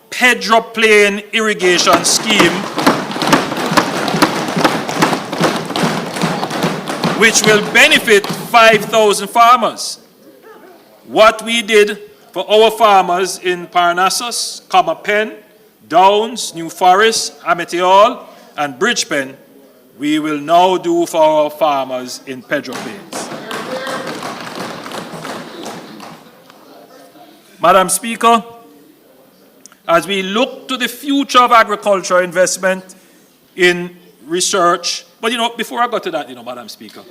Pedro Plain irrigation scheme, which will benefit 5,000 farmers. What we did for our farmers in Parnassus, Comapen, Downs, New Forest, Amity Hall, and Bridgepen, we will now do for our farmers in Pedro Plains. Madam Speaker, as we look to the future of agriculture investment in research, but before I go to that, Madam Speaker,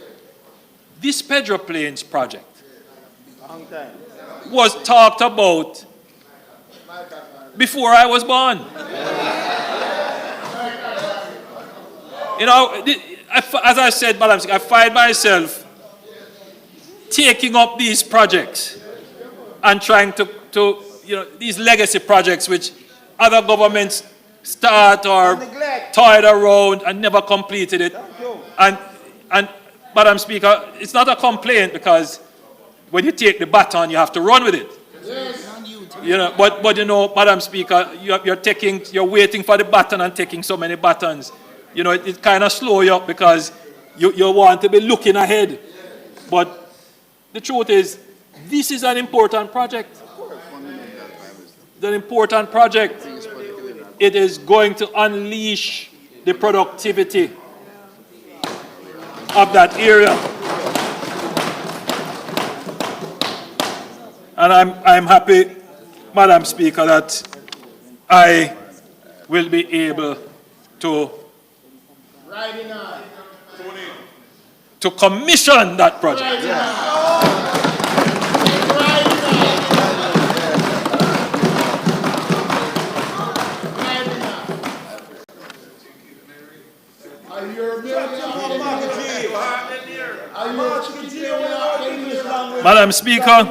this Pedro Plains project was talked about before I was born. As I said, Madam Speaker, I find myself taking up these projects and trying to these legacy projects which other governments start or toyed around and never completed it. And Madam Speaker, it's not a complaint because when you take the baton, you have to run with it. But Madam Speaker, you're waiting for the baton and taking so many batons. It kind of slows you up because you want to be looking ahead. But the truth is, this is an important project. It's an important project. It is going to unleash the productivity of that area. And I'm happy, Madam Speaker, that I will be able to commission that project. Madam Speaker,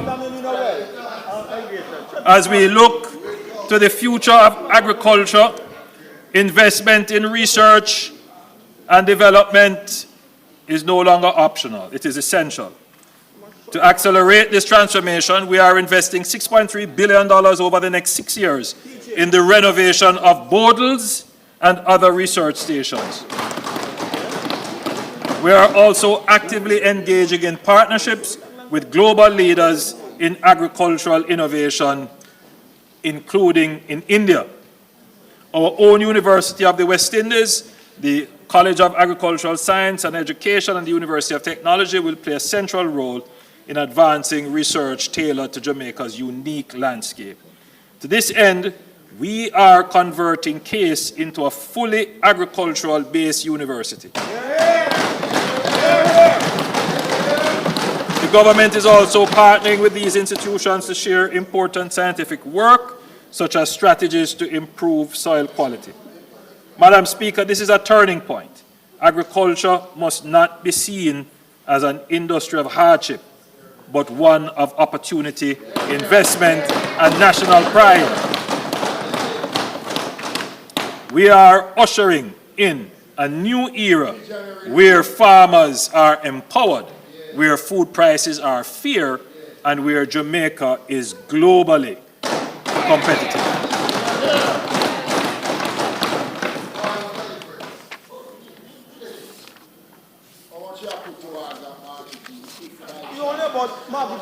as we look to the future of agriculture, investment in research and development is no longer optional. It is essential. To accelerate this transformation, we are investing $6.3 billion over the next 6 years in the renovation of Bodles and other research stations. We are also actively engaging in partnerships with global leaders in agricultural innovation including in India. Our own University of the West Indies, the College of Agricultural Science and Education, and the University of Technology will play a central role in advancing research tailored to Jamaica's unique landscape. To this end, we are converting CASE into a fully agricultural-based university. The government is also partnering with these institutions to share important scientific work, such as strategies to improve soil quality. Madam Speaker, this is a turning point. Agriculture must not be seen as an industry of hardship, but one of opportunity, investment, and national pride. We are ushering in a new era where farmers are empowered, where food prices are fair, and where Jamaica is globally competitive.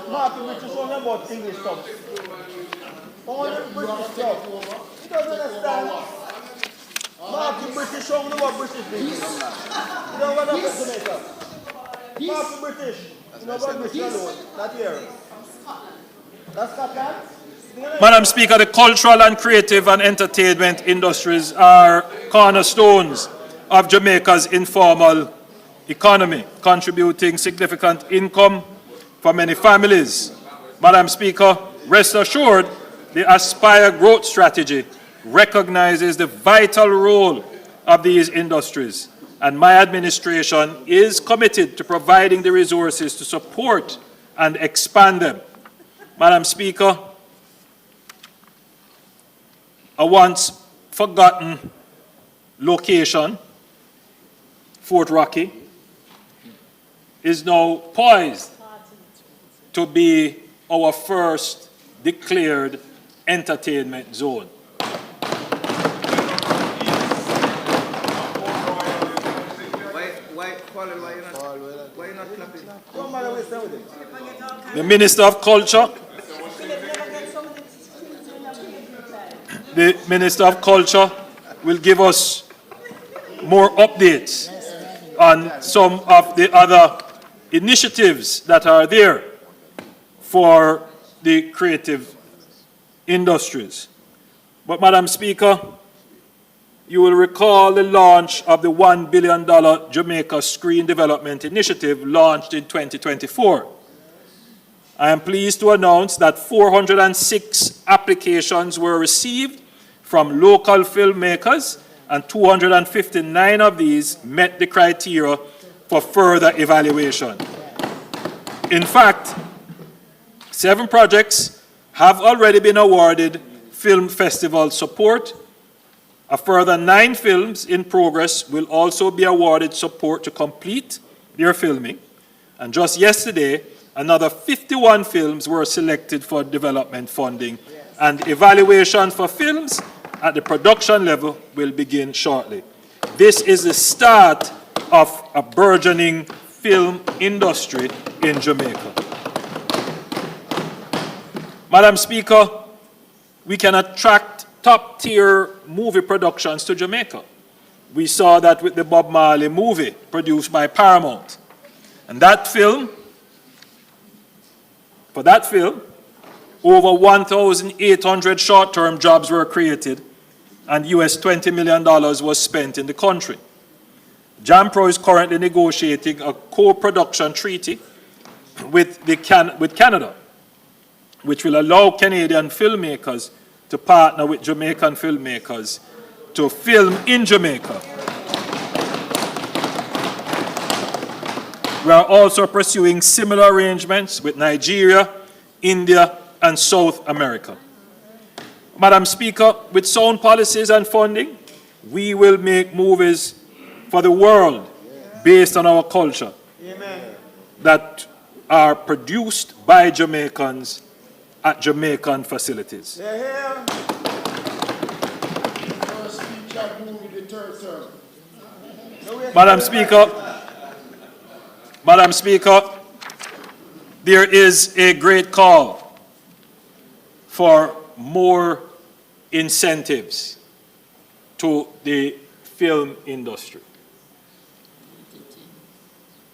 Martin Rich is only about English stuff. Only British stuff. He doesn't understand. Martin British only about British things. You don't want to Jamaica. Martin British. You know about British alone. Not here. That's Scotland. Madam Speaker, the cultural and creative and entertainment industries are cornerstones of Jamaica's informal economy, contributing significant income for many families. Madam Speaker, rest assured, the Aspire growth strategy recognizes the vital role of these industries, and my administration is committed to providing the resources to support and expand them. Madam Speaker, a once forgotten location, Fort Rocky, is now poised to be our first declared entertainment zone. Why not clapping? The Minister of Culture, will give us more updates on some of the other initiatives that are there for the creative industries. But, Madam Speaker, you will recall the launch of the $1 billion Jamaica Screen Development Initiative launched in 2024. I am pleased to announce that 406 applications were received from local filmmakers, and 259 of these met the criteria for further evaluation. In fact, 7 projects have already been awarded film festival support. A further 9 films in progress will also be awarded support to complete their filming. And just yesterday, another 51 films were selected for development funding, and evaluation for films at the production level will begin shortly. This is the start of a burgeoning film industry in Jamaica. Madam Speaker, we can attract top-tier movie productions to Jamaica. We saw that with the Bob Marley movie produced by Paramount. And for that film, over 1,800 short-term jobs were created, and US $20 million was spent in the country. JAMPRO is currently negotiating a co-production treaty with Canada, which will allow Canadian filmmakers to partner with Jamaican filmmakers to film in Jamaica. We are also pursuing similar arrangements with Nigeria, India, and South America. Madam Speaker, with sound policies and funding, we will make movies for the world based on our culture. Amen. That are produced by Jamaicans at Jamaican facilities. Madam Speaker, there is a great call for more incentives to the film industry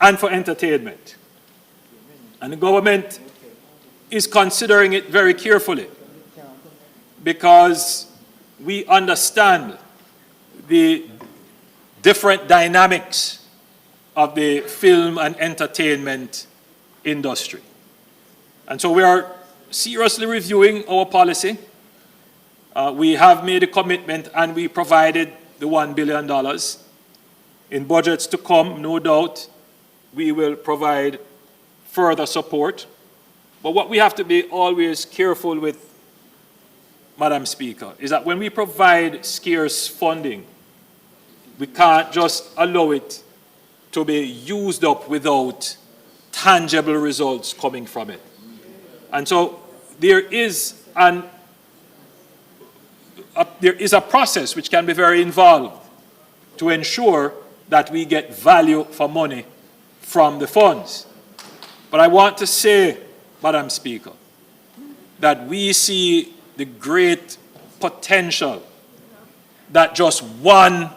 and for entertainment. And the government is considering it very carefully because we understand the different dynamics of the film and entertainment industry. And so we are seriously reviewing our policy. We have made a commitment and we provided the $1 billion. In budgets to come, no doubt, we will provide further support. But what we have to be always careful with, Madam Speaker, is that when we provide scarce funding, we can't just allow it to be used up without tangible results coming from it. And so there is a process which can be very involved to ensure that we get value for money from the funds. But I want to say, Madam Speaker, that we see the great potential that just one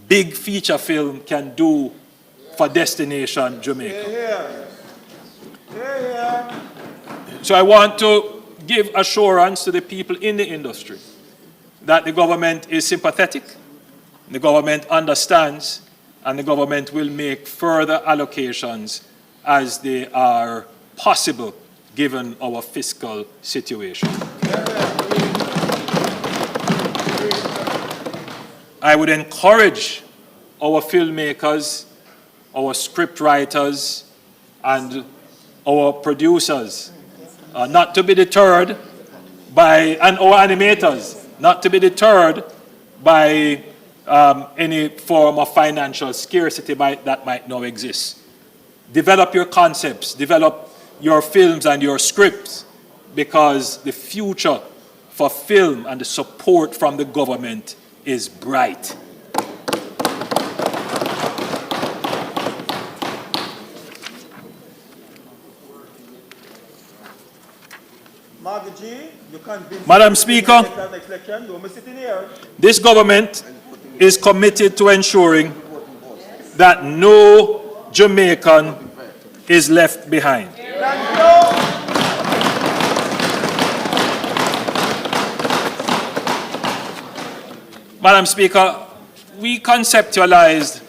big feature film can do for Destination Jamaica. So I want to give assurance to the people in the industry that the government is sympathetic, the government understands, and the government will make further allocations as they are possible given our fiscal situation. I would encourage our filmmakers, our script writers, and our producers not to be deterred by, and our animators, not to be deterred by any form of financial scarcity that might now exist. Develop your concepts, develop your films and your scripts, because the future for film and the support from the government is bright. Madam Speaker, this government is committed to ensuring that no Jamaican is left behind. Madam Speaker, we conceptualized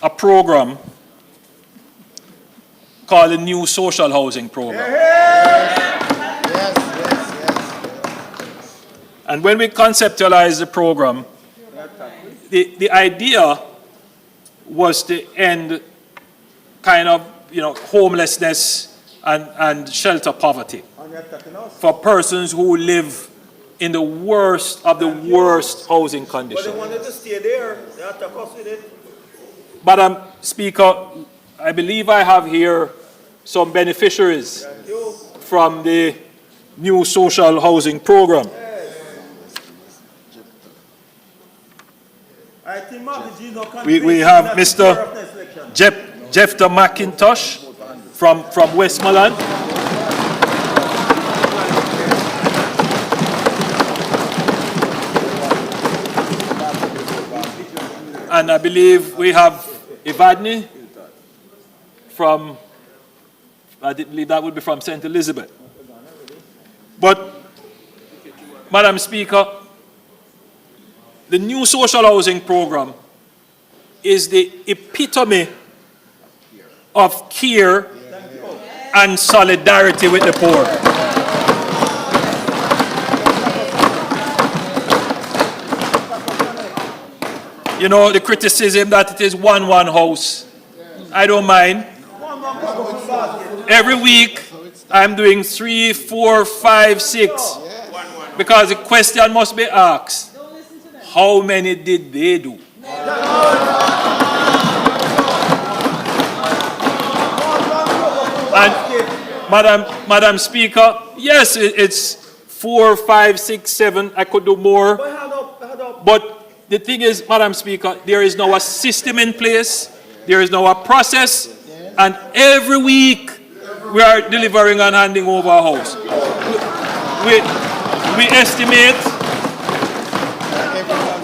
a program called the New Social Housing Program. And when we conceptualized the program, the idea was to end kind of, homelessness and shelter poverty for persons who live in the worst of the worst housing conditions. But they wanted to stay there. They attack us with it. Madam Speaker, I believe I have here some beneficiaries from the New Social Housing Program. We have Mr. Jeffter McIntosh from Westmoreland. And I believe we have Ivadne from, I believe that would be from St. Elizabeth. But, Madam Speaker, the New Social Housing Program is the epitome of care and solidarity with the poor. The criticism that it is one house, I don't mind. Every week, I'm doing 3, 4, 5, 6. Because the question must be asked, how many did they do? And Madam Speaker, yes, it's 4, 5, 6, 7. I could do more. But the thing is, Madam Speaker, there is now a system in place, there is now a process, and every week we are delivering and handing over a house. We estimate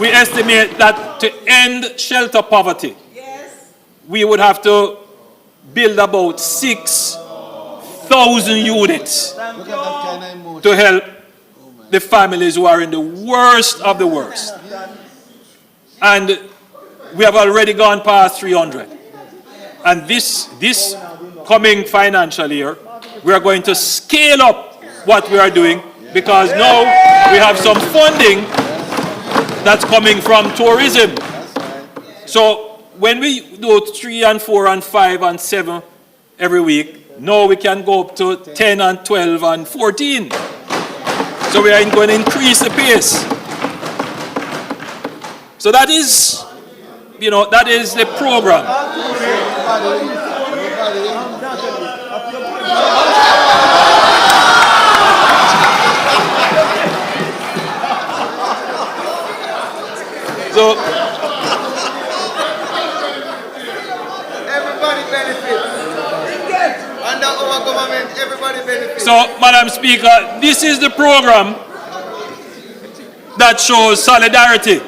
we estimate that to end shelter poverty, we would have to build about 6,000 units to help the families who are in the worst of the worst. And we have already gone past 300. And this coming financial year, we are going to scale up what we are doing, because now we have some funding that's coming from tourism. So when we do 3 and 4 and 5 and 7 every week, now we can go up to 10 and 12 and 14. So we are going to increase the pace. So that is, that is the program. So everybody benefits. Under our government, everybody benefits. So, Madam Speaker, this is the program that shows solidarity.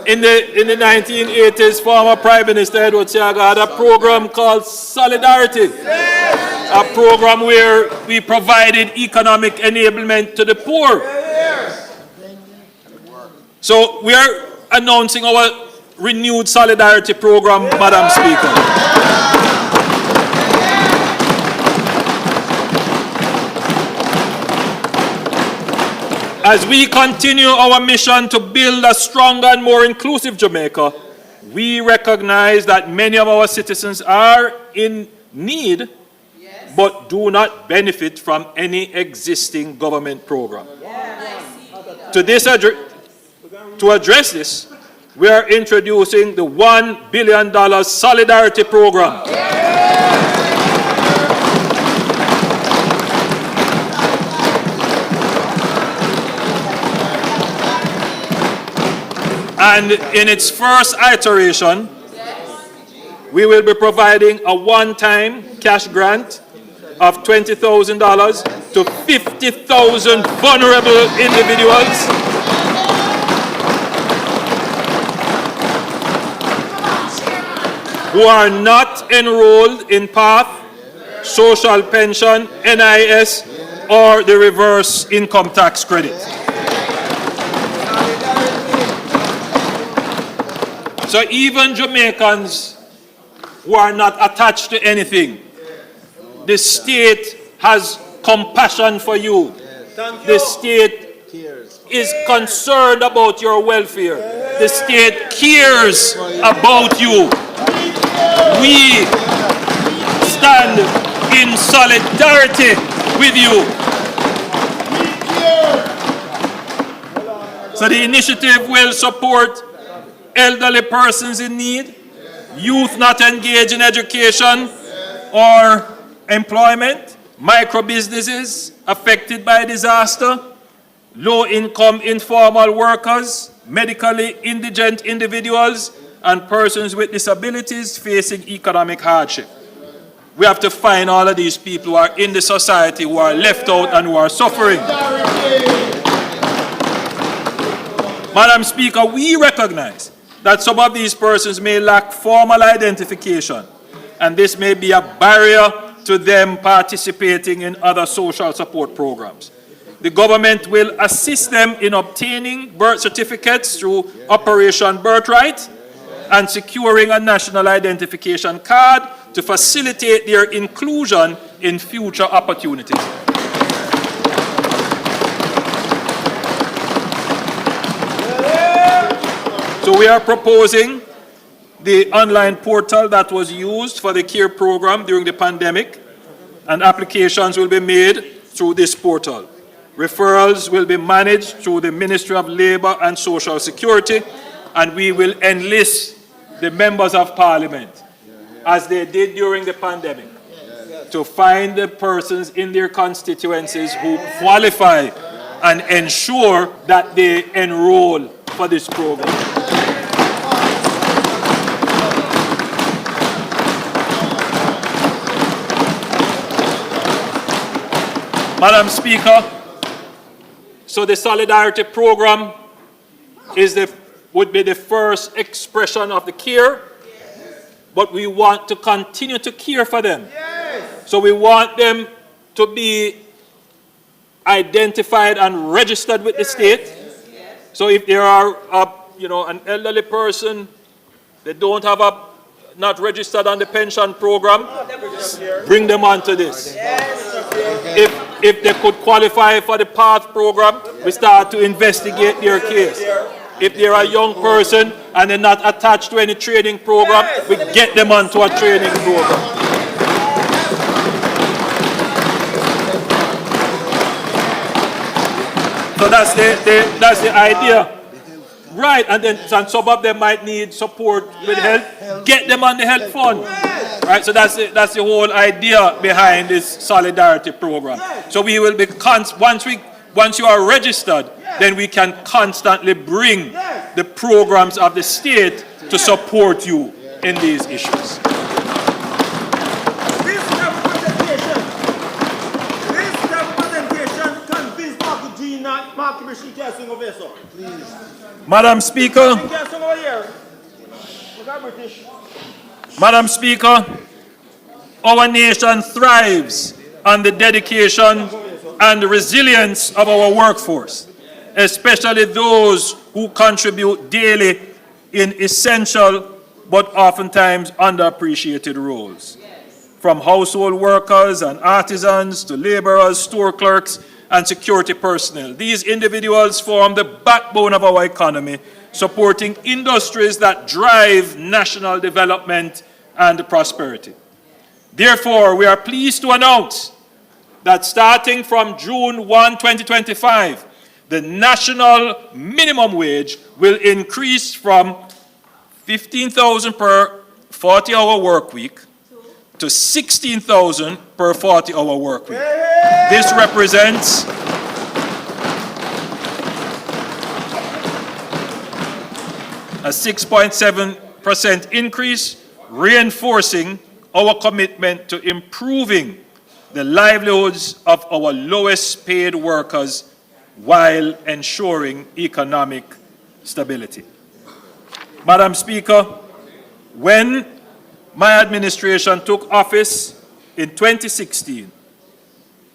In the 1980s, former Prime Minister Edward Seaga had a program called Solidarity. A program where we provided economic enablement to the poor. So we are announcing our renewed solidarity program, Madam Speaker. As we continue our mission to build a stronger and more inclusive Jamaica, we recognize that many of our citizens are in need, but do not benefit from any existing government program. To address this, we are introducing the $1 billion Solidarity Program. And in its first iteration, we will be providing a one-time cash grant of $20,000 to 50,000 vulnerable individuals who are not enrolled in PATH, social pension, NIS, or the reverse income tax credit. So even Jamaicans who are not attached to anything, the state has compassion for you. The state is concerned about your welfare. The state cares about you. We stand in solidarity with you. So the initiative will support elderly persons in need, youth not engaged in education or employment, micro businesses affected by disaster, low-income informal workers, medically indigent individuals, and persons with disabilities facing economic hardship. We have to find all of these people who are in the society, who are left out and who are suffering. Madam Speaker, we recognize that some of these persons may lack formal identification, and this may be a barrier to them participating in other social support programs. The government will assist them in obtaining birth certificates through Operation Birthright and securing a national identification card to facilitate their inclusion in future opportunities. So we are proposing the online portal that was used for the CARE program during the pandemic, and applications will be made through this portal. Referrals will be managed through the Ministry of Labour and Social Security, and we will enlist the members of Parliament, as they did during the pandemic, to find the persons in their constituencies who qualify and ensure that they enroll for this program. Madam Speaker, so the Solidarity Program would be the first expression of the care, but we want to continue to care for them. So we want them to be identified and registered with the state. So if there are, an elderly person, they don't have not registered on the pension program, bring them onto this. If they could qualify for the PATH program, we start to investigate their case. If they're a young person and they're not attached to any training program, we get them onto a training program. So that's the idea. Right, and then some of them might need support with health. Get them on the health fund. Right, so that's the whole idea behind this solidarity program. So we will be once you are registered, then we can constantly bring the programs of the state to support you in these issues. Madam Speaker, our nation thrives on the dedication and the resilience of our workforce, especially those who contribute daily in essential but oftentimes underappreciated roles. From household workers and artisans to laborers, store clerks, and security personnel. These individuals form the backbone of our economy, supporting industries that drive national development and prosperity. Therefore, we are pleased to announce that starting from June 1, 2025, the national minimum wage will increase from $15,000 per 40-hour work week to $16,000 per 40-hour work week. This represents a 6.7% increase, reinforcing our commitment to improving the livelihoods of our lowest paid workers while ensuring economic stability. Madam Speaker, when my administration took office in 2016,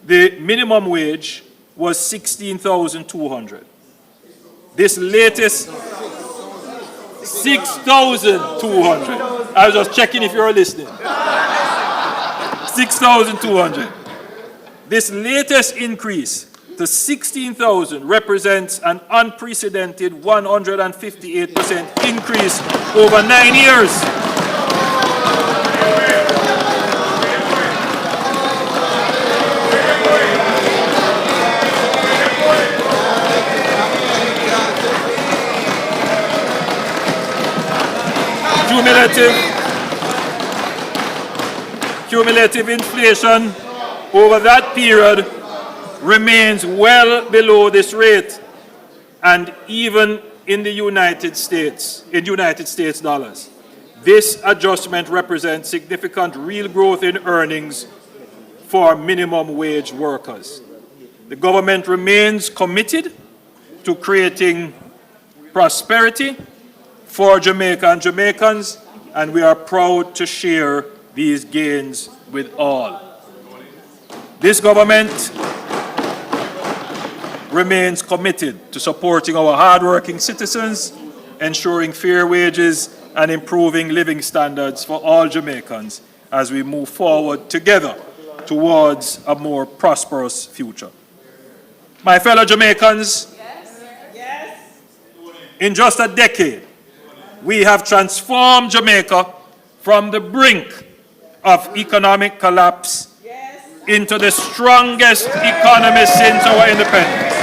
the minimum wage was $16,200. This latest, $6,200. I was just checking if you're listening. $6,200. This latest increase to $16,000 represents an unprecedented 158% increase over 9 years. Cumulative inflation over that period remains well below this rate, and even in the United States dollars. This adjustment represents significant real growth in earnings for minimum wage workers. The government remains committed to creating prosperity for Jamaica and Jamaicans, and we are proud to share these gains with all. This government remains committed to supporting our hardworking citizens, ensuring fair wages, and improving living standards for all Jamaicans as we move forward together towards a more prosperous future. My fellow Jamaicans, in just a decade, we have transformed Jamaica from the brink of economic collapse into the strongest economy since our independence.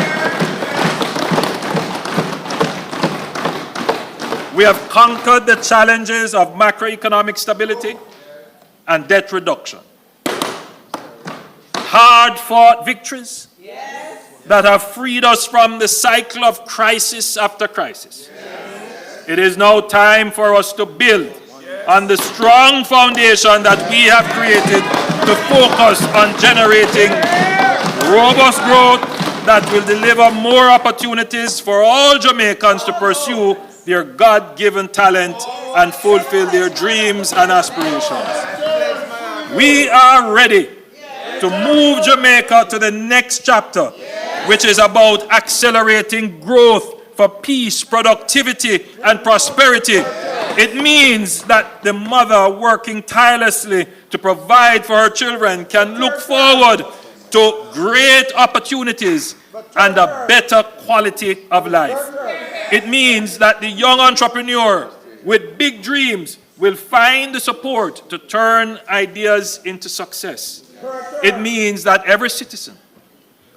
We have conquered the challenges of macroeconomic stability and debt reduction. Hard-fought victories that have freed us from the cycle of crisis after crisis. It is now time for us to build on the strong foundation that we have created to focus on generating robust growth that will deliver more opportunities for all Jamaicans to pursue their God-given talent and fulfill their dreams and aspirations. We are ready to move Jamaica to the next chapter, which is about accelerating growth for peace, productivity, and prosperity. It means that the mother working tirelessly to provide for her children can look forward to great opportunities and a better quality of life. It means that the young entrepreneur with big dreams will find the support to turn ideas into success. It means that every citizen,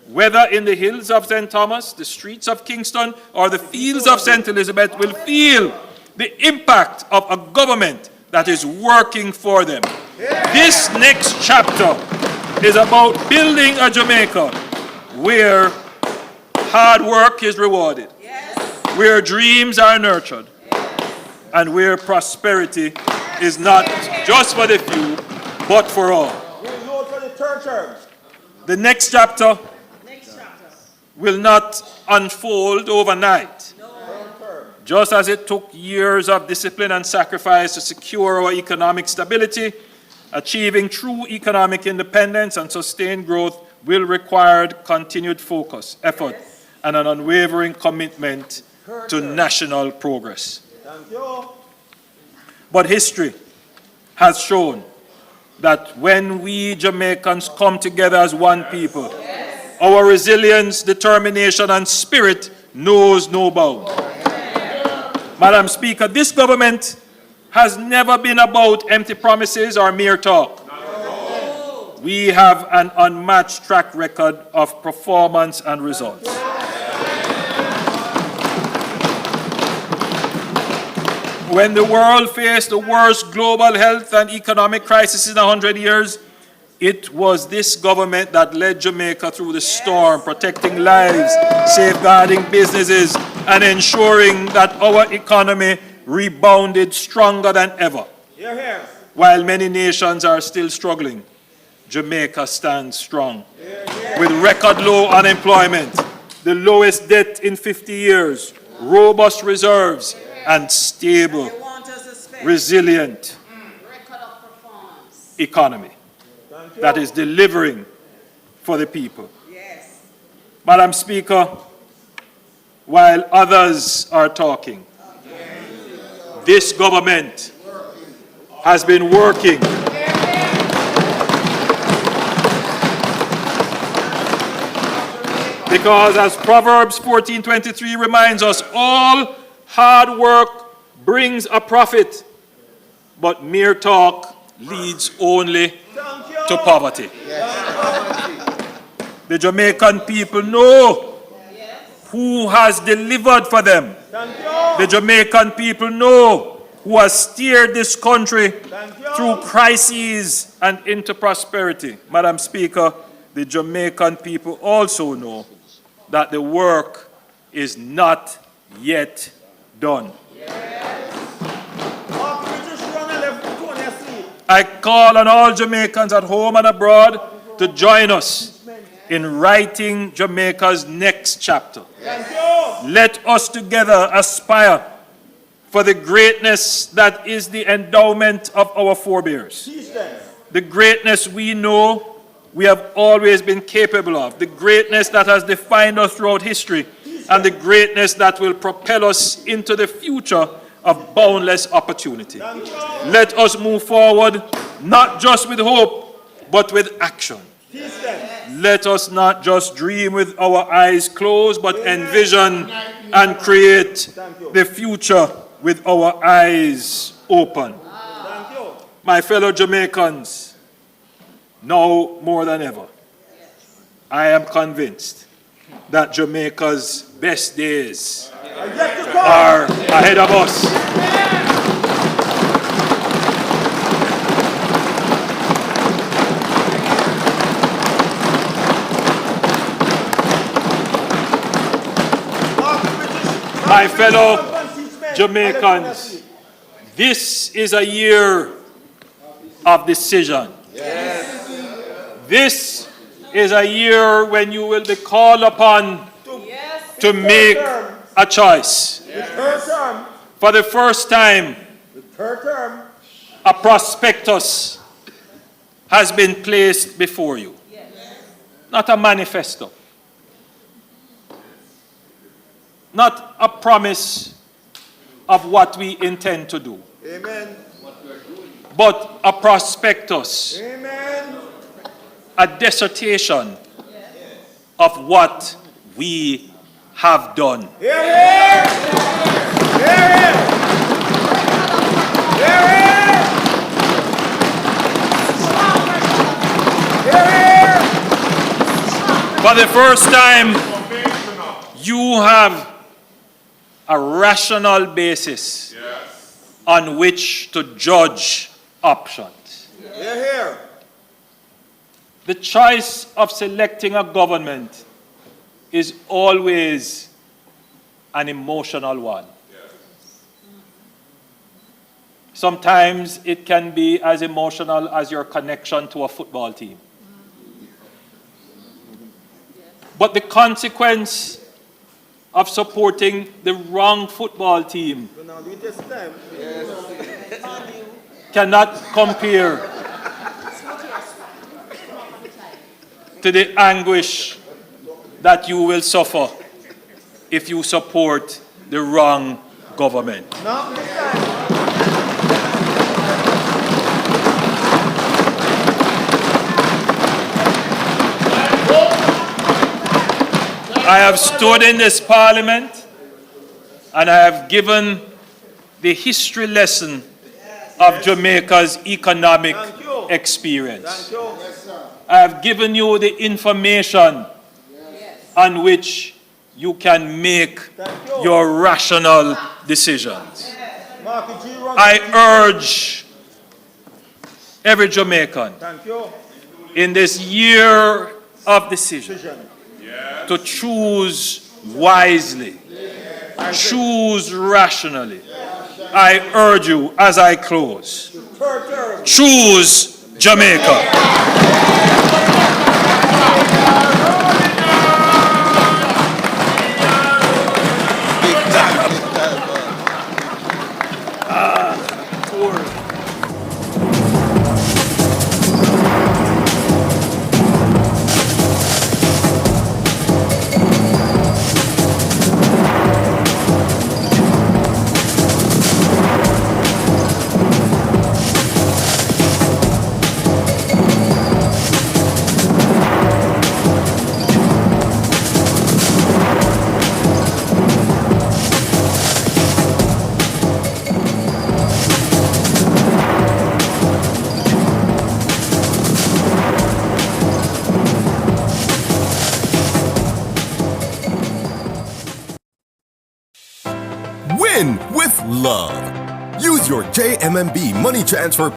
whether in the hills of St. Thomas, the streets of Kingston, or the fields of St. Elizabeth, will feel the impact of a government that is working for them. This next chapter is about building a Jamaica where hard work is rewarded, where dreams are nurtured, and where prosperity is not just for the few, but for all. The next chapter will not unfold overnight. Just as it took years of discipline and sacrifice to secure our economic stability, achieving true economic independence and sustained growth will require continued focus, effort, and an unwavering commitment to national progress. But history has shown that when we Jamaicans come together as one people, our resilience, determination, and spirit knows no bounds. Madam Speaker, this government has never been about empty promises or mere talk. We have an unmatched track record of performance and results. When the world faced the worst global health and economic crisis in 100 years, it was this government that led Jamaica through the storm, protecting lives, safeguarding businesses, and ensuring that our economy rebounded stronger than ever. While many nations are still struggling, Jamaica stands strong. With record low unemployment, the lowest debt in 50 years, robust reserves, and stable, resilient economy that is delivering for the people. Madam Speaker, while others are talking, this government has been working because, as Proverbs 14:23 reminds us, all hard work brings a profit, but mere talk leads only to poverty. The Jamaican people know who has delivered for them. The Jamaican people know who has steered this country through crises and into prosperity. Madam Speaker, the Jamaican people also know that the work is not yet done. I call on all Jamaicans at home and abroad to join us in writing Jamaica's next chapter. Let us together aspire for the greatness that is the endowment of our forebears. The greatness we know we have always been capable of. The greatness that has defined us throughout history. And the greatness that will propel us into the future of boundless opportunity. Let us move forward, not just with hope, but with action. Let us not just dream with our eyes closed, but envision and create the future with our eyes open. My fellow Jamaicans, now more than ever, I am convinced that Jamaica's best days are ahead of us. My fellow Jamaicans, this is a year of decision. This is a year when you will be called upon to make a choice. Third term. For the first time, Third term. a prospectus has been placed before you. Not a manifesto. Not a promise of what we intend to do. Amen. But a prospectus. Amen. A dissertation of what we have done. Hear, hear. Hear, hear. Hear, hear. Hear, hear. For the first time, you have a rational basis on which to judge options. Hear, hear. The choice of selecting a government is always an emotional one. Sometimes it can be as emotional as your connection to a football team. But the consequence of supporting the wrong football team cannot compare to the anguish that you will suffer if you support the wrong government. I have stood in this parliament and I have given the history lesson of Jamaica's economic experience. I have given you the information on which you can make your rational decisions. I urge every Jamaican in this year of decision to choose wisely, choose rationally. I urge you as I close, choose Jamaica. Win with love. Use your JMMB money transfer